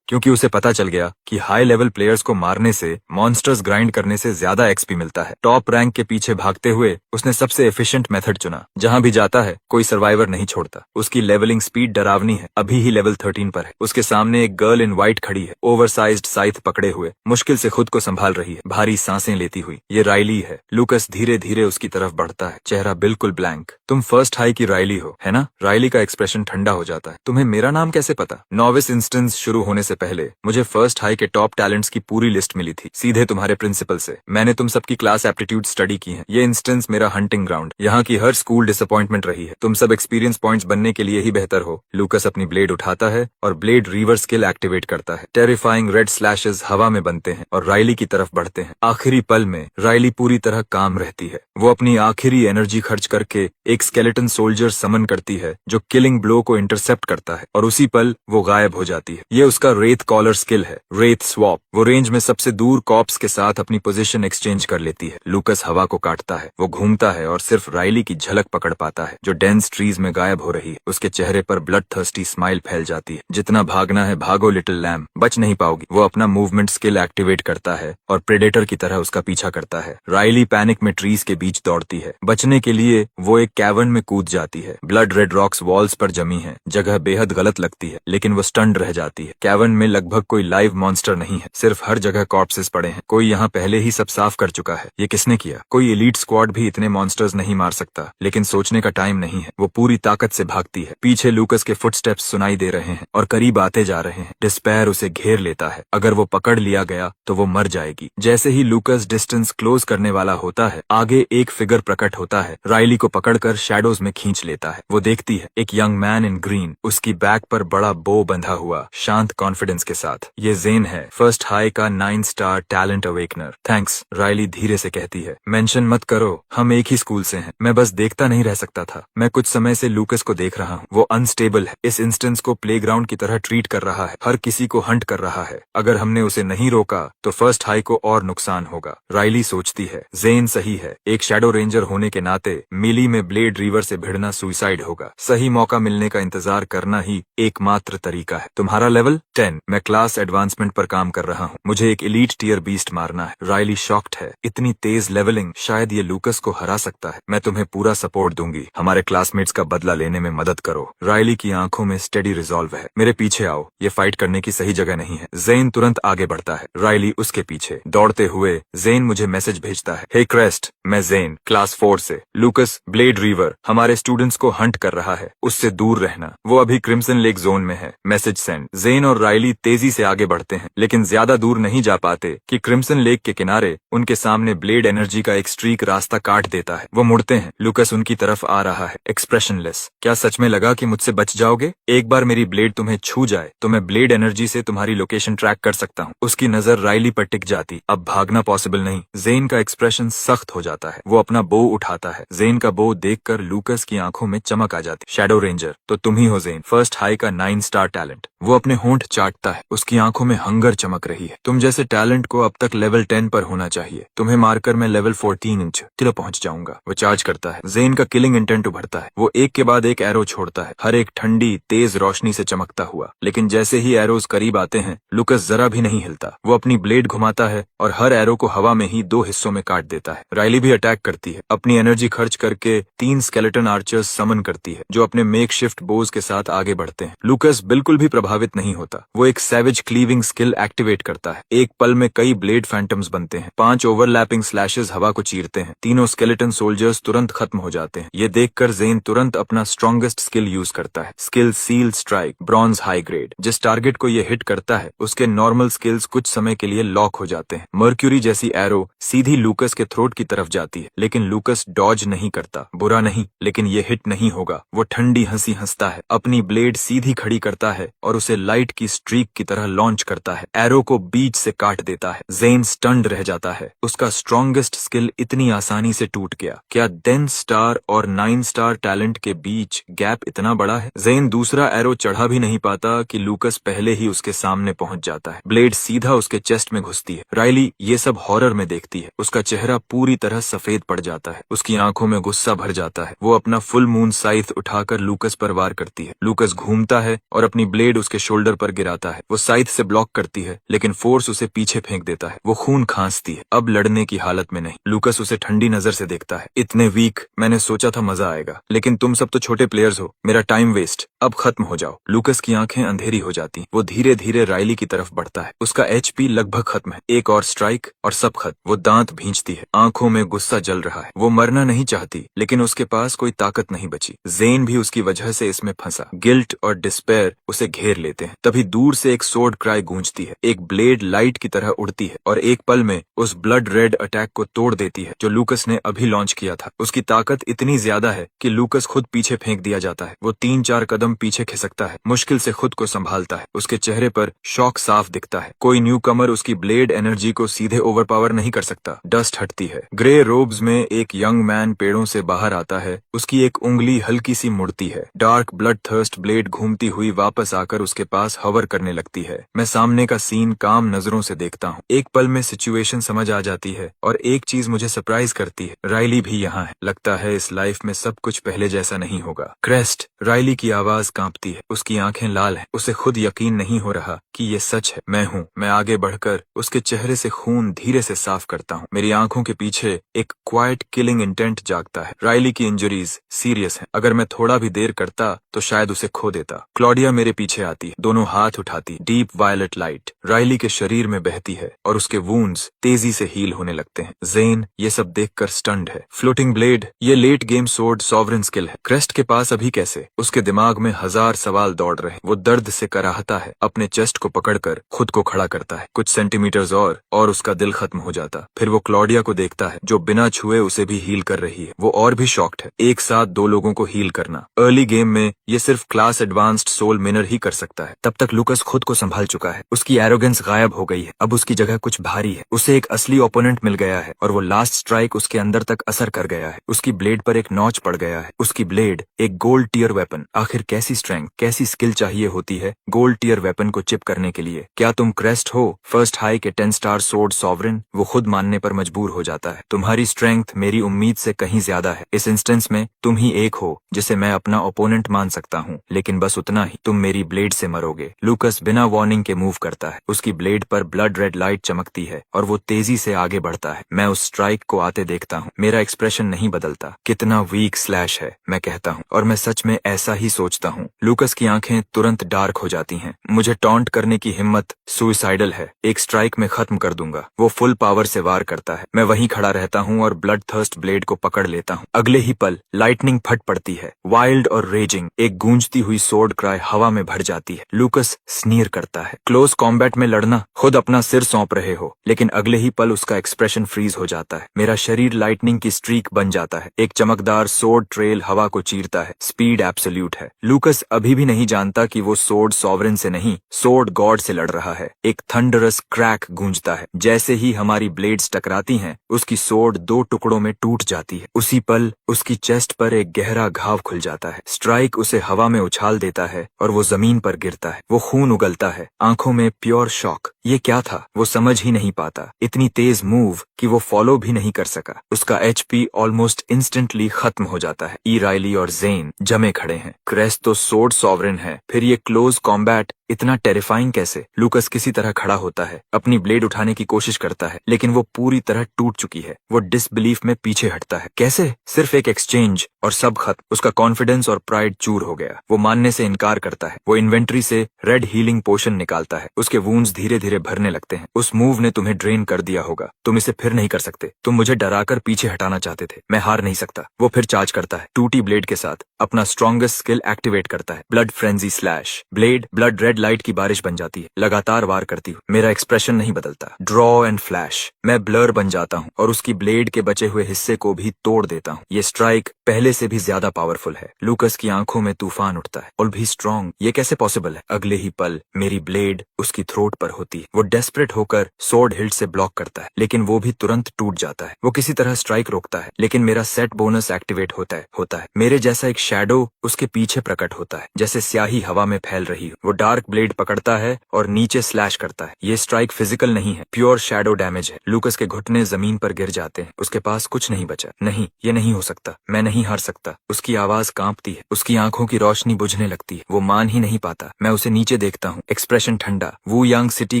क्योंकि उसे पता चल गया कि हाई लेवल प्लेयर्स को मारने से मॉन्स्टर्स ग्राइंड करने से ज्यादा एक्सपी मिलता है। टॉप रैंक के पीछे भागते हुए उसने सबसे एफिशिएंट मेथड चुना। जहां भी जाता है कोई सर्वाइवर नहीं छोड़ता। उसकी लेवलिंग स्पीड डरावनी है। अभी ही लेवल 13 पर है। उसके सामने एक गर्ल इन व्हाइट खड़ी है, ओवरसाइज्ड साइथ पकड़े हुए, मुश्किल से खुद को संभाल रही है, भारी सांसें लेती हुई। ये राइली है। लूकस धीरे धीरे उसकी तरफ बढ़ता है, चेहरा बिल्कुल ब्लैंक। तुम फर्स्ट हाई की राइली हो, है ना? राइली का एक्सप्रेशन ठंडा हो जाता है। तुम्हें मेरा नाम कैसे पता? नॉविस इंस्टेंस शुरू होने से पहले मुझे फर्स्ट हाई के टॉप टैलेंट्स की पूरी लिस्ट मिली थी, सीधे तुम्हारे प्रिंसिपल से। मैंने तुम सबकी क्लास एप्टीट्यूड स्टडी की है। ये इंस्टेंस मेरा हंटिंग ग्राउंड। यहाँ की हर स्कूल डिसअपॉइंटमेंट रही है। तुम सब एक्सपीरियंस पॉइंट्स बनने के लिए ही बेहतर हो। लूकस अपनी ब्लेड उठाता है और ब्लेड रीवर स्किल एक्टिवेट करता है। टेरिफाइंग रेड स्लैशेस हवा में बनते हैं और राइली की तरफ बढ़ते हैं। आखिरी पल में राइली पूरी तरह काम रहती है। वो अपनी आखिरी एनर्जी खर्च करके एक स्केलेटन सोल्जर समन करती है जो किलिंग ब्लो को इंटरसेप्ट करता है और उसी पल वो गायब हो जाती है। ये उसका रेत कॉलर स्किल है, रेत स्वॉप। वो रेंज में सबसे दूर कॉप्स के साथ अपनी पोजीशन एक्सचेंज कर लेती है। लूकस हवा को काटता है। वो घूमता है और सिर्फ राइली की झलक पकड़ पाता है जो डेंस ट्रीज में गायब हो रही है। उसके चेहरे पर ब्लड थर्स्टी स्माइल फैल जाती है। जितना भागना है भागो लिटिल लैम, बच नहीं पाओगी। वो अपना मूवमेंट स्किल एक्टिवेट करता है और प्रेडेटर की तरह उसका पीछा करता है। राइली पैनिक में ट्रीज के बीच दौड़ती है। बचने के लिए वो एक कैवर्न में कूद जाती है। ब्लड रेड रॉक्स वॉल्स पर जमी है। जगह बेहद गलत लगती है, लेकिन वो स्टन्ड रह जाती है। कैवर्न में लगभग कोई लाइव मॉन्स्टर नहीं है, सिर्फ हर जगह कॉर्प्सेस पड़े हैं। कोई यहाँ पहले ही सब साफ कर चुका है। ये किसने किया? कोई एलीट स्क्वाड भी इतने मॉन्स्टर्स नहीं मार सकता, लेकिन सोचने का टाइम नहीं है। वो पूरी ताकत से भागती है। पीछे लूकस के फुटस्टेप्स सुनाई दे रहे हैं और करीब आते जा रहे हैं। डिस्पेयर उसे घेर लेता है। अगर वो पकड़ लिया गया तो वो मर जाएगी। जैसे ही लूकस डिस्टेंस क्लोज करने वाला होता है, आगे एक फिगर प्रकट होता है। राइली को पकड़कर शैडोज में खींच लेता है। वो देखती है एक यंग मैन इन ग्रीन, उसकी बैक पर बड़ा बो बंधा हुआ, शांत कॉन्फिडेंस के साथ। ये जेन है, फर्स्ट हाई का 9 star talent awakener. Thanks, Riley धीरे से कहती है। मेंशन मत करो, हम एक ही स्कूल से हैं। मैं बस देखता नहीं रह सकता था। मैं कुछ समय से लूकस को देख रहा हूँ। वो अनस्टेबल है। इस इंस्टेंस को प्लेग्राउंड की तरह ट्रीट कर रहा है। हर किसी को हंट कर रहा है। अगर हमने उसे नहीं रोका तो फर्स्ट हाई को और नुकसान होगा। राइली सोचती है, जेन सही है। एक शैडो रेंजर होने के नाते मिली में ब्लेड रीवर से भिड़ना सुसाइड होगा। सही मौका मिलने का इंतजार करना ही एकमात्र तरीका है। तुम्हारा लेवल 10। जेन, मैं क्लास एडवांसमेंट पर काम कर रहा हूँ। मुझे एक एलीट टियर बीस्ट मारना है। राइली शॉक्ड है। इतनी तेज लेवलिंग, शायद ये लूकस को हरा सकता है। मैं तुम्हें पूरा सपोर्ट दूंगी। हमारे क्लासमेट्स का बदला लेने में मदद करो। राइली की आंखों में स्टेडी रिजॉल्व है। मेरे पीछे आओ, ये फाइट करने की सही जगह नहीं है। जेन तुरंत आगे बढ़ता है, राइली उसके पीछे। दौड़ते हुए जेन मुझे मैसेज भेजता है, हे क्रेस्ट, मैं जेन, क्लास 4 से। लूकस ब्लेड रीवर हमारे स्टूडेंट्स को हंट कर रहा है, उससे दूर रहना। वो अभी क्रिम्सन लेक जोन में है। Message send. जेन और राइली तेजी से आगे बढ़ते हैं, लेकिन ज्यादा दूर नहीं जा पाते कि क्रिम्सन लेक के किनारे उनके सामने ब्लेड एनर्जी का एक स्ट्रीक रास्ता काट देता है। वो मुड़ते हैं। लूकस उनकी तरफ आ रहा है, एक्सप्रेशनलेस। क्या सच में लगा कि मुझसे बच जाओगे? एक बार मेरी ब्लेड तुम्हें छू जाए तो मैं ब्लेड एनर्जी से तुम्हारी लोकेशन ट्रैक कर सकता हूँ। उसकी नजर राइली पर टिक जाती। अब भागना पॉसिबल नहीं। जेन का एक्सप्रेशन सख्त हो जाता है। वो अपना बो उठाता है। जेन का बो देखकर लूकस की आंखों में चमक आ जाती। शैडो रेंजर, तो तुम ही हो जेन, फर्स्ट हाई का 9 स्टार टैलेंट। वो अपने होंठ चाटता है। उसकी आंखों में हंगर चमक रही है। तुम जैसे टैलेंट को अब तक लेवल 10 पर होना चाहिए। तुम्हें मारकर मैं लेवल 14 इंच किलो पहुंच जाऊंगा। वो चार्ज करता है। जेन का किलिंग इंटेंट उभरता है। वो एक के बाद एक एरो छोड़ता है, हर एक ठंडी तेज रोशनी से चमकता हुआ। लेकिन जैसे ही एरोज करीब आते हैं, लूकस जरा भी नहीं हिलता। वो अपनी ब्लेड घुमाता है और हर एरो को हवा में ही 2 हिस्सों में काट देता है। राइली भी अटैक करती है। अपनी एनर्जी खर्च करके 3 स्केलेटन आर्चर्स समन करती है, जो अपने मेकशिफ्ट बोज के साथ आगे बढ़ते हैं। लूकस बिल्कुल भी प्रभावित नहीं होता। वो एक सैवेज क्लीविंग स्किल एक्टिवेट करता है। एक पल में कई ब्लेड फैंटम्स बनते हैं। 5 ओवरलैपिंग स्लैशेस हवा को चीरते हैं। तीनों स्केलेटन सोल्जर्स तुरंत खत्म हो जाते हैं। ये देखकर जेन तुरंत अपना स्ट्रॉन्गेस्ट स्किल यूज करता है। Skill seal strike, bronze high grade. जिस टारगेट को ये हिट करता है, उसके नॉर्मल स्किल्स कुछ समय के लिए लॉक हो जाते हैं। मर्क्यूरी जैसी एरो सीधी लूकस के थ्रोट की तरफ जाती है, लेकिन लूकस डॉज नहीं करता। बुरा नहीं, लेकिन ये हिट नहीं होगा। वो ठंडी हंसी हंसता है, अपनी ब्लेड सीधी खड़ी करता है और उसे लाइट की स्ट्रीक की तरह लॉन्च करता है। एरो को बीच से काट देता है। जेन स्टन्ड रह जाता है। उसका स्ट्रॉन्गेस्ट स्किल इतनी आसानी से टूट गया। क्या 10 स्टार और 9 स्टार टैलेंट के बीच गैप इतना बड़ा है? जेन दूसरा एरो चढ़ा भी नहीं पाता कि लूकस पहले ही उसके सामने पहुंच जाता है। ब्लेड सीधा उसके चेस्ट में घुसती है। राइली ये सब हॉरर में देखती है। उसका चेहरा पूरी तरह सफेद पड़ जाता है। उसकी आंखों में गुस्सा भर जाता है। वो अपना फुल मून साइथ उठाकर लूकस पर वार करती है। लूकस घूमता है और अपनी ब्लेड उसके शोल्डर पर गिराता है। वो साइथ से ब्लॉक करती है, लेकिन फोर्स उसे पीछे फेंक देता है। वो खून खांसती है, अब लड़ने की हालत में नहीं। लूकस उसे ठंडी नजर से देखता है। इतने वीक, मैंने सोचा था मजा आएगा, लेकिन तुम सब तो छोटे प्लेयर्स हो। मेरा टाइम वेस्ट, अब खत्म हो जाओ। लूकस की आंखें अंधेरी हो जाती। वो धीरे धीरे राइली की तरफ बढ़ता है। उसका HP लगभग खत्म है। एक और स्ट्राइक और सब खत्म। वो दांत भींचती है, आंखों में गुस्सा जल रहा है। वो मरना नहीं चाहती, लेकिन उसके पास कोई ताकत नहीं बची। जेन भी उसकी वजह से इसमें फंसा। गिल्ट और डिस्पेयर उसे घेर लेते हैं। तभी दूर से एक सोर्ड क्राई गूंजती है। एक ब्लेड लाइट की तरह उड़ती है और एक पल में उस ब्लड रेड अटैक को तोड़ देती है जो लूकस ने अभी लॉन्च किया था। उसकी ताकत इतनी ज्यादा है कि लूकस खुद पीछे फेंक दिया जाता है। वो 3-4 कदम पीछे खिसकता है, मुश्किल से खुद को संभालता है। उसके चेहरे पर शॉक साफ दिखता है। कोई न्यू कमर उसकी ब्लेड एनर्जी को सीधे ओवरपावर नहीं कर सकता। डस्ट हटती है। ग्रे रोब्स में एक यंग मैन पेड़ों से बाहर आता है। उसकी एक उंगली हल्की सी मुड़ती है। डार्क ब्लड थर्स्ट ब्लेड घूमती हुई वापस आकर उसके पास हवर करने लगती है। मैं सामने का सीन काम नजरों से देखता हूँ। एक पल में सिचुएशन समझ आ जाती है और एक चीज मुझे सरप्राइज करती है, राइली भी यहाँ है। लगता है इस लाइफ में सब कुछ पहले जैसा नहीं होगा। क्रेस्ट, राइली की आवाज कांपती है। उसकी आंखें लाल हैं। उसे खुद यकीन नहीं हो रहा कि ये सच है। मैं हूँ। मैं आगे बढ़कर उसके चेहरे से खून धीरे से साफ करता हूँ। मेरी आंखों के पीछे एक क्वाइट किलिंग इंटेंट जागता है। राइली की इंजरीज सीरियस हैं। अगर मैं थोड़ा भी देर करता तो शायद उसे खो देता। क्लॉडिया मेरे पीछे आती है, दोनों हाथ उठाती। डीप वायलेट लाइट राइली के शरीर में बहती है और उसके वुंड्स तेजी से हील होने लगते हैं। जेन ये सब देखकर स्टन्ड है। फ्लोटिंग ब्लेड, ये late game sword sovereign skill है। क्रेस्ट के पास अभी कैसे? उसके दिमाग में 1000 सवाल दौड़ रहे। वो दर्द से कराहता है। अपने चेस्ट को पकड़कर खुद को खड़ा करता है। कुछ सेंटीमीटर्स और उसका दिल खत्म हो जाता। फिर वो क्लॉडिया को देखता है, जो बिना छुए उसे भी हील कर रही है। वो और भी शॉक्ड है। एक साथ 2 लोगों को हील करना अर्ली गेम में ये सिर्फ क्लास एडवांस्ड सोल मिनर ही कर सकता है। तब तक लूकस खुद को संभाल चुका है। उसकी एरोगेंस गायब हो गई है। अब उसकी जगह कुछ भारी है। उसे एक असली ओपोनेंट मिल गया है और वो लास्ट स्ट्राइक उसके अंदर तक असर कर गया है। उसकी ब्लेड पर एक नॉच पड़ गया है। उसकी ब्लेड एक गोल्ड टियर वेपन। आखिर कैसी स्ट्रेंथ, कैसी स्किल चाहिए होती है गोल्ड टियर वेपन को चिप करने के लिए। क्या तुम क्रेस्ट हो, फर्स्ट हाई के 10 स्टार सोर्ड सॉवरेन? वो खुद मानने पर मजबूर हो जाता है। तुम्हारी स्ट्रेंथ मेरी उम्मीद से कहीं ज्यादा है। इस इंस्टेंस में तुम ही एक हो जिसे मैं अपना ओपोनेंट मान सकता हूँ, लेकिन बस उतना ही, तुम मेरी ब्लेड से मरोगे। लूकस बिना वार्निंग के मूव करता है। उसकी ब्लेड पर ब्लड रेड लाइट चमकती है और वो तेजी से आगे बढ़ता है। मैं उस स्ट्राइक को आते देखता हूँ। मेरा एक्सप्रेशन नहीं बदलता। कितना वीक स्लैश है, मैं कहता हूँ, और मैं सच में ऐसा ही सोचता हूँ। लूकस की आंखें तुरंत डार्क हो जाती हैं। मुझे टॉन्ट करने की हिम्मत सुइसाइडल है। एक स्ट्राइक में खत्म कर दूंगा। वो फुल पावर से वार करता है। मैं वहीं खड़ा रहता हूँ और ब्लड थर्स्ट ब्लेड को पकड़ लेता हूँ। अगले ही पल लाइटनिंग फट पड़ती है। वाइल्ड और रेजिंग, एक गूंजती हुई सोर्ड क्राई हवा में भर जाती है। लूकस स्नीर करता है। क्लोज कॉम्बैट में लड़ना, खुद अपना सिर सौंप रहे हो। लेकिन अगले ही पल उसका एक्सप्रेशन फ्रीज हो जाता है। मेरा शरीर लाइटनिंग की स्ट्रीक बन जाता है। एक चमकदार सोर्ड ट्रेल हवा को चीरता है। स्पीड एब्सोल्यूट है। लूकस अभी भी नहीं जानता कि वो सोर्ड सॉवरेन से नहीं, सोर्ड गॉड से लड़ रहा है। एक थंडरस क्रैक गूंजता है। जैसे ही हमारी ब्लेड्स टकराती हैं, उसकी सोर्ड 2 टुकड़ों में टूट जाती है। उसी पल उसकी चेस्ट पर एक गहरा घाव खुल जाता है। स्ट्राइक उसे हवा में उछाल देता है और वो जमीन पर गिरता है। वो खून उगलता है। आंखों में प्योर शॉक। ये क्या था, वो समझ ही नहीं पाता। इतनी तेज मूव कि वो फॉलो भी नहीं कर सका। उसका एचपी ऑलमोस्ट इंस्टेंटली खत्म हो जाता है। ई राइली और जेन जमे खड़े हैं। क्रेस्ट तो सोर्ड सॉवरेन है, फिर ये क्लोज कॉम्बैट इतना टेरिफाइंग कैसे? लूकस किसी तरह खड़ा होता है। अपनी ब्लेड उठाने की कोशिश करता है, लेकिन वो पूरी तरह टूट चुकी है। वो डिसबिलीफ में पीछे हटता है। कैसे? सिर्फ एक एक्सचेंज और सब खत्म। उसका कॉन्फिडेंस और प्राइड चूर हो गया। वो मानने से इनकार करता है। वो इन्वेंट्री से रेड हीलिंग पोशन निकालता है। उसके वूंड्स धीरे धीरे भरने लगते हैं। उस मूव ने तुम्हें ड्रेन कर दिया होगा। तुम इसे फिर नहीं कर सकते। तुम मुझे डराकर पीछे हटाना चाहते थे। मैं हार नहीं सकता। वो फिर चार्ज करता है। टूटी ब्लेड के साथ अपना स्ट्रॉन्गेस्ट स्किल एक्टिवेट करता है। Blood frenzy slash. Blade blood red light की बारिश बन जाती है। लगातार वार करती हूँ। मेरा एक्सप्रेशन नहीं बदलता। Draw and flash. मैं ब्लर बन जाता हूँ और उसकी ब्लेड के बचे हुए हिस्से को भी तोड़ देता हूँ। ये स्ट्राइक पहले से भी ज्यादा पावरफुल है। लूकस की आंखों में तूफान उठता है। और भी स्ट्रॉन्ग, ये कैसे पॉसिबल है? अगले ही पल मेरी ब्लेड उसकी थ्रोट पर होती है। वो डेस्परेट होकर सोर्ड हिल्ट से ब्लॉक करता है, लेकिन वो भी तुरंत टूट जाता है। वो किसी तरह स्ट्राइक रोकता है, लेकिन मेरा सेट बोनस एक्टिवेट होता है। मेरे जैसा एक शैडो उसके पीछे प्रकट होता है, जैसे स्याही हवा में फैल रही हो। वो डार्क ब्लेड पकड़ता है और नीचे स्लैश करता है। ये स्ट्राइक फिजिकल नहीं है, प्योर शैडो डैमेज है। लूकस के घुटने जमीन पर गिर जाते हैं। उसके पास कुछ नहीं बचा। नहीं, ये नहीं हो सकता। मैं नहीं हार सकता। उसकी आवाज कांपती है। उसकी आंखों की रोशनी बुझने लगती है। वो मान ही नहीं पाता। मैं उसे नीचे देखता हूँ। एक्सप्रेशन ठंडा। वू यांग सिटी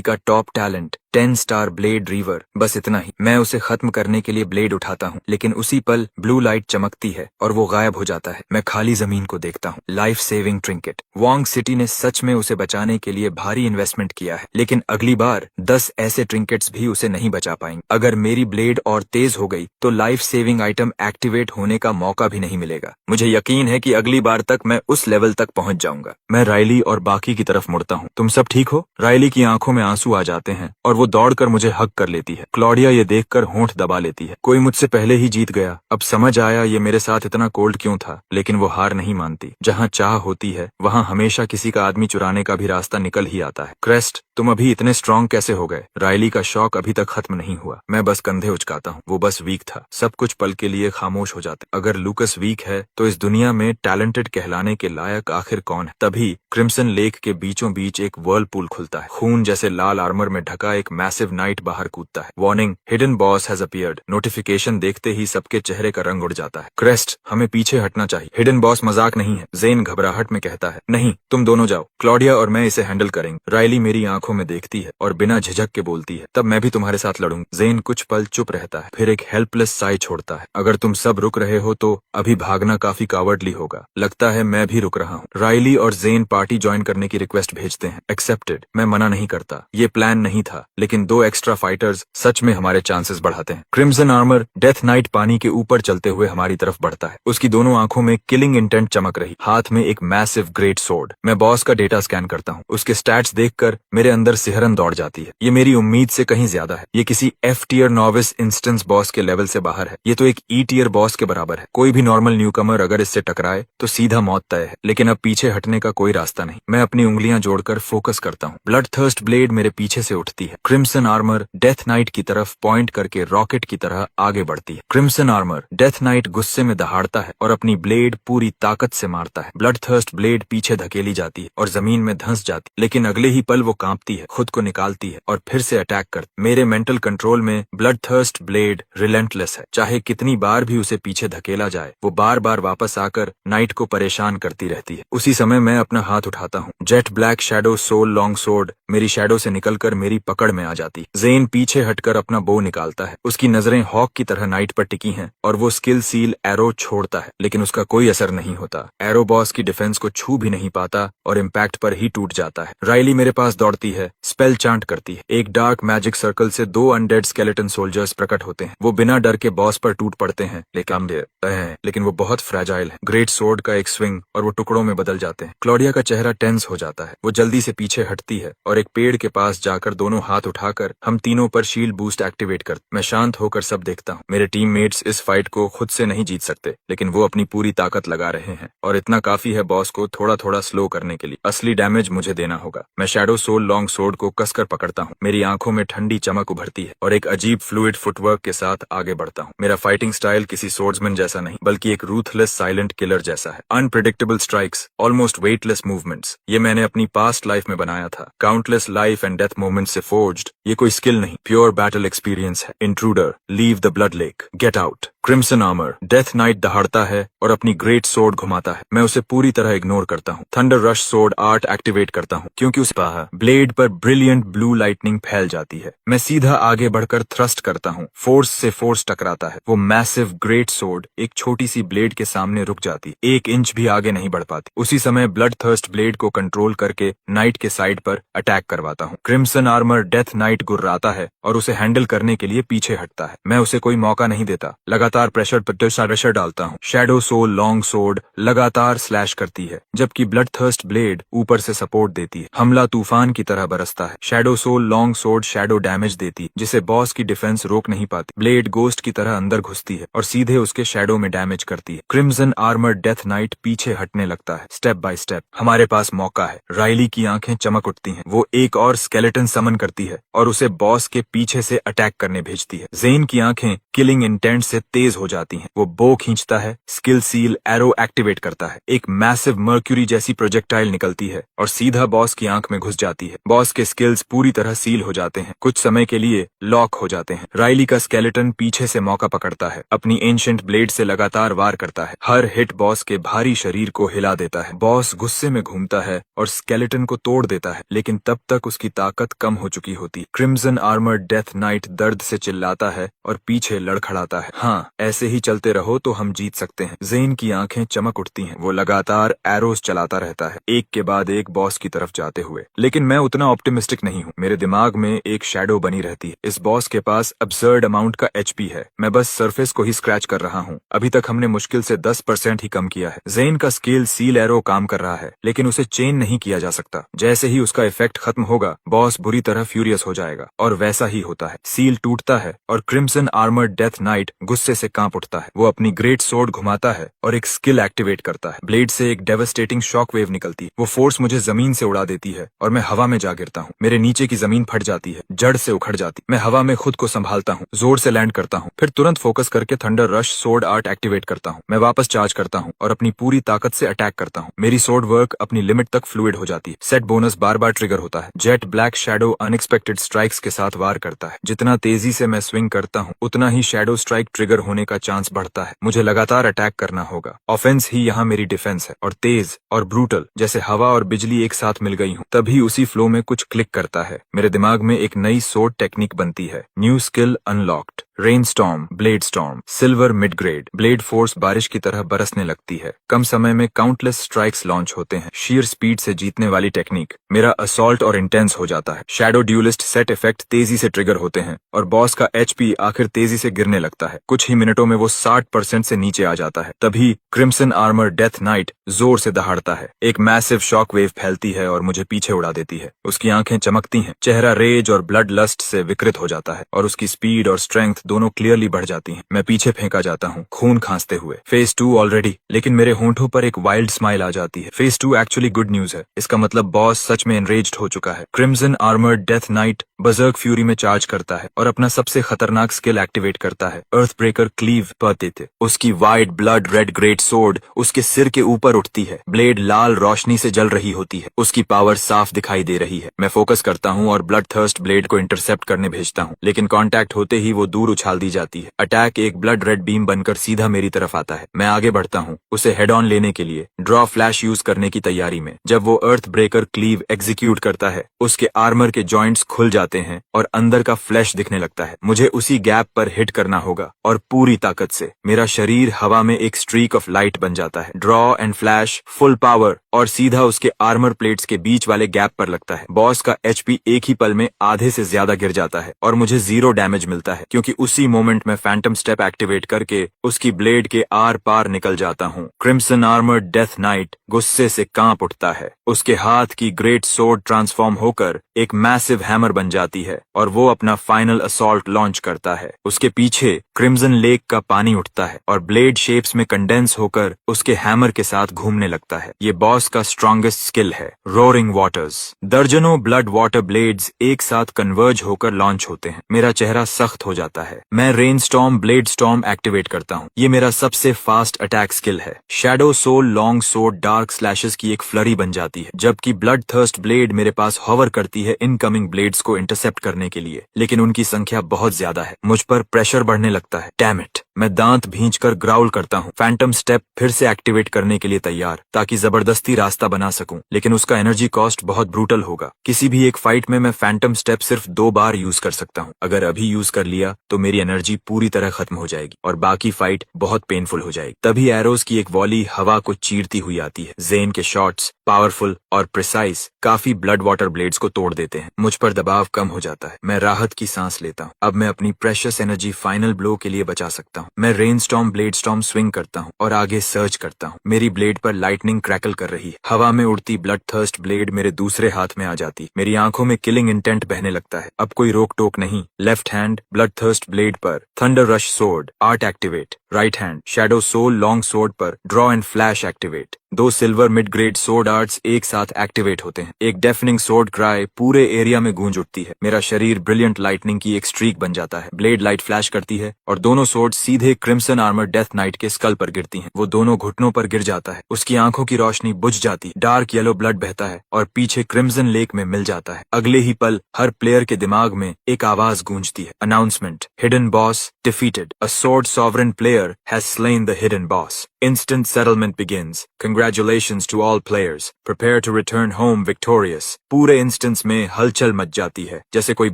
का top talent, 10 star blade river, बस इतना ही। मैं उसे खत्म करने के लिए ब्लेड उठाता हूँ, लेकिन उसी पल ब्लू लाइट चमकती है और वो गायब हो जाता है। मैं खाली जमीन को देखता हूँ। Life saving trinket. Wang city ने सच में उसे बचाने के लिए भारी इन्वेस्टमेंट किया है, लेकिन अगली बार 10 ऐसे ट्रिंकेट्स भी उसे नहीं बचा पाएंगे। अगर मेरी ब्लेड और तेज हो गई तो लाइफ सेविंग आइटम एक्टिवेट होने का मौका भी नहीं मिलेगा। मुझे यकीन है कि अगली बार तक मैं उस लेवल तक पहुंच जाऊंगा। मैं राइली और बाकी की तरफ मुड़ता हूँ। तुम सब ठीक हो? राइली की आंखों में आंसू आ जाते हैं और वो दौड़कर मुझे हग कर लेती है। क्लॉडिया ये देखकर होंठ दबा लेती है। कोई मुझसे पहले ही जीत गया। अब समझ आया ये मेरे साथ इतना कोल्ड क्यों था, लेकिन वो हार नहीं मानती। जहाँ चाह होती है वहाँ हमेशा किसी का आदमी चुराने का भी रास्ता निकल ही आता है। क्रेस्ट, तुम अभी इतने स्ट्रांग कैसे हो गए? राइली का शौक अभी तक खत्म नहीं हुआ। मैं बस कंधे उचकाता हूँ। वो बस वीक था। सब कुछ पल के लिए खामोश हो जाते। अगर लूकस वीक है तो इस दुनिया में टैलेंटेड कहलाने के लायक आखिर कौन है? तभी क्रिम्सन लेक के बीचों बीच एक वर्लपूल खुलता है। खून जैसे लाल आर्मर में ढका एक मैसिव नाइट बाहर कूदता है। Warning, hidden boss has appeared. Notification देखते ही सबके चेहरे का रंग उड़ जाता है। क्रेस्ट, हमें पीछे हटना चाहिए। हिडन बॉस मजाक नहीं है, जेन घबराहट में कहता है। नहीं, तुम दोनों जाओ। क्लॉडिया और मैं इसे हैंडल करेंगे। राइली मेरी आंखों में देखती है और बिना झिझक के बोलती है, तब मैं भी तुम्हारे साथ लड़ूंगी। जेन कुछ पल चुप रहता है, फिर एक हेल्पलेस साई छोड़ता है। अगर तुम सब रुक रहे हो तो अभी भागना काफी कावर्डली होगा। लगता है मैं भी रुक रहा हूँ। राइली और जेन पार्टी ज्वाइन करने की रिक्वेस्ट भेजते हैं। एक्सेप्टेड। मैं मना नहीं करता। ये प्लान नहीं था, लेकिन 2 एक्स्ट्रा फाइटर्स सच में हमारे चांसेस बढ़ाते हैं। क्रिम्सन आर्मर डेथ नाइट पानी के ऊपर चलते हुए हमारी तरफ बढ़ता है। उसकी दोनों आंखों में किलिंग इंटेंट चमक रही, हाथ में एक मैसिव ग्रेट सोर्ड। मैं बॉस का डेटा स्कैन करता हूँ। उसके स्टैट्स देखकर मेरे अंदर सिहरन दौड़ जाती है। ये मेरी उम्मीद से कहीं ज्यादा है। ये किसी F tier novice instance boss के लेवल से बाहर है। ये तो एक E टियर बॉस के बराबर है। कोई भी नॉर्मल न्यूकमर अगर इससे टकराए तो सीधा मौत तय है, लेकिन अब पीछे हटने का कोई रास्ता नहीं। मैं अपनी उंगलियां जोड़कर फोकस करता हूँ। ब्लड थर्स्ट ब्लेड मेरे पीछे से उठती है। क्रिम्सन आर्मर डेथ नाइट की तरफ पॉइंट करके रॉकेट की तरह आगे बढ़ती है। क्रिम्सन आर्मर डेथ नाइट गुस्से में दहाड़ता है और अपनी ब्लेड पूरी ताकत से मारता है। ब्लड थर्स्ट ब्लेड पीछे धकेली जाती है और जमीन में धंस जाती है, लेकिन अगले ही पल वो कांपती है, खुद को निकालती है और फिर से अटैक करती। मेरे मेंटल कंट्रोल में ब्लड थर्स्ट ब्लेड रिलेंटलेस है। चाहे कितनी बार भी उसे पीछे धकेला जाए, वो बार बार वापस आकर नाइट को परेशान करती रहती है। उसी समय मैं अपना हाथ उठाता हूँ। Jet black shadow soul long sword मेरी शैडो से निकलकर मेरी पकड़ में आ जाती। ज़ेन पीछे हटकर अपना बो निकालता है। उसकी नजरें हॉक की तरह नाइट पर टिकी हैं और वो स्किल सील एरो छोड़ता है, लेकिन उसका कोई असर नहीं होता। एरो बॉस की डिफेंस को छू भी नहीं पाता और इम्पैक्ट पर ही टूट जाता है। राइली मेरे पास दौड़ती है, स्पेल चांट करती है। एक डार्क मैजिक सर्कल से 2 अनडेड स्केलेटन सोल्जर्स प्रकट होते हैं। वो बिना डर के बॉस पर टूट पड़ते हैं, लेकिन वो बहुत फ्रेजाइल है। ग्रेट सोर्ड का एक स्विंग और वो टुकड़ों में बदल जाते हैं। क्लॉडिया का चेहरा टेंस हो जाता है। वो जल्दी से पीछे हटती है और एक पेड़ के पास जाकर दोनों हाथ उठाकर हम तीनों पर शील्ड बूस्ट एक्टिवेट करते। मैं शांत होकर सब देखता हूँ। मेरे टीममेट्स इस फाइट को खुद से नहीं जीत सकते, लेकिन वो अपनी पूरी ताकत लगा रहे हैं और इतना काफी है बॉस को थोड़ा थोड़ा स्लो करने के लिए। असली डैमेज मुझे देना होगा। मैं शैडो सोल लॉन्ग सोर्ड को कसकर पकड़ता हूँ। मेरी आंखों में ठंडी चमक उभरती है और एक अजीब फ्लूइड फुटवर्क के साथ आगे बढ़ता हूँ। मेरा फाइटिंग स्टाइल किसी सोर्ड्समैन जैसा नहीं, बल्कि एक रूथलेस साइलेंट किलर जैसा है। Unpredictable strikes, almost weightless movements, ये मैंने अपनी पास्ट लाइफ में बनाया था। Countless life and death moments से फोर्ज्ड। ये कोई स्किल नहीं, प्योर बैटल एक्सपीरियंस है। Intruder, leave the blood lake, get out. Crimson armour death night दहाड़ता है और अपनी ग्रेट सोर्ड घुमाता है। मैं उसे पूरी तरह इग्नोर करता हूँ। Thunder rush sword art activate करता हूँ, क्योंकि उस ब्लेड पर ब्रिलियंट ब्लू लाइटनिंग फैल जाती है। मैं सीधा आगे बढ़कर थ्रस्ट करता हूँ। फोर्स से फोर्स टकराता है। वो मैसिव ग्रेट सोर्ड एक छोटी सी ब्लेड के सामने रुक जाती, 1 इंच भी आगे नहीं बढ़ पाती। उसी समय ब्लड थर्स्ट ब्लेड को कंट्रोल करके नाइट के साइड पर अटैक करवाता हूँ। क्रिम्सन आर्मर डेथ नाइट गुर्राता है और उसे हैंडल करने के लिए पीछे हटता है। मैं उसे कोई मौका नहीं देता। लगातार प्रेशर डालता हूँ। शैडो सोल लॉन्ग सोर्ड लगातार स्लैश करती है, जबकि ब्लड थर्स्ट ब्लेड ऊपर से सपोर्ट देती है। हमला तूफान की तरह बरसता है। Shadow soul long sword shadow damage देती, जिसे बॉस की डिफेंस रोक नहीं पाती। ब्लेड गोस्ट की तरह अंदर घुसती है और सीधे उसके शैडो में डैमेज करती है। क्रिम्सन आर्मर डेथ नाइट पीछे हटने लगता है, स्टेप बाय स्टेप। हमारे पास मौका है। राइली की आंखें चमक उठती हैं। वो एक और स्केलेटन समन करती है और उसे बॉस के पीछे से अटैक करने भेजती है। ज़ेन की आंखें किलिंग इंटेंट से तेज हो जाती हैं। वो बो खींचता है, स्किल सील एरो एक्टिवेट करता है। एक मैसिव मर्क्यूरी जैसी प्रोजेक्टाइल निकलती है और सीधा बॉस की आंख में घुस जाती है। बॉस के स्किल्स पूरी तरह सील हो जाते हैं, कुछ समय के लिए लॉक हो जाते हैं। राइली का स्केलेटन पीछे से मौका पकड़ता है, अपनी एंशिएंट ब्लेड से लगातार वार करता है। हर हिट बॉस के भारी शरीर को हिला देता है। बॉस गुस्से में घूमता है और स्केलेटन को तोड़ देता है, लेकिन तब तक उसकी ताकत कम हो चुकी होती। क्रिम्सन आर्मर डेथ नाइट दर्द से चिल्लाता है और पीछे लड़खड़ाता है। हाँ, ऐसे ही चलते रहो तो हम जीत सकते हैं। ज़ेन की आंखें चमक उठती हैं। वो लगातार एरोस चलाता रहता है, एक के बाद एक बॉस की तरफ जाते हुए। लेकिन मैं उतना ऑप्टिमिस्टिक नहीं हूँ। मेरे दिमाग में एक शैडो बनी रहती है। इस बॉस के पास अब्सर्ड अमाउंट का एचपी है। मैं बस सरफेस को ही स्क्रैच कर रहा हूँ। अभी तक हमने मुश्किल से 10% ही कम किया है। ज़ेन का स्किल सील एरो काम कर रहा है, लेकिन उसे चेन नहीं किया जा सकता। जैसे ही उसका इफेक्ट खत्म होगा, बॉस बुरी तरह फ्यूरियस हो जाएगा, और वैसा ही होता है। सील टूटता है और क्रिम्सन आर्मर डेथ नाइट गुस्से से कांप उठता है। वो अपनी ग्रेट सोर्ड घुमाता है और एक स्किल एक्टिवेट करता है। ब्लेड से एक डेवास्टेटिंग शॉक वेव निकलती है। वो फोर्स मुझे जमीन से उड़ा देती है और मैं हवा में जा गिरता हूँ। मेरे नीचे की जमीन फट जाती है, जड़ से उखड़ जाती। मैं हवा में खुद को संभालता हूँ, जोर से लैंड करता हूँ, फिर तुरंत फोकस करके thunder rush sword art activate करता हूँ। मैं वापस चार्ज करता हूँ और अपनी पूरी ताकत से अटैक करता हूँ। मेरी सोर्ड वर्क अपनी लिमिट तक फ्लूइड हो जाती है। सेट बोनस बार बार ट्रिगर होता है। Jet black shadow unexpected strikes के साथ वार करता है। जितना तेजी से मैं स्विंग करता हूँ, उतना ही शैडो स्ट्राइक ट्रिगर होने का चांस बढ़ता है। मुझे लगातार अटैक करना होगा। ऑफेंस ही यहाँ मेरी डिफेंस है, और तेज और ब्रूटल, जैसे हवा और बिजली एक साथ मिल गई हूँ। तभी उसी फ्लो में कुछ क्लिक करता है। मेरे दिमाग में एक नई सोर्ड टेक्निक बनती है। New skill unlocked. Rain storm, blade storm, silver mid grade. Blade force बारिश की तरह बरसने लगती है। कम समय में काउंटलेस स्ट्राइक्स लॉन्च होते हैं। शीयर स्पीड से जीतने वाली टेक्निक। मेरा असॉल्ट और इंटेंस हो जाता है। शैडो ड्यूलिस्ट सेट इफेक्ट तेजी से ट्रिगर होते हैं और बॉस का एचपी आखिर तेजी से गिरने लगता है। कुछ ही मिनटों में वो 60% से नीचे आ जाता है। तभी क्रिम्सन आर्मर डेथ नाइट जोर से दहाड़ता है। एक मैसिव शॉक वेव फैलती है और मुझे पीछे उड़ा देती है। उसकी आंखें चमकती हैं, चेहरा रेज और ब्लड लस्ट से विकृत हो जाता है और उसकी स्पीड और स्ट्रेंथ दोनों क्लियरली बढ़ जाती हैं। मैं पीछे फेंका जाता हूँ, खून खांसते हुए। फेज 2 ऑलरेडी, लेकिन मेरे होंठों पर एक वाइल्ड स्माइल आ जाती है। फेज 2 एक्चुअली गुड न्यूज है। इसका मतलब बॉस सच में एनरेज्ड हो चुका है। Crimson armoured death knight berserk fury में चार्ज करता है और अपना सबसे खतरनाक स्किल एक्टिवेट करता है, अर्थ ब्रेकर क्लीव पतित। उसकी white blood red great sword उसके सिर के ऊपर उठती है। ब्लेड लाल रोशनी से जल रही होती है। उसकी पावर साफ दिखाई दे रही है। मैं फोकस करता हूँ और ब्लड थर्स्ट ब्लेड को इंटरसेप्ट करने भेजता हूँ, लेकिन कांटेक्ट होते ही वो दूर उछाल दी जाती है। अटैक एक ब्लड रेड बीम बनकर सीधा मेरी तरफ आता है। मैं आगे बढ़ता हूँ, उसे हेड ऑन लेने के लिए, ड्रॉ फ्लैश यूज करने की तैयारी में। जब वो अर्थ ब्रेकर क्लीव एग्जीक्यूट करता है, उसके आर्मर के जॉइंट्स खुल जाते हैं और अंदर का फ्लैश दिखने लगता है। मुझे उसी गैप पर हिट करना होगा और पूरी ताकत से। मेरा शरीर हवा में एक स्ट्रीक ऑफ लाइट बन जाता है। Draw and flash full power और सीधा उसके आर्मर प्लेट्स के बीच वाले गैप पर लगता है। बॉस का एचपी एक ही पल में आधे से ज्यादा गिर जाता है और मुझे 0 डैमेज मिलता है, क्योंकि उसी मोमेंट में फैंटम स्टेप एक्टिवेट करके उसकी ब्लेड के आर पार निकल जाता हूँ। क्रिम्सन आर्मर्ड डेथ नाइट गुस्से से कांप उठता है। उसके हाथ की ग्रेट सोर्ड ट्रांसफॉर्म होकर एक मैसिव हैमर बन जाती है और वो अपना फाइनल असॉल्ट लॉन्च करता है। उसके पीछे क्रिम्सन लेक का पानी उठता है और ब्लेड शेप्स में कंडेंस होकर उसके हैमर के साथ घूमने लगता है। ये बॉस का स्ट्रॉन्गेस्ट स्किल है, रोरिंग वाटर्स। दर्जनों ब्लड वाटर ब्लेड्स एक साथ कन्वर्ज होकर लॉन्च होते हैं। मेरा चेहरा सख्त हो जाता है। मैं rain storm blade storm activate करता हूँ। ये मेरा सबसे फास्ट अटैक स्किल है। Shadow soul long sword dark slashes की एक फ्लरी बन जाती है, जबकि ब्लड थर्स्ट ब्लेड मेरे पास हॉवर करती है इनकमिंग ब्लेड्स को इंटरसेप्ट करने के लिए, लेकिन उनकी संख्या बहुत ज्यादा है। मुझ पर प्रेशर बढ़ने लगता है। Damn it! मैं दांत भींचकर ग्राउल करता हूँ, फैंटम स्टेप फिर से एक्टिवेट करने के लिए तैयार, ताकि जबरदस्ती रास्ता बना सकूं, लेकिन उसका एनर्जी कॉस्ट बहुत ब्रूटल होगा। किसी भी एक फाइट में मैं फैंटम स्टेप सिर्फ 2 बार यूज कर सकता हूँ। अगर अभी यूज कर लिया तो मेरी एनर्जी पूरी तरह खत्म हो जाएगी और बाकी फाइट बहुत पेनफुल हो जाएगी। तभी एरोज की एक वॉली हवा को चीरती हुई आती है। ज़ेन के शॉट्स पावरफुल और प्रिसाइज काफी ब्लड वाटर ब्लेड्स को तोड़ देते हैं। मुझ पर दबाव कम हो जाता है। मैं राहत की सांस लेता हूँ। अब मैं अपनी प्रेशियस एनर्जी फाइनल ब्लो के लिए बचा सकता हूँ। मैं rain storm blade storm swing करता हूँ और आगे सर्च करता हूँ। मेरी ब्लेड पर लाइटनिंग क्रैकल कर रही है। हवा में उड़ती ब्लड थर्स्ट ब्लेड मेरे दूसरे हाथ में आ जाती। मेरी आंखों में किलिंग इंटेंट बहने लगता है। अब कोई रोक टोक नहीं। Left hand blood thirst blade पर thunder rush sword art activate. Right hand shadow soul long sword पर draw and flash activate. 2 silver mid grade sword arts एक साथ एक्टिवेट होते हैं। एक डेफनिंग सोर्ड क्राई पूरे एरिया में गूंज उठती है। मेरा शरीर ब्रिलियंट लाइटनिंग की एक स्ट्रीक बन जाता है। ब्लेड लाइट फ्लैश करती है और दोनों सोर्ड सीधे क्रिम्सन आर्मर डेथ नाइट के स्कल पर गिरती हैं। वो दोनों घुटनों पर गिर जाता है। उसकी आंखों की रोशनी बुझ जाती है। डार्क येलो ब्लड बहता है और पीछे क्रिम्सन लेक में मिल जाता है। अगले ही पल हर प्लेयर के दिमाग में एक आवाज गूंजती है, announcement, hidden boss defeated, a sword sovereign player has slain the hidden boss. Instant settlement begins. Congratulations to all players. Prepare to return home victorious. पूरे इंस्टेंस में हलचल मच जाती है, जैसे कोई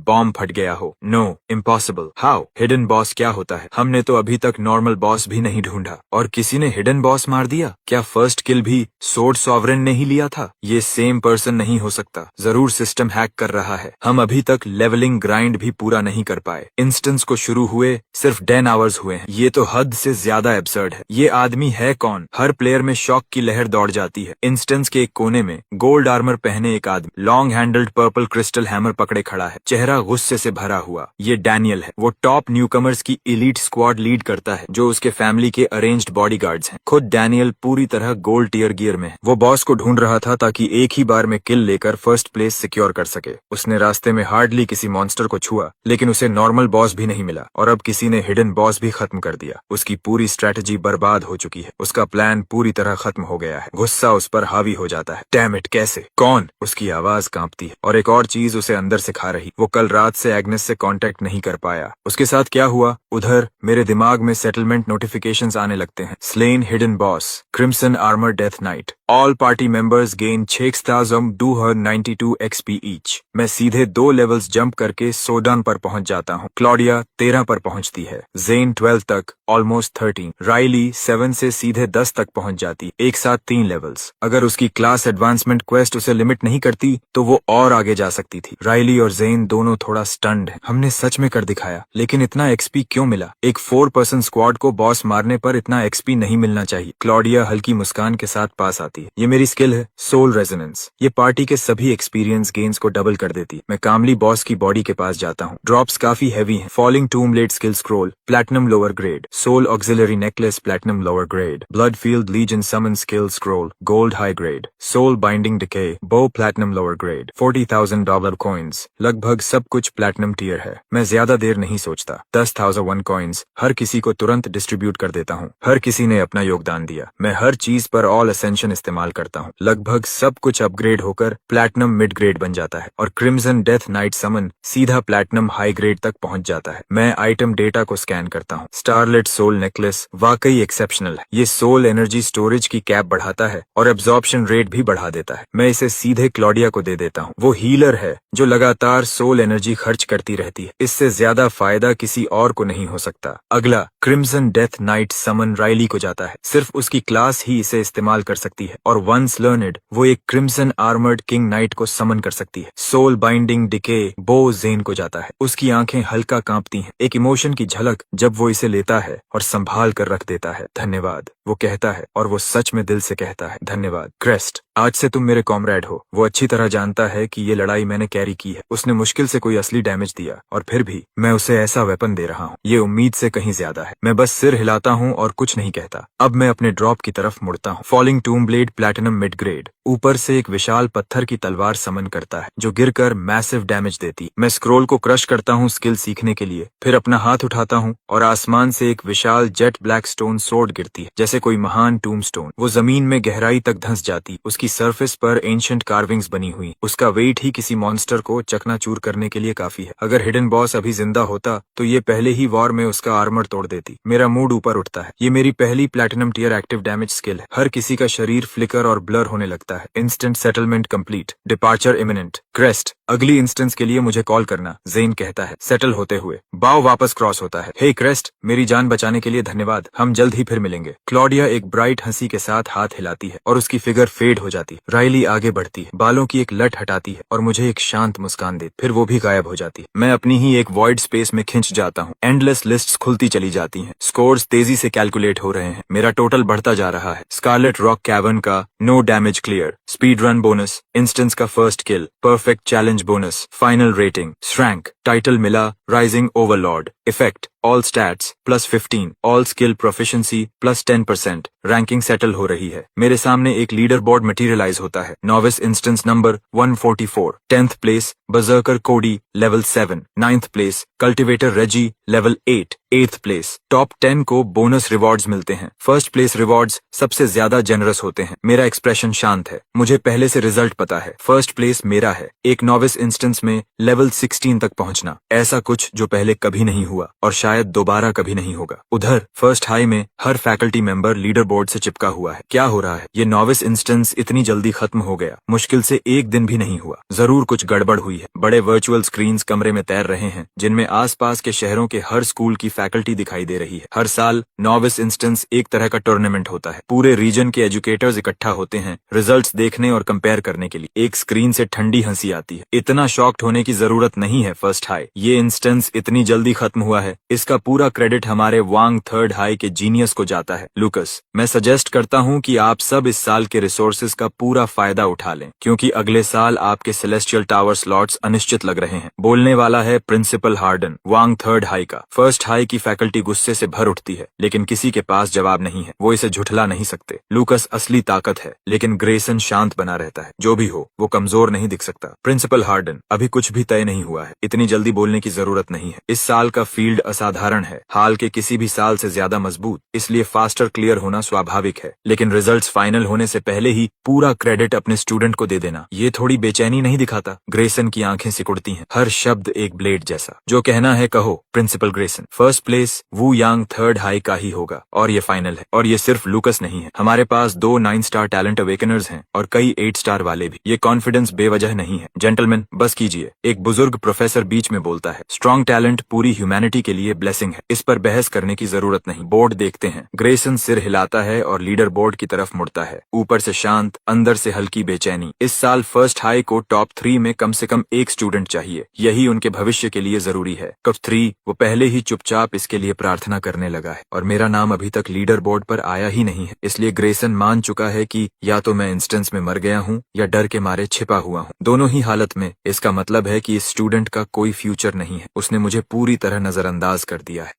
बॉम्ब फट गया हो। No, impossible. How? Hidden boss क्या होता है? हमने तो अभी तक नॉर्मल बॉस भी नहीं ढूंढा और किसी ने हिडन बॉस मार दिया। क्या फर्स्ट किल भी सोर्ड सॉवरेन ने ही लिया था? ये सेम पर्सन नहीं हो सकता। जरूर सिस्टम हैक कर रहा है। हम अभी तक लेवलिंग ग्राइंड भी पूरा नहीं कर पाए। इंस्टेंस को शुरू हुए सिर्फ 10 आवर्स हुए हैं। ये तो हद से ज्यादा एब्सर्ड है। ये आदमी है कौन? हर प्लेयर में शॉक की लहर दौड़ जाती है। इंस्टेंस के एक कोने में गोल्ड आर्मर पहने एक आदमी long handled purple crystal hammer पकड़े खड़ा है, चेहरा गुस्से से भरा हुआ। ये डैनियल है। वो टॉप न्यूकमर्स की एलीट स्क्वाड लीड करता है, जो उसके फैमिली के अरेंज्ड बॉडीगार्ड्स हैं। खुद डैनियल पूरी तरह गोल्ड टियर गियर में है। वो बॉस को ढूंढ रहा था ताकि एक ही बार में किल लेकर फर्स्ट प्लेस सिक्योर कर सके। उसने रास्ते में हार्डली किसी मॉन्स्टर को छुआ, लेकिन उसे नॉर्मल बॉस भी नहीं मिला और अब किसी ने हिडन बॉस भी खत्म कर दिया। उसकी पूरी स्ट्रेटजी बर्बाद हो चुकी है। उसका प्लान पूरी तरह खत्म हो गया है। गुस्सा उस पर हावी हो जाता है। डैम इट, कैसे? कौन? उसकी आवाज कांपती है और एक और चीज उसे अंदर से खा रही। वो कल रात से एग्नेस से कांटेक्ट नहीं कर पाया। उसके साथ क्या हुआ? उधर मेरे दिमाग में सेटलमेंट नोटिफिकेशंस आने लगते हैं। Slain hidden boss, crimson armour death night, all party members gain 6292 XP each. मैं सीधे 2 लेवल्स जंप करके सोडान पर पहुंच जाता हूँ। क्लॉडिया 13 पर पहुंचती है। ज़ेन 12 तक, ऑलमोस्ट 13। राइली 7 से सीधे 10 तक पहुंच जाती, एक साथ 3 लेवल्स। अगर उसकी क्लास एडवांसमेंट क्वेस्ट उसे लिमिट नहीं करती तो वो और आगे जा सकती थी। राइली और ज़ेन दोनों थोड़ा स्टन्ड हैं। हमने सच में कर दिखाया, लेकिन इतना XP क्यों मिला? एक 4 पर्सन स्क्वाड को बॉस मारने पर इतना XP नहीं मिलना चाहिए। क्लॉडिया हल्की मुस्कान के साथ पास आती। जाती है। ये मेरी स्किल है, सोल रेजोनेंस। ये पार्टी के सभी एक्सपीरियंस गेन्स को डबल कर देती है। मैं कामली बॉस की बॉडी के पास जाता हूँ। ड्रॉप्स काफी हैवी हैं। Falling tomb blade skill scroll platinum lower grade, soul auxiliary necklace platinum lower grade, blood field legion summon skill scroll gold high grade, soul binding decay bow platinum lower grade, $40,000 coins. लगभग सब कुछ platinum tier है। मैं ज्यादा देर नहीं सोचता, 10,001 coins हर किसी को तुरंत डिस्ट्रीब्यूट कर देता हूँ। हर किसी ने अपना योगदान दिया। मैं हर चीज पर ऑल असेंशन इस्तेमाल करता हूँ। लगभग सब कुछ अपग्रेड होकर प्लैटिनम मिड ग्रेड बन जाता है और क्रिम्सन डेथ नाइट समन सीधा प्लैटिनम हाई ग्रेड तक पहुंच जाता है। मैं आइटम डेटा को स्कैन करता हूँ। स्टारलेट सोल नेकलेस वाकई एक्सेप्शनल है। ये सोल एनर्जी स्टोरेज की कैप बढ़ाता है और एब्जॉर्प्शन रेट भी बढ़ा देता है। मैं इसे सीधे क्लॉडिया को दे देता हूँ। वो हीलर है जो लगातार सोल एनर्जी खर्च करती रहती है। इससे ज्यादा फायदा किसी और को नहीं हो सकता। अगला क्रिम्सन डेथ नाइट समन राइली को जाता है। सिर्फ उसकी क्लास ही इसे इस्तेमाल कर सकती है और वंस लर्नड वो एक क्रिम्सन आर्मर्ड किंग नाइट को समन कर सकती है। सोल बाइंडिंग डिके बो जेन को जाता है। उसकी आंखें हल्का कांपती हैं। एक इमोशन की झलक जब वो इसे लेता है और संभाल कर रख देता है। धन्यवाद वो कहता है और वो सच में दिल से कहता है धन्यवाद। क्रेस्ट, आज से तुम मेरे कॉमरेड हो। वो अच्छी तरह जानता है कि ये लड़ाई मैंने कैरी की है। उसने मुश्किल से कोई असली डैमेज दिया और फिर भी मैं उसे ऐसा वेपन दे रहा हूँ। ये उम्मीद से कहीं ज्यादा है। मैं बस सिर हिलाता हूँ और कुछ नहीं कहता। अब मैं अपने ड्रॉप की तरफ मुड़ता हूँ। Falling tomb blade platinum mid grade ऊपर से एक विशाल पत्थर की तलवार समन करता है जो गिरकर मैसिव डैमेज देती। मैं स्क्रोल को क्रश करता हूँ स्किल सीखने के लिए। फिर अपना हाथ उठाता हूँ और आसमान से एक विशाल जेट ब्लैक स्टोन सोर्ड गिरती है जैसे कोई महान टूम स्टोन। वो जमीन में गहराई तक धंस जाती। उसकी सरफेस पर एंशिएंट कार्विंग्स बनी हुई। उसका वेट ही किसी मॉन्स्टर को चकनाचूर करने के लिए काफी है। अगर हिडन बॉस अभी जिंदा होता तो ये पहले ही वॉर में उसका आर्मर तोड़ देती। मेरा मूड ऊपर उठता है। ये मेरी पहली platinum tier active damage skill है। हर किसी का शरीर फ्लिकर और ब्लर होने लगता है। Instant settlement complete. Departure imminent. Crest, अगली इंस्टेंस के लिए मुझे कॉल करना, जेन कहता है सेटल होते हुए। बाव वापस क्रॉस होता है। हे क्रेस्ट, मेरी जान बचाने के लिए धन्यवाद। हम जल्द ही फिर मिलेंगे। क्लॉडिया एक ब्राइट हंसी के साथ हाथ हिलाती है और उसकी फिगर फेड हो जाती है। राइली आगे बढ़ती है, बालों की एक लट हटाती है और मुझे एक शांत मुस्कान देती। फिर वो भी गायब हो जाती है। मैं अपनी ही एक वॉइड स्पेस में खिंच जाता हूँ। एंडलेस लिस्ट्स खुलती चली जाती हैं। स्कोर्स तेजी से कैलकुलेट हो रहे हैं। मेरा टोटल बढ़ता जा रहा है। स्कारलेट रॉक कैवर्न का no damage clear, speed run bonus, instance का first kill, perfect challenge bonus, final rating, S rank, title मिला rising overlord, effect all stats +15, all skill proficiency +10%। Ranking settle हो रही है। मेरे सामने एक लीडर बोर्ड मटेरियलाइज होता है। Novice instance number 144, 10th place berserker Cody level 7, 9th place cultivator Reggie level 8, 8th place. Top 10 को बोनस रिवॉर्ड्स मिलते हैं। फर्स्ट प्लेस रिवॉर्ड्स सबसे ज्यादा जेनरस होते हैं। मेरा एक्सप्रेशन शांत है। मुझे पहले से रिजल्ट पता है। फर्स्ट प्लेस मेरा है। एक नॉविस इंस्टेंस में लेवल 16 तक पहुंचना, ऐसा कुछ जो पहले कभी नहीं हुआ और शायद दोबारा कभी नहीं होगा। उधर फर्स्ट हाई में हर फैकल्टी मेंबर लीडर बोर्ड से चिपका हुआ है। क्या हो रहा है? ये नॉविस इंस्टेंस इतनी जल्दी खत्म हो गया। मुश्किल से एक दिन भी नहीं हुआ। जरूर कुछ गड़बड़ हुई है। बड़े वर्चुअल स्क्रीन्स कमरे में तैर रहे हैं जिनमें आसपास के शहरों के हर स्कूल की फैकल्टी दिखाई दे रही है। हर साल नॉविस इंस्टेंस एक तरह का टूर्नामेंट होता है। पूरे रीजन के एजुकेटर्स इकट्ठा होते हैं रिजल्ट्स देखने और कंपेयर करने के लिए। एक स्क्रीन से ठंडी हंसी आती है। इतना शॉक्ड होने की जरूरत नहीं है फर्स्ट हाई। ये इंस्टेंस इतनी जल्दी खत्म हुआ है, इसका पूरा क्रेडिट हमारे वांग थर्ड हाई के जीनियस को जाता है। लूकस, मैं सजेस्ट करता हूँ कि आप सब इस साल के रिसोर्सेज का पूरा फायदा उठा लें क्योंकि अगले साल आपके सेलेस्टियल टावर स्लॉट्स अनिश्चित लग रहे हैं। बोलने वाला है प्रिंसिपल हार्डन, वांग थर्ड हाई का। फर्स्ट हाई की फैकल्टी गुस्से से भर उठती है लेकिन किसी के पास जवाब नहीं है। वो इसे झुठला नहीं सकते। लूकस असली ताकत है लेकिन ग्रेसन शांत बना रहता है। जो भी हो वो कमजोर नहीं दिख सकता। प्रिंसिपल हार्डन, अभी कुछ भी तय नहीं हुआ है। इतनी जल्दी बोलने की जरूरत नहीं है। इस साल का फील्ड असाधारण है, हाल के किसी भी साल से ज्यादा मजबूत, इसलिए फास्टर क्लियर होना स्वाभाविक है। लेकिन रिजल्ट्स फाइनल होने से पहले ही पूरा क्रेडिट अपने स्टूडेंट को दे देना, ये थोड़ी बेचैनी नहीं दिखाता? ग्रेसन की आंखें सिकुड़ती हैं। हर शब्द एक ब्लेड जैसा। जो कहना है कहो प्रिंसिपल ग्रेसन। फर्स्ट प्लेस वू यांग थर्ड हाई का ही होगा और ये फाइनल है। और ये सिर्फ लूकस नहीं है। हमारे पास 2 9 स्टार टैलेंट अवेकनर्स हैं और कई 8 स्टार वाले भी। ये कॉन्फिडेंस बेवजह नहीं है। जेंटलमैन, बस कीजिए। एक बुजुर्ग प्रोफेसर बीच में बोलता है। स्ट्रॉन्ग टैलेंट पूरी ह्यूमैनिटी के लिए ब्लेसिंग है। इस पर बहस करने की जरूरत नहीं। बोर्ड देखते हैं। ग्रेसन सिर हिलाता है और लीडर बोर्ड की तरफ मुड़ता है। ऊपर से शांत, अंदर से हल्की बेचैनी। इस साल फर्स्ट हाई को टॉप 3 में कम से कम एक स्टूडेंट चाहिए, यही उनके भविष्य के लिए जरूरी है। कप 3 वो पहले ही चुपचाप इसके लिए प्रार्थना करने लगा है और मेरा नाम अभी तक लीडर बोर्ड पर आया ही नहीं है। इसलिए ग्रेसन मान चुका है कि या तो मैं इंस्टेंस में मर गया हूँ या डर के मारे छिपा हुआ हूँ। दोनों ही हालत में इसका मतलब है कि इस स्टूडेंट का कोई फ्यूचर नहीं है। उसने मुझे पूरी तरह नजरअंदाज कर दिया है।